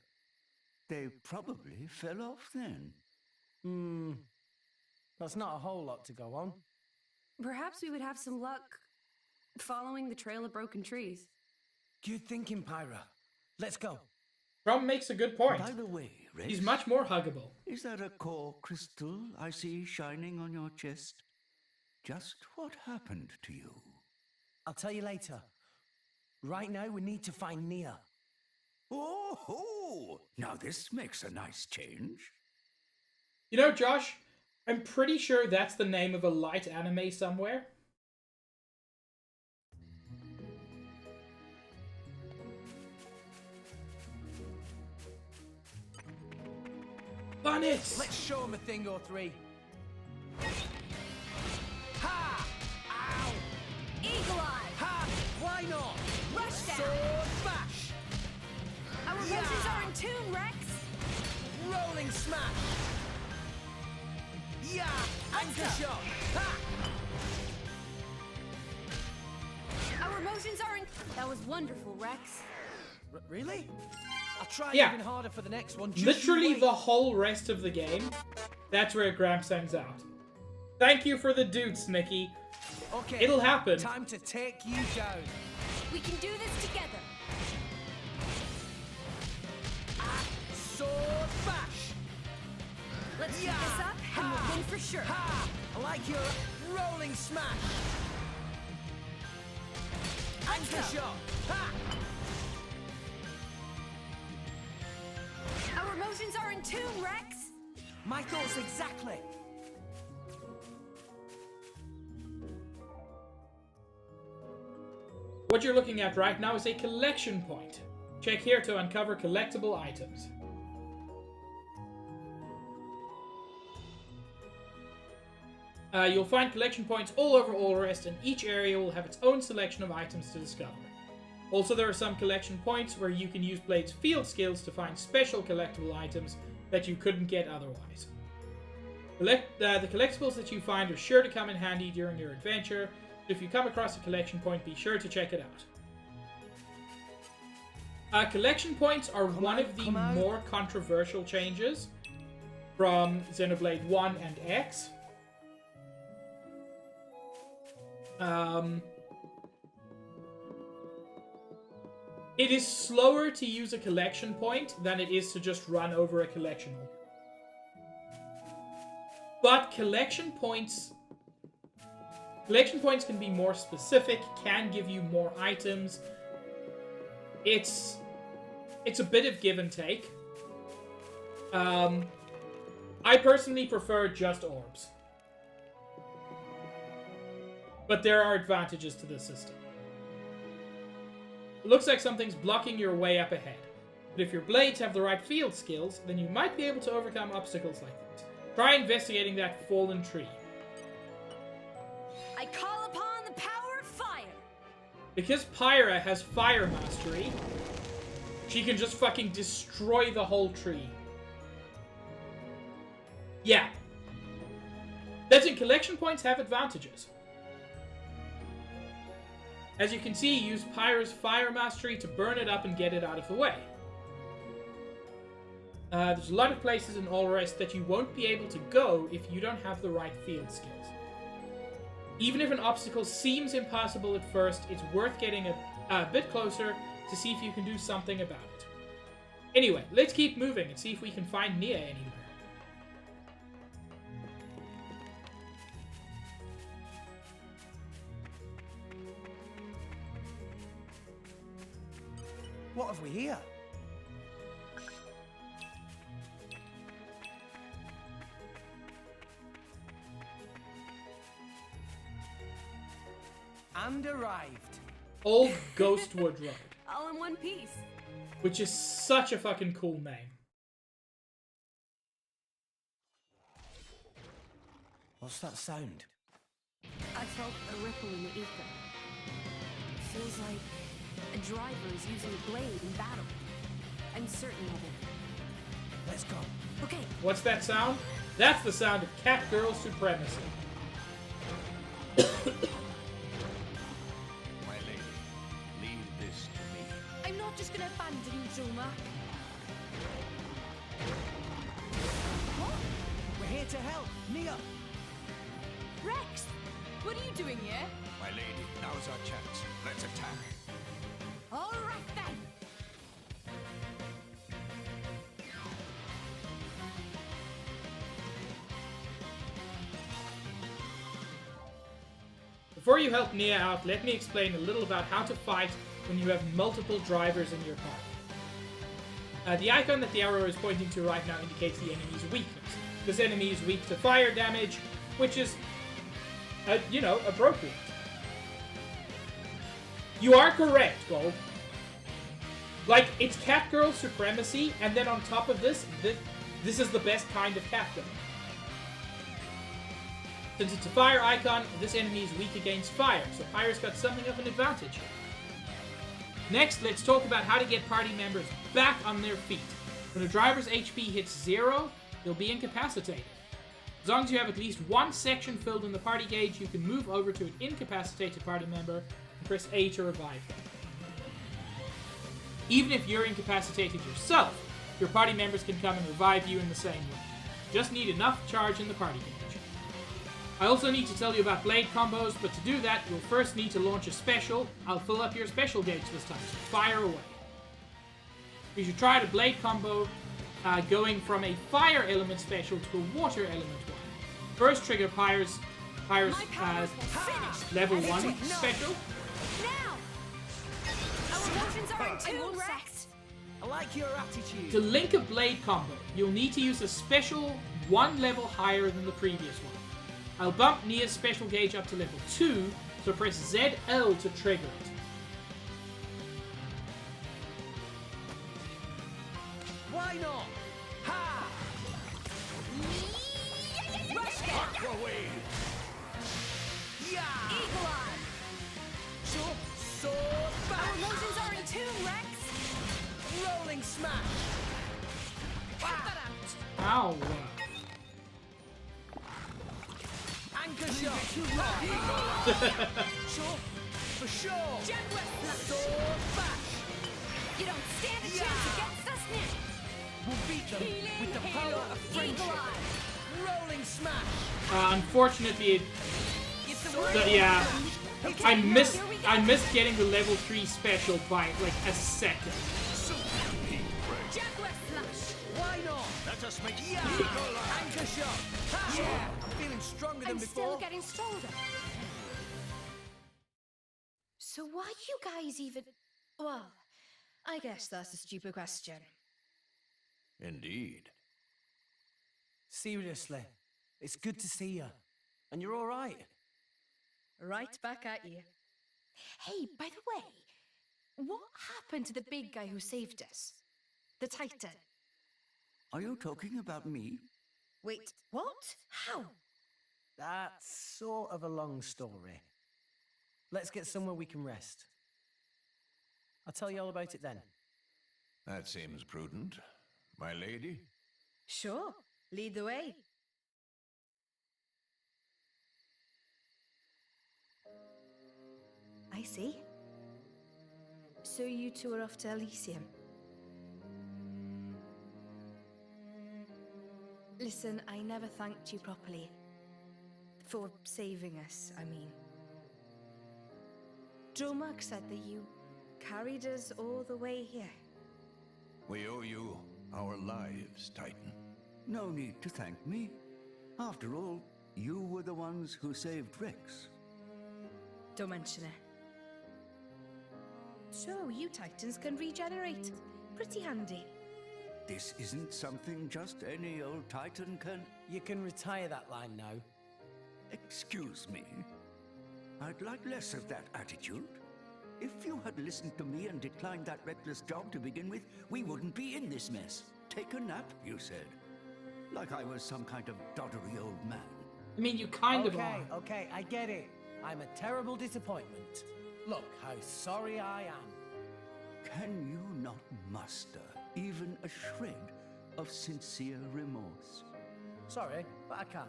S5: They probably fell off then.
S19: That's not a whole lot to go on.
S16: Perhaps we would have some luck following the trail of broken trees.
S19: Good thinking, Pyra. Let's go.
S1: Rom makes a good point.
S5: By the way, Rex,
S1: he's much more huggable.
S5: Is that a core crystal I see shining on your chest? Just what happened to you?
S19: I'll tell you later. Right now, we need to find Nia.
S5: Oh, now this makes a nice change.
S1: You know, Josh, I'm pretty sure that's the name of a light anime somewhere. Bunnies!
S4: Let's show him a thing or three. Ha! Ow!
S7: Eagle Eye!
S4: Ha! Why not?
S7: Rush down!
S4: Sword bash!
S7: Our emotions are in tune, Rex!
S4: Rolling smash! Yeah! Anchor shot! Ha!
S7: Our emotions are in... That was wonderful, Rex.
S4: Really? I'll try
S1: Yeah.
S4: even harder for the next one. Just
S1: Literally
S4: wait.
S1: the whole rest of the game, that's where Gramps hangs out. Thank you for the dudes, Nikki.
S4: Okay.
S1: It'll happen.
S4: Time to take you down.
S7: We can do this together.
S4: Sword bash!
S7: Let's keep this up and we'll win for sure.
S4: Ha! I like your rolling smash. Anchor shot. Ha!
S11: emotions are in tune, Rex!
S4: My thoughts exactly.
S1: What you're looking at right now is a collection point. Check here to uncover collectible items. You'll find collection points all over Allrest, and each area will have its own selection of items to discover. Also, there are some collection points where you can use Blade's field skills to find special collectible items that you couldn't get otherwise. The collectibles that you find are sure to come in handy during your adventure, so if you come across a collection point, be sure to check it out. Collection points are one of the more controversial changes from Xenoblade 1 and X. It is slower to use a collection point than it is to just run over a collectible. But collection points can be more specific, can give you more items. It's a bit of give and take. I personally prefer just orbs. But there are advantages to this system. It looks like something's blocking your way up ahead. But if your blades have the right field skills, then you might be able to overcome obstacles like this. Try investigating that fallen tree.
S11: I call upon the power of fire!
S1: Because Pyra has fire mastery, she can just fucking destroy the whole tree. Yeah. That's in collection points have advantages. As you can see, use Pyra's fire mastery to burn it up and get it out of the way. There's a lot of places in Allrest that you won't be able to go if you don't have the right field skills. Even if an obstacle seems impossible at first, it's worth getting a bit closer to see if you can do something about it. Anyway, let's keep moving and see if we can find Nia anywhere.
S4: What have we here? And arrived.
S1: Old Ghostwood Road.
S11: All in one piece.
S1: Which is such a fucking cool name.
S4: What's that sound?
S16: I felt a ripple in the ether. It feels like a driver is using a blade in battle. I'm certain of it.
S4: Let's go.
S16: Okay.
S1: What's that sound? That's the sound of Catgirl supremacy.
S15: My lady, leave this to me.
S11: I'm not just gonna abandon you, Joma.
S4: What? We're here to help. Nia!
S11: Rex! What are you doing here?
S15: My lady, now's our chance. Let's attack.
S11: All right then.
S1: Before you help Nia out, let me explain a little about how to fight when you have multiple drivers in your party. The icon that the arrow is pointing to right now indicates the enemy's weakness. This enemy is weak to fire damage, which is, appropriate. You are correct, Gold. Like, it's Catgirl supremacy, and then on top of this, this is the best kind of Catgirl. Since it's a fire icon, this enemy is weak against fire, so Pyrus got something of an advantage here. Next, let's talk about how to get party members back on their feet. When a driver's HP hits 0, they'll be incapacitated. As long as you have at least one section filled in the party gauge, you can move over to an incapacitated party member and press A to revive them. Even if you're incapacitated yourself, your party members can come and revive you in the same way. Just need enough charge in the party gauge. I also need to tell you about blade combos, but to do that, you'll first need to launch a special. I'll fill up your special gauge this time, so fire away. You should try the blade combo going from a fire element special to a water element one. First trigger Pyrus level 1 special.
S11: Now! Our emotions are in tune, Rex!
S4: I like your attitude.
S1: To link a blade combo, you'll need to use a special one level higher than the previous one. I'll bump Nia's special gauge up to level 2, so press ZL to trigger it.
S4: Why not? Ha!
S7: Rush
S4: Yeah!
S7: Eagle Eye!
S4: Sword bash!
S7: Our emotions are in tune, Rex!
S4: Rolling smash!
S7: Cut that out!
S1: Ow.
S4: Anchor shot! Sure, for sure!
S7: Jet Whip!
S4: Sword bash!
S7: You don't stand a chance against us now!
S4: We'll beat them with the power of friendship!
S7: Eagle Eye!
S4: Rolling smash!
S1: Unfortunately, I missed getting the level 3 special by like a second.
S7: Jet Whip Slash!
S4: Why not?
S15: Let us make
S4: Anchor shot! Ha! Yeah, I'm feeling stronger than
S16: I'm
S4: before.
S16: still getting stronger. So why you guys even... Well, I guess that's a stupid question.
S15: Indeed.
S4: Seriously, it's good to see you. And you're all right.
S16: Right back at you. Hey, by the way, what happened to the big guy who saved us? The Titan.
S5: Are you talking about me?
S16: Wait, what? How?
S4: That's sort of a long story. Let's get somewhere we can rest. I'll tell you all about it then.
S15: That seems prudent. My lady?
S16: Sure, lead the way. I see. So you two are off to Elysium. Listen, I never thanked you properly. For saving us, I mean. Dromark said that you carried us all the way here.
S15: We owe you our lives, Titan.
S5: No need to thank me. After all, you were the ones who saved Rex.
S16: Don't mention it. So, you Titans can regenerate. Pretty handy.
S5: This isn't something just any old Titan can...
S4: You can retire that line now.
S5: Excuse me. I'd like less of that attitude. If you had listened to me and declined that reckless job to begin with, we wouldn't be in this mess. Take a nap, you said. Like I was some kind of doddery old man.
S1: I mean, you kind of are.
S4: Okay, I get it. I'm a terrible disappointment. Look how sorry I am.
S5: Can you not muster even a shred of sincere remorse?
S4: Sorry, but I can't.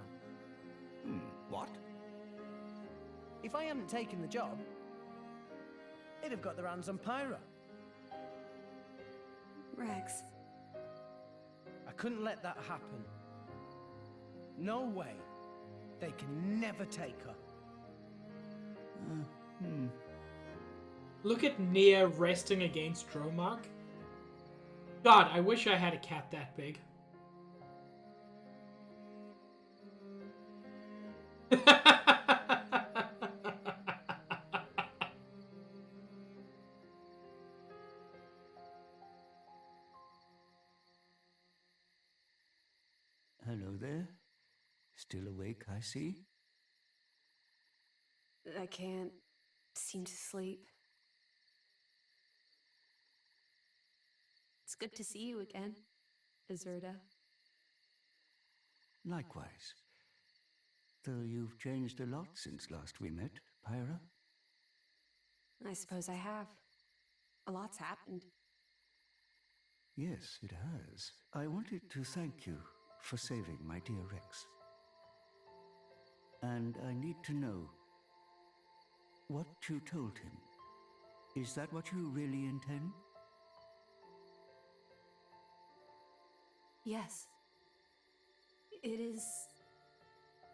S5: What?
S4: If I hadn't taken the job, they'd have got their hands on Pyrus.
S16: Rex.
S4: I couldn't let that happen. No way. They can never take her.
S1: Look at Nia resting against Dromark. God, I wish I had a cat that big.
S5: Hello there. Still awake, I see.
S16: I can't seem to sleep. It's good to see you again, Azurda.
S5: Likewise. Though you've changed a lot since last we met, Pyra.
S16: I suppose I have. A lot's happened.
S5: Yes, it has. I wanted to thank you for saving my dear Rex. And I need to know what you told him. Is that what you really intend?
S16: Yes. It is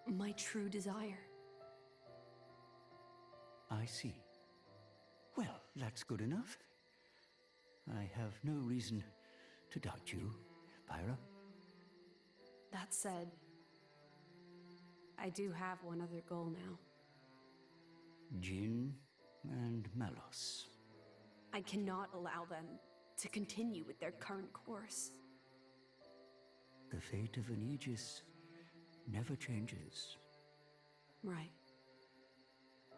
S16: my true desire.
S5: I see. Well, that's good enough. I have no reason to doubt you, Pyra.
S16: That said, I do have one other goal now.
S5: Jin and Malos.
S16: I cannot allow them to continue with their current course.
S5: The fate of an Aegis never changes.
S16: Right.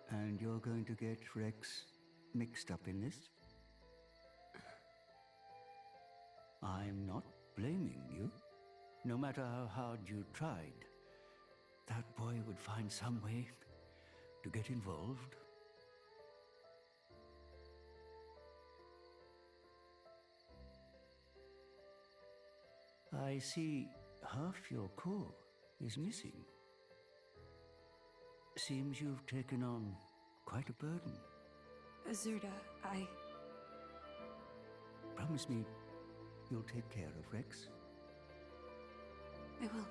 S5: And you're going to get Rex mixed up in this? I'm not blaming you. No matter how hard you tried, that boy would find some way to get involved. I see half your core is missing. Seems you've taken on quite a burden.
S16: Azurda,
S5: Promise me you'll take care of Rex.
S16: I will.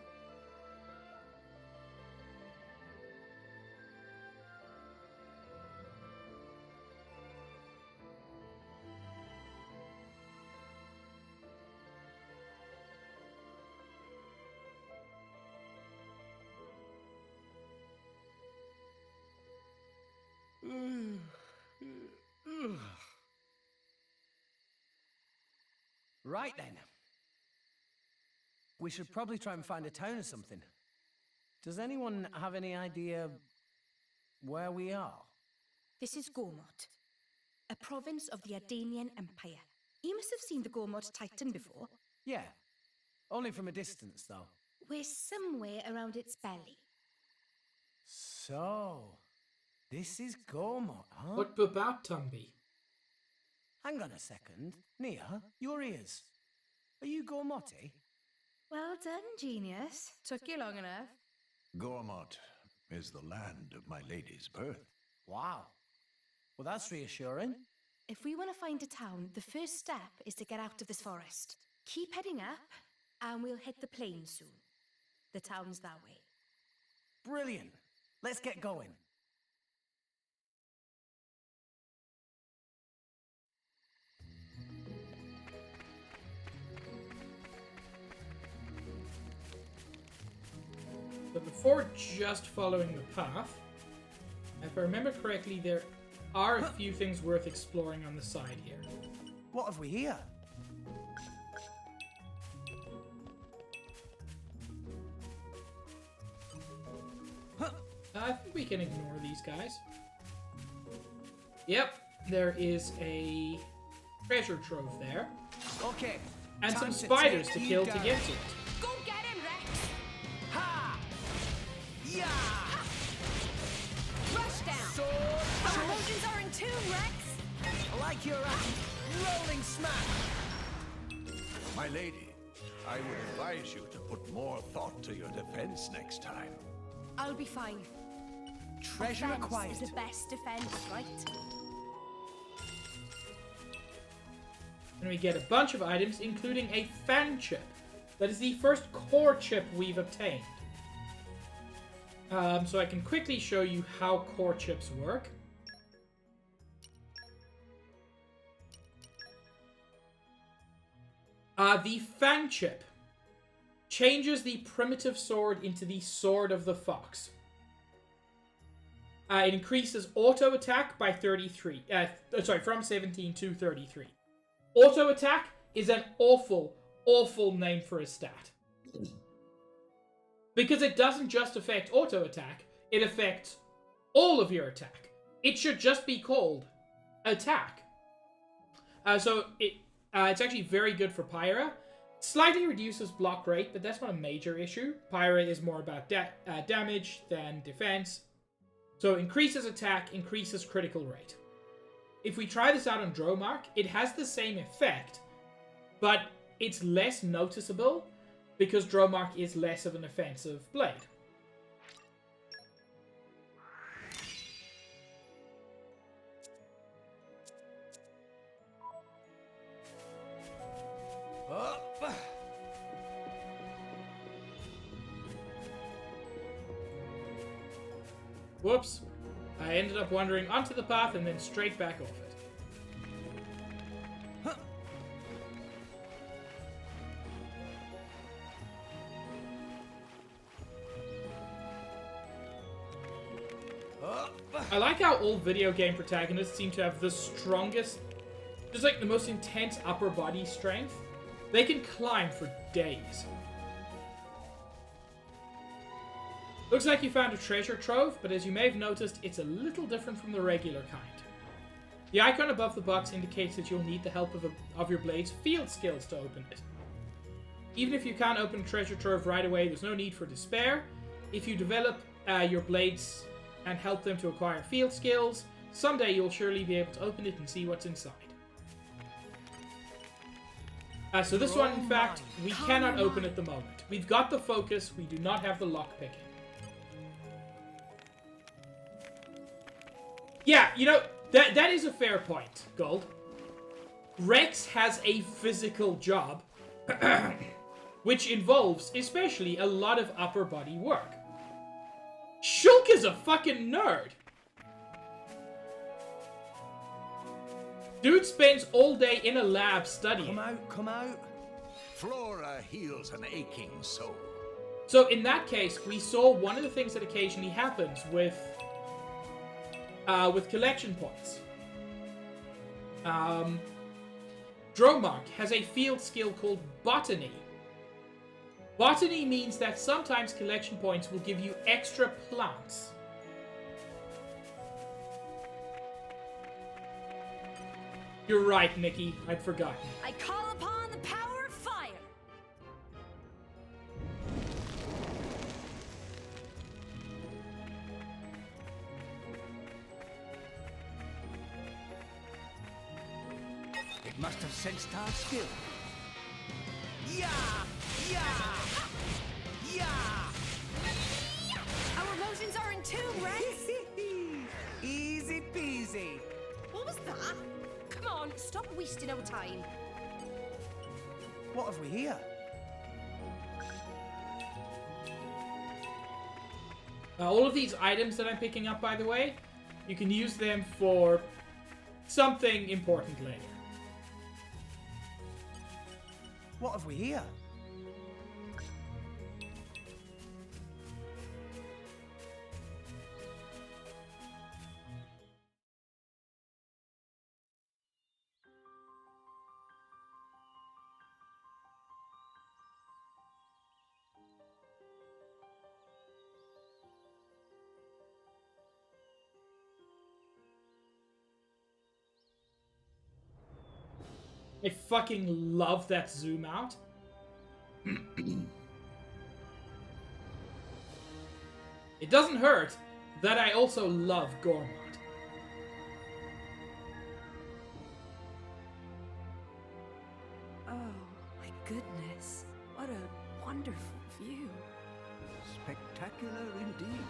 S19: Right then. We should probably try and find a town or something. Does anyone have any idea where we are?
S20: This is Gormott, a province of the Ardanian Empire. You must have seen the Gormott Titan before.
S19: Yeah. Only from a distance, though.
S20: We're somewhere around its belly.
S19: So, this is Gormott, huh?
S1: What about Tumby?
S19: Hang on a second. Nia, your ears. Are you Gormotti?
S20: Well done, genius. Took you long enough.
S15: Gormott is the land of my lady's birth.
S19: Wow. Well, that's reassuring.
S20: If we want to find a town, the first step is to get out of this forest. Keep heading up, and we'll hit the plains soon. The town's that way.
S19: Brilliant. Let's get going.
S1: But before just following the path, if I remember correctly, there are a few things worth exploring on the side here.
S19: What have we here?
S1: I think we can ignore these guys. Yep, there is a treasure trove there.
S19: Okay.
S1: And some spiders to kill to get to it.
S11: Go get him, Rex!
S19: Ha! Yeah!
S11: Rush down!
S19: Sword!
S11: The Trojans are in tune, Rex!
S19: I like your rolling smack!
S15: My lady, I would advise you to put more thought to your defense next time.
S16: I'll be fine.
S19: Treasure
S20: Offense
S19: acquired.
S20: is the best defense, right?
S1: And we get a bunch of items, including a fan chip. That is the first core chip we've obtained. So I can quickly show you how core chips work. The fan chip changes the primitive sword into the Sword of the Fox. It increases auto attack by 33. From 17 to 33. Auto attack is an awful, awful name for a stat. Because it doesn't just affect auto attack, it affects all of your attack. It should just be called attack. It's actually very good for Pyra. Slightly reduces block rate, but that's not a major issue. Pyra is more about damage than defense. So increases attack, increases critical rate. If we try this out on Dromark, it has the same effect, but it's less noticeable because Dromark is less of an offensive blade. Whoops. I ended up wandering onto the path and then straight back off it. I like how all video game protagonists seem to have the strongest just like the most intense upper body strength. They can climb for days. Looks like you found a treasure trove, but as you may have noticed, it's a little different from the regular kind. The icon above the box indicates that you'll need the help of your blade's field skills to open it. Even if you can't open a treasure trove right away, there's no need for despair. If you develop your blades and help them to acquire field skills, someday you'll surely be able to open it and see what's inside. So this one, in fact, we cannot open at the moment. We've got the focus, we do not have the lockpicking. Yeah, you know, that is a fair point, Gold. Rex has a physical job, which involves, especially, a lot of upper body work. Shulk is a fucking nerd! Dude spends all day in a lab studying.
S15: Come out, come out. Flora heals an aching soul.
S1: So in that case, we saw one of the things that occasionally happens with collection points. Dromark has a field skill called Botany. Botany means that sometimes collection points will give you extra plants. You're right, Nikki. I'd forgotten.
S7: I call upon the power of fire.
S5: It must have sensed our skill.
S4: Yeah! Yeah! Yeah!
S11: Our emotions are in tune, Rex!
S4: Easy peasy.
S11: What was that? Come on, stop wasting our time.
S4: What have we here?
S1: All of these items that I'm picking up, by the way, you can use them for something important later.
S4: What have we here?
S1: I fucking love that zoom out. It doesn't hurt that I also love Gormod.
S11: Oh, my goodness. What a wonderful view.
S5: Spectacular indeed.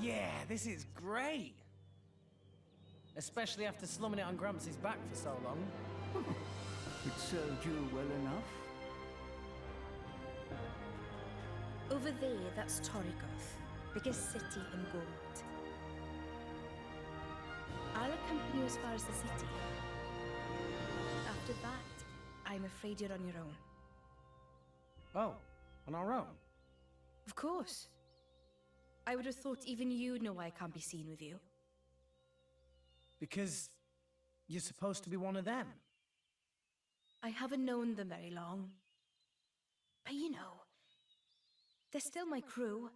S4: Yeah, this is great. Especially after slumming it on Gramps' back for so long.
S5: It served you well enough.
S20: Over there, that's Torrigoth, biggest city in Gormod. I'll accompany you as far as the city. After that, I'm afraid you're on your own.
S19: Oh, on our own?
S20: Of course. I would have thought even you'd know why I can't be seen with you.
S19: Because you're supposed to be one of them.
S20: I haven't known them very long. But you know, they're still my crew.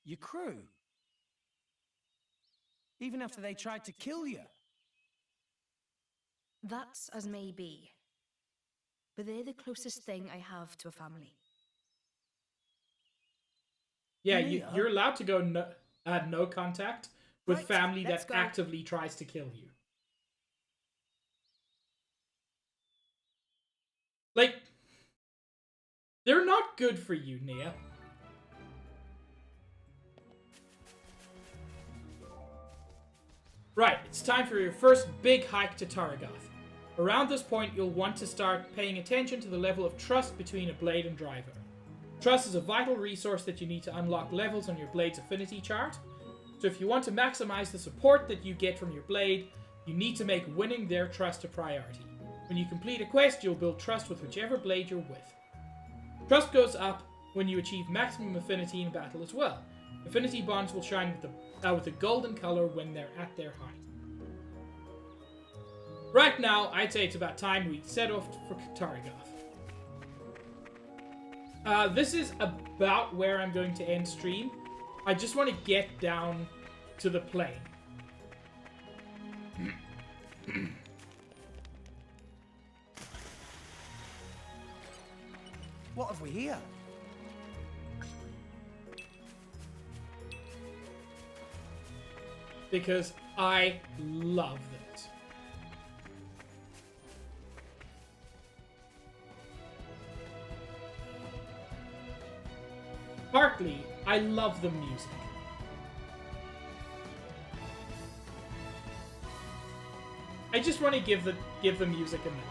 S19: Your crew? Even after they tried to kill you?
S20: That's as may be. But they're the closest thing I have to a family.
S1: Yeah, you're allowed to go add no contact with family that actively tries to kill you. Like, they're not good for you, Nia. Right, it's time for your first big hike to Torrigoth. Around this point, you'll want to start paying attention to the level of trust between a blade and driver. Trust is a vital resource that you need to unlock levels on your blade's affinity chart. So if you want to maximize the support that you get from your blade, you need to make winning their trust a priority. When you complete a quest, you'll build trust with whichever blade you're with. Trust goes up when you achieve maximum affinity in battle as well. Affinity bonds will shine with a golden color when they're at their height. Right now, I'd say it's about time we set off for Katarigoth. This is about where I'm going to end stream. I just want to get down to the plane.
S4: What have we here?
S1: Because I love this. Partly, I love the music. I just want to give the music a minute.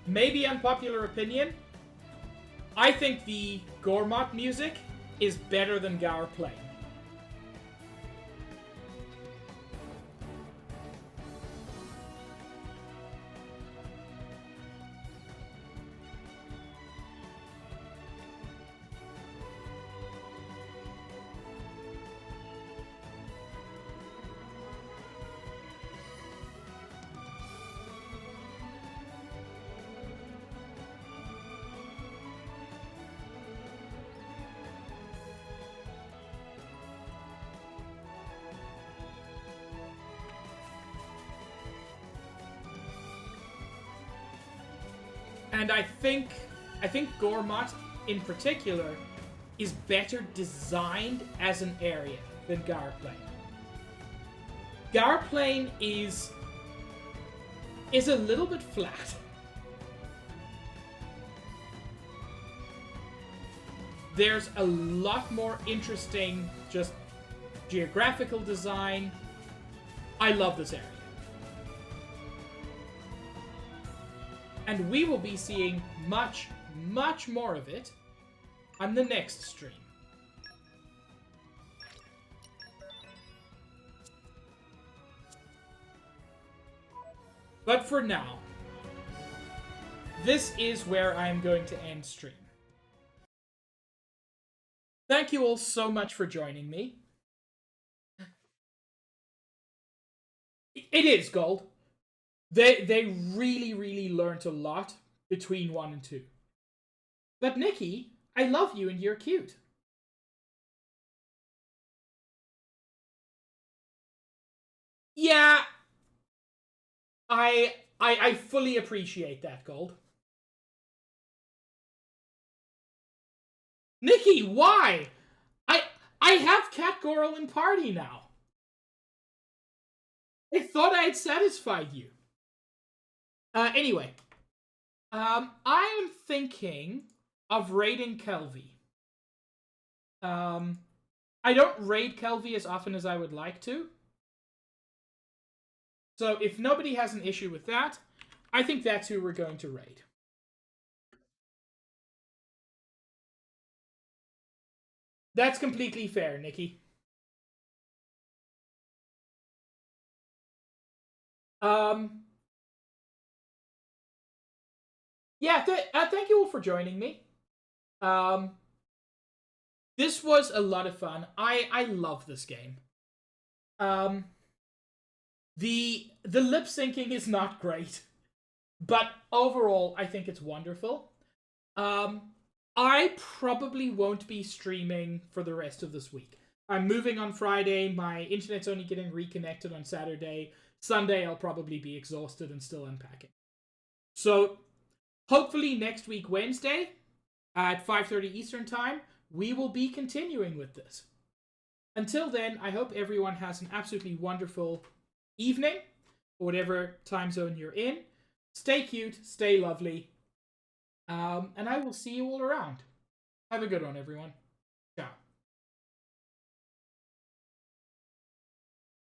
S1: Maybe unpopular opinion, I think the Gormott music is better than Gaur Plain. And I think Gormott, in particular, is better designed as an area than Gaur Plain. Gaur Plain is a little bit flat. There's a lot more interesting, just geographical design. I love this area. And we will be seeing much, much more of it on the next stream. But for now, this is where I'm going to end stream. Thank you all so much for joining me. It is gold. They really, really learned a lot between 1 and 2. But Nikki, I love you and you're cute. Yeah, I fully appreciate that, Gold. Nikki, why? I have Cat Goral in party now. I thought I had satisfied you. Anyway, I am thinking of raiding Kelvy. I don't raid Kelvy as often as I would like to. So if nobody has an issue with that, I think that's who we're going to raid. That's completely fair, Nikki. Yeah, thank you all for joining me. This was a lot of fun. I love this game. The lip syncing is not great, but overall I think it's wonderful. I probably won't be streaming for the rest of this week. I'm moving on Friday. My internet's only getting reconnected on Saturday. Sunday I'll probably be exhausted and still unpacking. So hopefully next week, Wednesday, at 5:30 Eastern Time, we will be continuing with this. Until then, I hope everyone has an absolutely wonderful evening, or whatever time zone you're in. Stay cute, stay lovely, and I will see you all around. Have a good one, everyone.